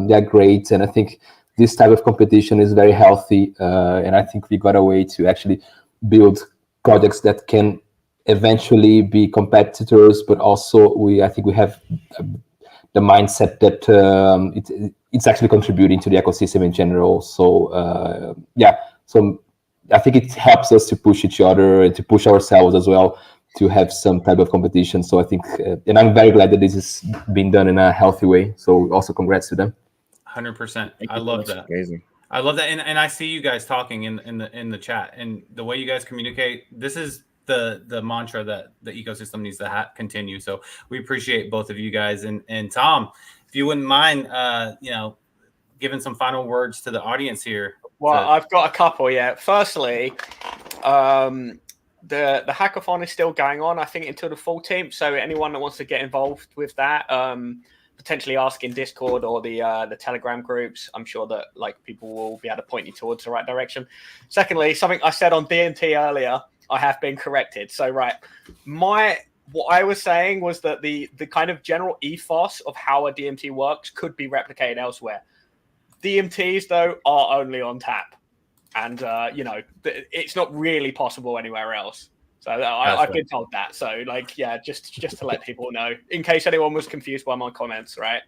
they're great, and I think this type of competition is very healthy, and I think we got a way to actually build projects that can eventually be competitors, but also I think we have the mindset that it's actually contributing to the ecosystem in general. So so I think it helps us to push each other and to push ourselves as well to have some type of competition. So I think, and I'm very glad that this is being done in a healthy way. So also congrats to them. 100%. I love that. Amazing. I love that, and I see you guys talking in the chat, and the way you guys communicate. This is the mantra that the ecosystem needs to continue. So we appreciate both of you guys, and Tom, if you wouldn't mind, giving some final words to the audience here. Well, I've got a couple. Yeah. Firstly, the hackathon is still going on, I think, until the 14th. So anyone that wants to get involved with that, potentially ask in Discord or the Telegram groups. I'm sure that people will be able to point you towards the right direction. Secondly, something I said on DNT earlier, I have been corrected. So what I was saying was that the kind of general ethos of how a DMT works could be replicated elsewhere. DMTs, though, are only on Tap. And, it's not really possible anywhere else. So I've been told that. So, just to let people know, in case anyone was confused by my comments, right?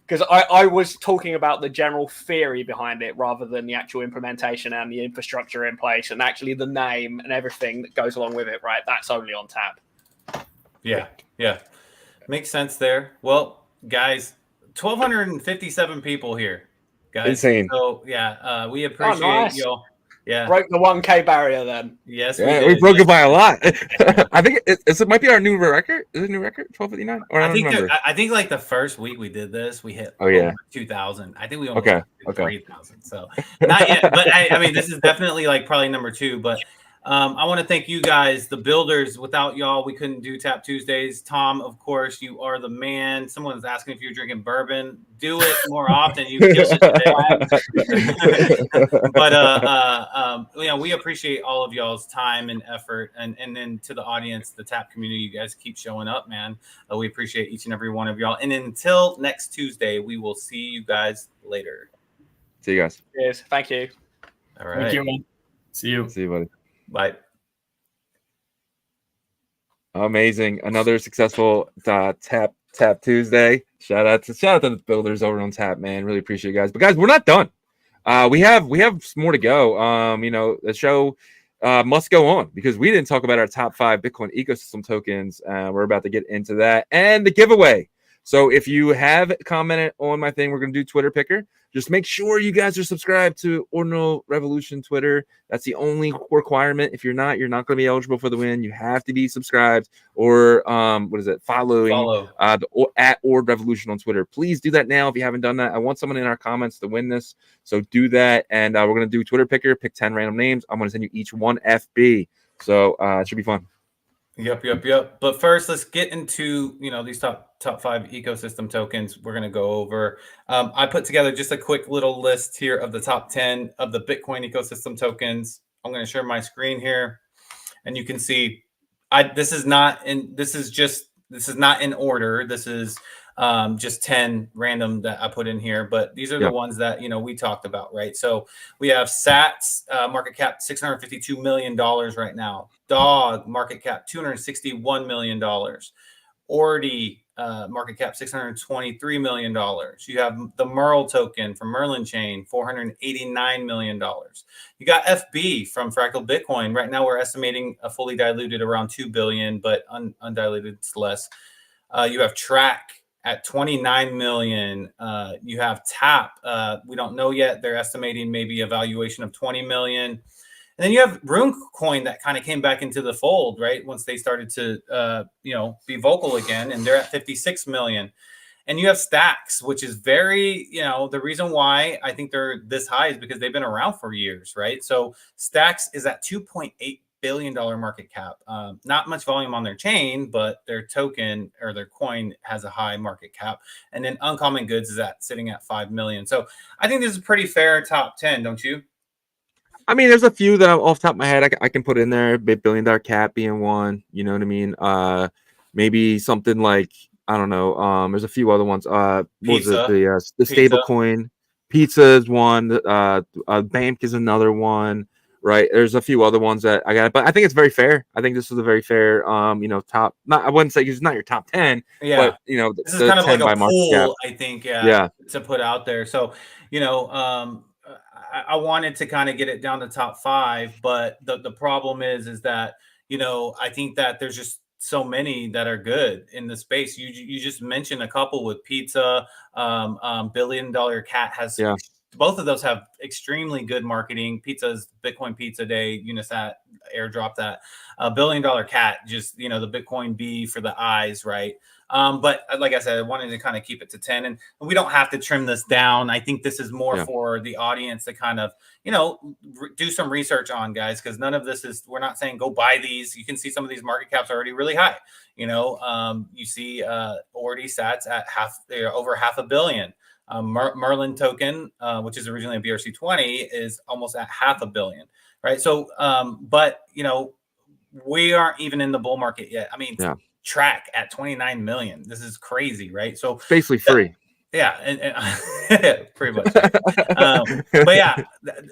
Because I was talking about the general theory behind it rather than the actual implementation and the infrastructure in place and actually the name and everything that goes along with it, right? That's only on Tap. Yeah. Makes sense there. Well, guys, 1,257 people here. Guys. Insane. So we appreciate y'all. Yeah, broke the 1K barrier then. Yes, we broke it by a lot. I think it might be our new record. Is it a new record? 1259? Or I think like the first week we did this, we hit 2,000. I think we almost hit 3,000. So not yet, but I mean, this is definitely probably number 2. But I want to thank you guys, the builders. Without y'all, we couldn't do Tap Tuesdays. Tom, of course, you are the man. Someone's asking if you're drinking bourbon. Do it more often. You killed it today. But we appreciate all of y'all's time and effort, and then to the audience, the Tap community, you guys keep showing up, man. We appreciate each and every one of y'all. And until next Tuesday, we will see you guys later. See you guys. Cheers. Thank you. All right. Thank you, man. See you. See you, buddy. Bye. Amazing. Another successful tap Tuesday. Shout out to the builders over on Tap, man. Really appreciate you guys. But guys, we're not done. We have more to go. The show must go on because we didn't talk about our top 5 Bitcoin ecosystem tokens. We're about to get into that and the giveaway. So if you have commented on my thing, we're going to do Twitter picker. Just make sure you guys are subscribed to Ordinal Revolution Twitter. That's the only requirement. If you're not going to be eligible for the win. You have to be subscribed or following at Ord Revolution on Twitter. Please do that now if you haven't done that. I want someone in our comments to win this. So do that. And we're going to do Twitter picker, pick 10 random names. I'm going to send you each one FB. So it should be fun. Yep. But first, let's get into these top 5 ecosystem tokens. We're going to go over. I put together just a quick little list here of the top 10 of the Bitcoin ecosystem tokens. I'm going to share my screen here, and you can see. This is not in order. This is just 10 random that I put in here, but these are the ones that we talked about, right? So we have Sats market cap $652 million right now. Dog market cap $261 million. Ordi market cap $623 million. You have the Merle token from Merlin Chain, $489 million. You got FB from Fractal Bitcoin. Right now we're estimating a fully diluted around 2 billion, but undiluted it's less. You have Track at 29 million. You have Tap. We don't know yet. They're estimating maybe a valuation of 20 million. And then you have Runecoin that kind of came back into the fold, right? Once they started to, be vocal again, and they're at 56 million. And you have Stacks, which is very, the reason why I think they're this high is because they've been around for years, right? So Stacks is at $2.8 billion market cap. Not much volume on their chain, but their token or their coin has a high market cap. And then Uncommon Goods is sitting at 5 million. So I think this is a pretty fair top 10, don't you? I mean, there's a few that off the top of my head I can put in there. $1 billion cap being one. You know what I mean? Maybe something like, I don't know. There's a few other ones. What was it? The stable coin. Pizza is one. Bank is another one. Right. There's a few other ones that I got, but I think it's very fair. I think this is a very fair, top. I wouldn't say it's not your top 10, but this is kind of like a pool, I think, to put out there. So, I wanted to kind of get it down to top 5, but the problem is that, I think that there's just so many that are good in the space. You just mentioned a couple with Pizza, $1 billion cat has. Yeah. Both of those have extremely good marketing. Pizza's Bitcoin Pizza Day, Unisat airdrop that. $1 billion cat, just, the Bitcoin B for the eyes, right? But like I said, I wanted to kind of keep it to 10, and we don't have to trim this down. I think this is more for the audience to kind of, do some research on, guys, because none of this we're not saying go buy these. You can see some of these market caps are already really high. You see already Sats at over $500 million. Merlin token, which is originally a BRC20, is almost at $500 million, right? So, but we aren't even in the bull market yet. I mean, Track at 29 million. This is crazy, right? So basically free. Yeah, and pretty much. But yeah,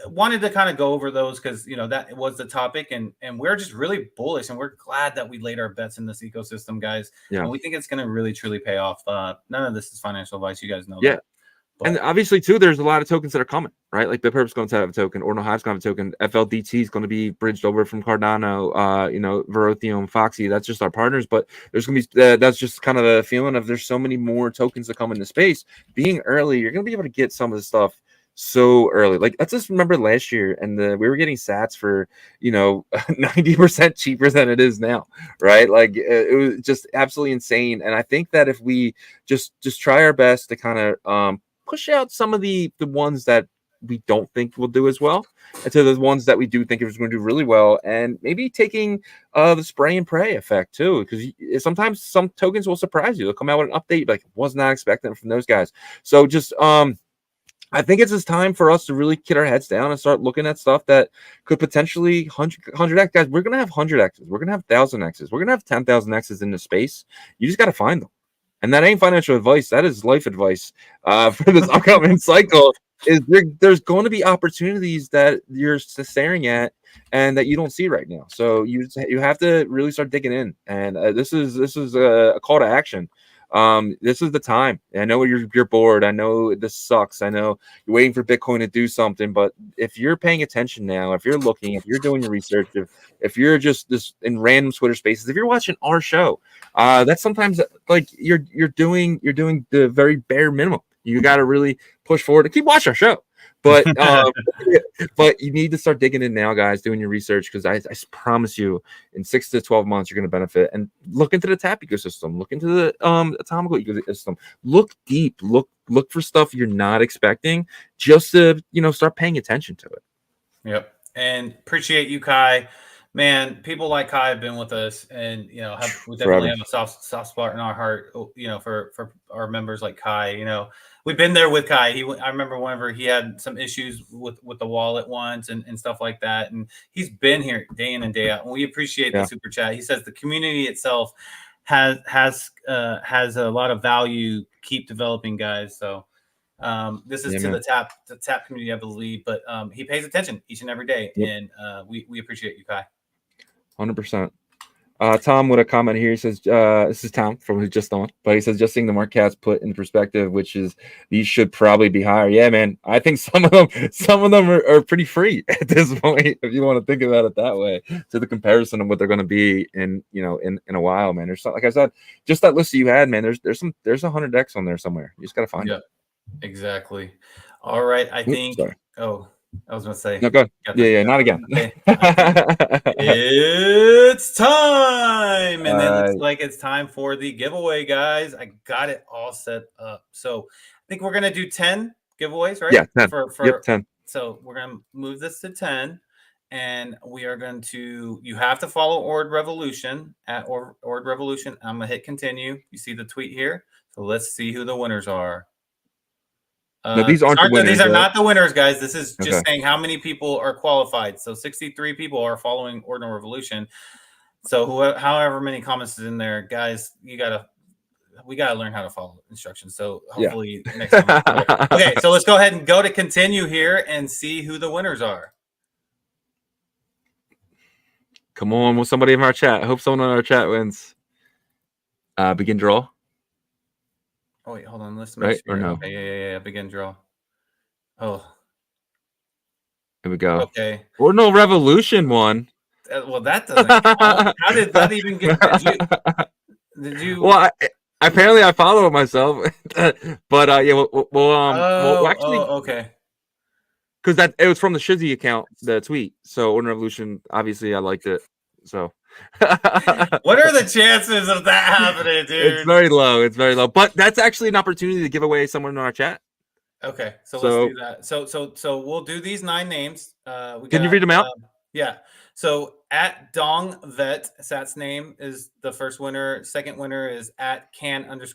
wanted to kind of go over those because that was the topic, and we're just really bullish, and we're glad that we laid our bets in this ecosystem, guys. Yeah, and we think it's going to really truly pay off. None of this is financial advice, you guys know. Yeah. That. But, and obviously, too, there's a lot of tokens that are coming, right? Like BitPerp's going to have a token, Ordinal Hive's going to have a token, FLDT is going to be bridged over from Cardano, Verothium, Foxy. That's just our partners, but there's going to be that's just kind of the feeling of there's so many more tokens that come into space. Being early, you're going to be able to get some of the stuff so early. Like, let's just remember last year, and we were getting Sats for 90% cheaper than it is now, right? Like, it was just absolutely insane. And I think that if we just try our best to kind of push out some of the ones that we don't think will do as well, and to the ones that we do think is going to do really well, and maybe taking the spray and pray effect too, because sometimes some tokens will surprise you. They'll come out with an update like was not expecting from those guys. So just I think it's just time for us to really get our heads down and start looking at stuff that could potentially 100x. Guys, we're gonna have 100x's, we're gonna have 1000x's, we're gonna have 10,000x's in the space. You just got to find them. And that ain't financial advice. That is life advice for this upcoming cycle. is there's going to be opportunities that you're staring at and that you don't see right now. So you have to really start digging in. And this is a call to action. This is the time. I know you're bored. I know this sucks. I know you're waiting for Bitcoin to do something, but if you're paying attention now, if you're looking, if you're doing your research, if you're just this in random Twitter spaces, if you're watching our show, that's sometimes like you're doing the very bare minimum. You got to really push forward and keep watching our show. But but you need to start digging in now, guys, doing your research, because I promise you in 6 to 12 months you're going to benefit. And look into the tap ecosystem, look into the atomical ecosystem, look deep, look for stuff you're not expecting, just to start paying attention to it. Yep. And appreciate you, Kai. Man, people like Kai have been with us, and we definitely have a soft spot in our heart, for our members like Kai. We've been there with Kai. I remember whenever he had some issues with the wallet once and stuff like that, and he's been here day in and day out. And we appreciate the super chat. He says the community itself has a lot of value. Keep developing, guys. So this is to the tap community, I believe, but he pays attention each and every day, and we appreciate you, Kai. 100%. Tom with a comment here. He says, this is Tom from who's just on, but he says, just seeing the market caps put in perspective, which is these should probably be higher. Yeah, man. I think some of them are pretty free at this point, if you want to think about it that way, to the comparison of what they're going to be in a while, man. There's like I said, just that list you had, man. There's 100x on there somewhere. You just got to find it. Exactly. All right. I think. Sorry. Oh, I was going to say. No, go ahead. Yeah, not again. Okay. It's time. And then it's like it's time for the giveaway, guys. I got it all set up. So I think we're going to do 10 giveaways, right? Yeah, 10. 10. So we're going to move this to 10. And we are going to, you have to follow Ord Revolution at Ord Revolution. I'm going to hit continue. You see the tweet here. So let's see who the winners are. No, these aren't the winners. These are not the winners, guys. This is just saying how many people are qualified. So 63 people are following Ordinal Revolution. So however many comments is in there, guys, we gotta learn how to follow instructions. So hopefully next time. Okay, so let's go ahead and go to continue here and see who the winners are. Come on, will somebody in our chat? I hope someone in our chat wins. Begin draw. Oh wait, hold on. Let's make sure. Or no? Okay, yeah. Begin draw. Oh, here we go. Okay. Ordinal Revolution won. Well, that doesn't count. How did that even get? Did you? Well, apparently I follow it myself, but we'll actually. Okay. Because it was from the Shizzy account, the tweet. So Ordinal Revolution, obviously, I liked it. So. What are the chances of that happening, dude? It's very low. But that's actually an opportunity to give away someone in our chat. Okay, so let's do that. So we'll do these 9 names. Can you read them out? Yeah. So at Dong Vet, Sat's name is the first winner. Second winner is at can_ASAK.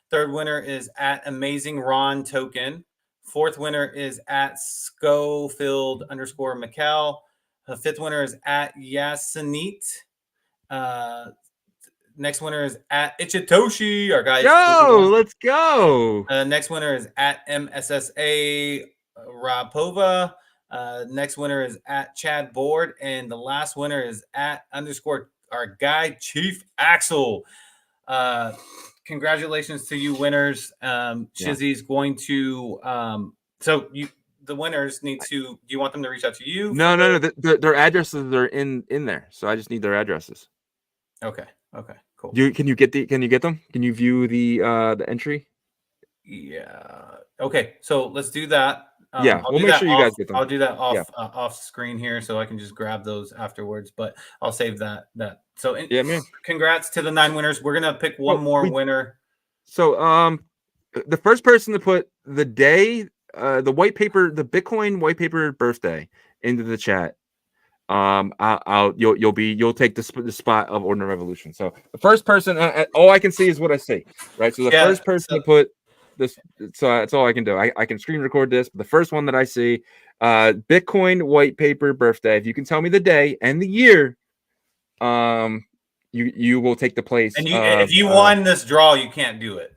Third winner is at Amazing Ron Token. Fourth winner is at Schofield_Mikkel. The fifth winner is at Yasinit. Next winner is at Ichitoshi. Our guy. Let's go. Next winner is at MSSA Rapova. Next winner is at Chad Board. And the last winner is at _ our guy, Chief Axel. Congratulations to you winners. Shizzy's going to the winners need to. Do you want them to reach out to you? No. Their addresses are in there, so I just need their addresses. Okay. Cool. Can you get them? Can you view the entry? Yeah. Okay. So let's do that. We'll make sure you guys get them. I'll do that off screen here, so I can just grab those afterwards. But I'll save that. So man. Congrats to the 9 winners. We're gonna pick one more winner. So the first person to put the day. The white paper, the Bitcoin white paper birthday into the chat. You'll take the spot of Ordinal Revolution. So the first person, all I can see is what I see, right? So the first person to put this, so that's all I can do. I can screen record this, but the first one that I see, Bitcoin white paper birthday. If you can tell me the day and the year, you will take the place. And if you won this draw, you can't do it.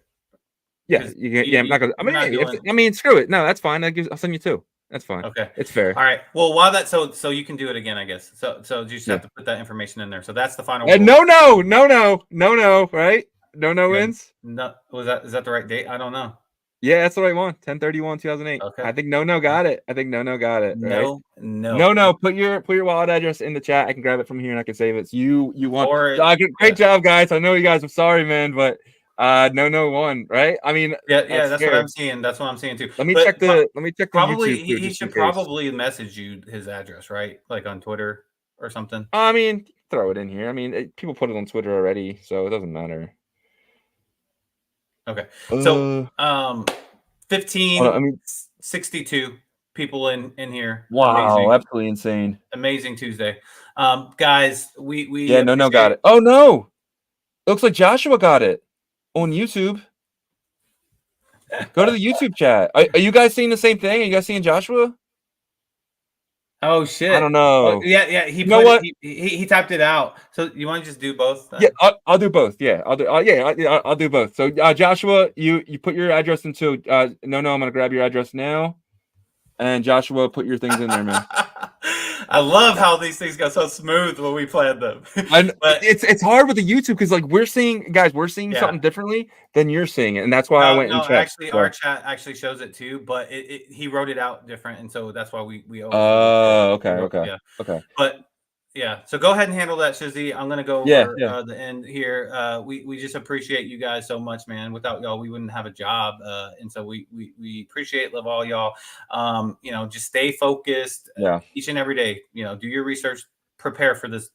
Yeah, you can. Yeah, I'm not gonna. I you're mean, not hey, doing- I mean, screw it. No, that's fine. I'll send you 2. That's fine. Okay. It's fair. All right. Well, while that so you can do it again, I guess. So you just have Yeah. to put that information in there. So that's the final. And rule. no, right? No Yeah. wins. No, is that the right date? I don't know. Yeah, that's the right one. 10/31/2008. Okay. I think no got it. I think no got it. Right? No. Put your wallet address in the chat. I can grab it from here and I can save it. So you won. Or- Great job, guys. I know you guys. I'm sorry, man, but no won. Right? I mean, Yeah, that's fair. what I'm seeing. That's what I'm seeing too. Let me check the probably YouTube. Too, he just in should case. probably message you his address, right? Like on Twitter or something. I mean, throw it in here. I mean, people put it on Twitter already, so it doesn't matter. Okay. So 62 people in here. Wow, absolutely insane. Amazing Tuesday. Guys, we no got it. Oh no. Looks like Joshua got it on YouTube. Go to the YouTube chat. Are you guys seeing the same thing? Are you guys seeing Joshua? Oh shit! I don't know. Oh, yeah. He know what? He typed it out. So you want to just do both? Then? Yeah, I'll do both. Yeah, I'll do both. So Joshua, you put your address into. No, I'm gonna grab your address now, and Joshua, put your things in there, man. I love how these things go so smooth when we planned them. But it's hard with the YouTube because like we're seeing something differently than you're seeing it, and that's why I went and checked. Actually, our chat actually shows it too, but he wrote it out different, and so that's why we. Okay. Yeah. Okay. But yeah, so go ahead and handle that, Shizzy. I'm gonna go over the end here. We just appreciate you guys so much, man. Without y'all, we wouldn't have a job, and so we love all y'all. Just stay focused. Each and every day. Do your research. Prepare for this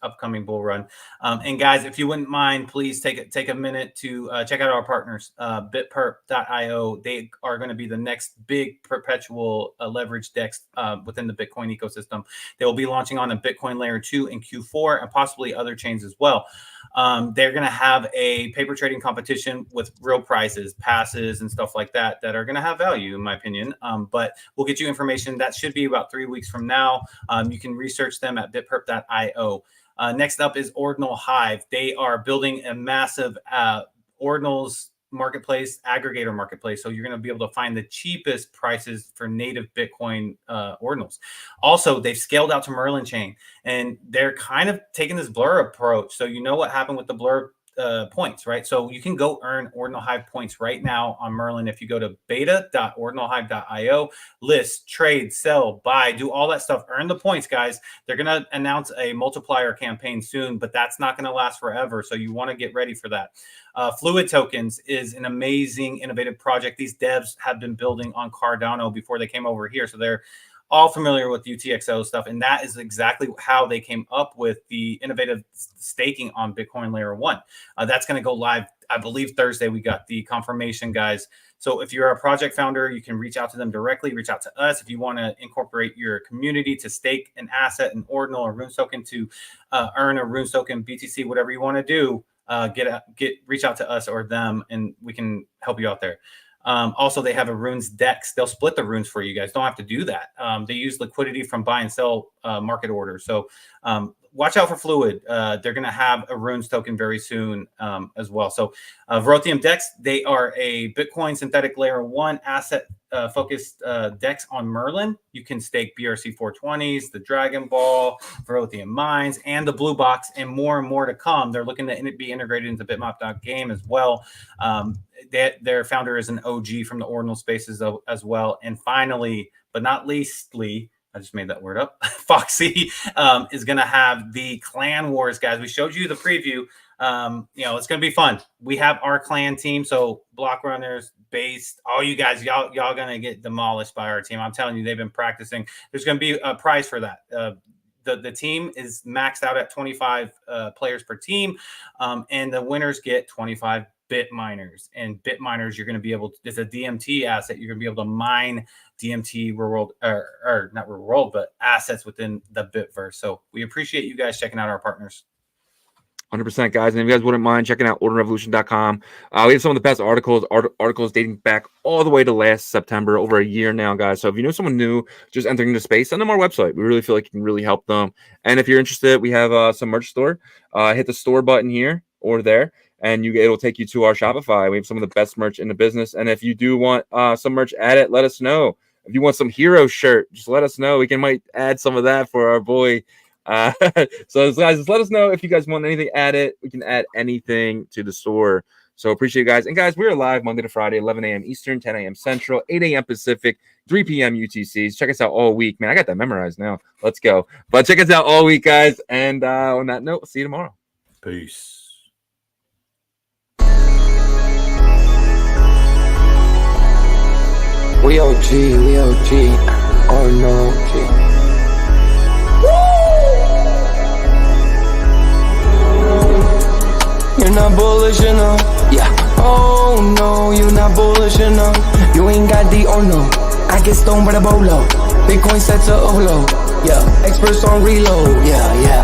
upcoming bull run. And guys, if you wouldn't mind, please take a minute to check out our partners, bitperp.io. They are going to be the next big perpetual leverage DEX within the Bitcoin ecosystem. They will be launching on a Bitcoin layer 2 in Q4 and possibly other chains as well. They're going to have a paper trading competition with real prizes, passes, and stuff like that are going to have value, in my opinion. But we'll get you information. That should be about 3 weeks from now. You can research them at bitperp.io. Next up is Ordinal Hive. They are building a massive ordinals marketplace, aggregator marketplace. So you're going to be able to find the cheapest prices for native Bitcoin ordinals. Also, they've scaled out to Merlin chain, and they're kind of taking this Blur approach. So you know what happened with the Blur points, right? So you can go earn Ordinal Hive points right now on Merlin if you go to beta.ordinalhive.io, list, trade, sell, buy, do all that stuff. Earn the points, guys. They're going to announce a multiplier campaign soon, but that's not going to last forever. So you want to get ready for that. Fluid Tokens is an amazing, innovative project. These devs have been building on Cardano before they came over here. So they're all familiar with UTXO stuff. And that is exactly how they came up with the innovative staking on Bitcoin Layer 1. That's going to go live, I believe, Thursday. We got the confirmation, guys. So if you're a project founder, you can reach out to them directly, reach out to us. If you want to incorporate your community to stake an asset, an ordinal or runes token to earn a runes token, BTC, whatever you want to do, reach out to us or them, and we can help you out there. Also, they have a runes DEX. They'll split the runes for you guys. Don't have to do that. They use liquidity from buy and sell market orders. So watch out for Fluid. They're going to have a runes token very soon as well. So Verothium DEX, they are a Bitcoin synthetic layer 1 asset focused DEX on Merlin. You can stake BRC 420s, the Dragon Ball, Verothium Mines, and the Blue Box, and more to come. They're looking to be integrated into Bitmap.game as well. Their founder is an OG from the ordinal spaces as well. And finally, but not leastly, I just made that word up, Foxy is going to have the Clan Wars, guys. We showed you the preview. It's going to be fun. We have our clan team, so block runners, based, all you guys, y'all going to get demolished by our team. I'm telling you, they've been practicing. There's going to be a prize for that. The team is maxed out at 25 players per team, and the winners get 25 bit miners. And bit miners, you're going to be able to, it's a DMT asset. You're going to be able to mine DMT real world, or not real world, but assets within the Bitverse. So we appreciate you guys checking out our partners. 100%, guys. And if you guys wouldn't mind checking out ordinalrevolution.com, we have some of the best articles dating back all the way to last September, over a year now, guys. So if you know someone new just entering the space, send them our website. We really feel like you can really help them. And if you're interested, we have some merch store. Hit the store button here or there, and it'll take you to our Shopify. We have some of the best merch in the business. And if you do want some merch added, let us know. If you want some hero shirt, just let us know. We might add some of that for our boy. So guys, just let us know if you guys want anything added. We can add anything to the store. So appreciate you guys. And guys, we are live Monday to Friday, 11 a.m. Eastern, 10 a.m. Central, 8 a.m. Pacific, 3 p.m. UTC. Check us out all week. Man, I got that memorized now. Let's go. But check us out all week, guys. And on that note, we'll see you tomorrow. Peace. We OG, oh no, G. You're not bullish enough, yeah. Oh no, you're not bullish enough. You ain't got the oh no. I get stoned by the bolo. Bitcoin set to overload, yeah. Experts on reload, yeah.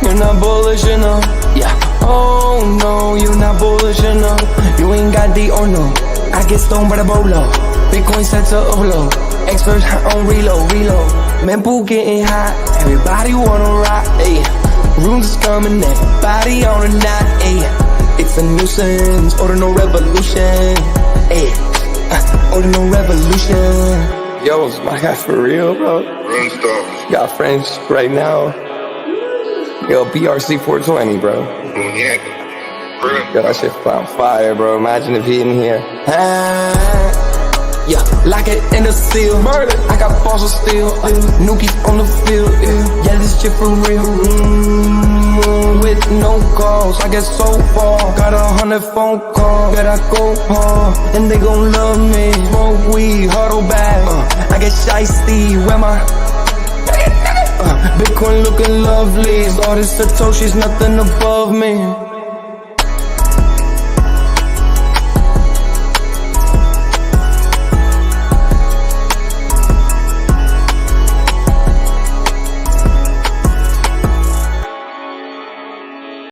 You're not bullish enough, yeah. Oh no, you're not bullish enough. You ain't got the oh no. I get stoned by the bolo. Bitcoin set to overload. Experts on reload. Mempool getting hot. Everybody wanna rock, ayy. Rooms is coming, everybody on a knot, ayy. It's a nuisance, Ordinal Revolution, ayy. Ordinal Revolution. Yo, it's my guy for real, bro. Got friends right now. Yo, BRC 420, bro. Yo, that shit on fire, bro. Imagine if he in here. Yeah, lock it in the seal. Murder. I got balls of steel. Nookies on the field. Yeah, this shit for real. With no calls, I get so far. Got 100 phone calls that I go hard, and they gon' love me. Smoke weed, huddle back. I get shiesty. Where my Bitcoin looking lovely. All this Satoshi's nothing above me.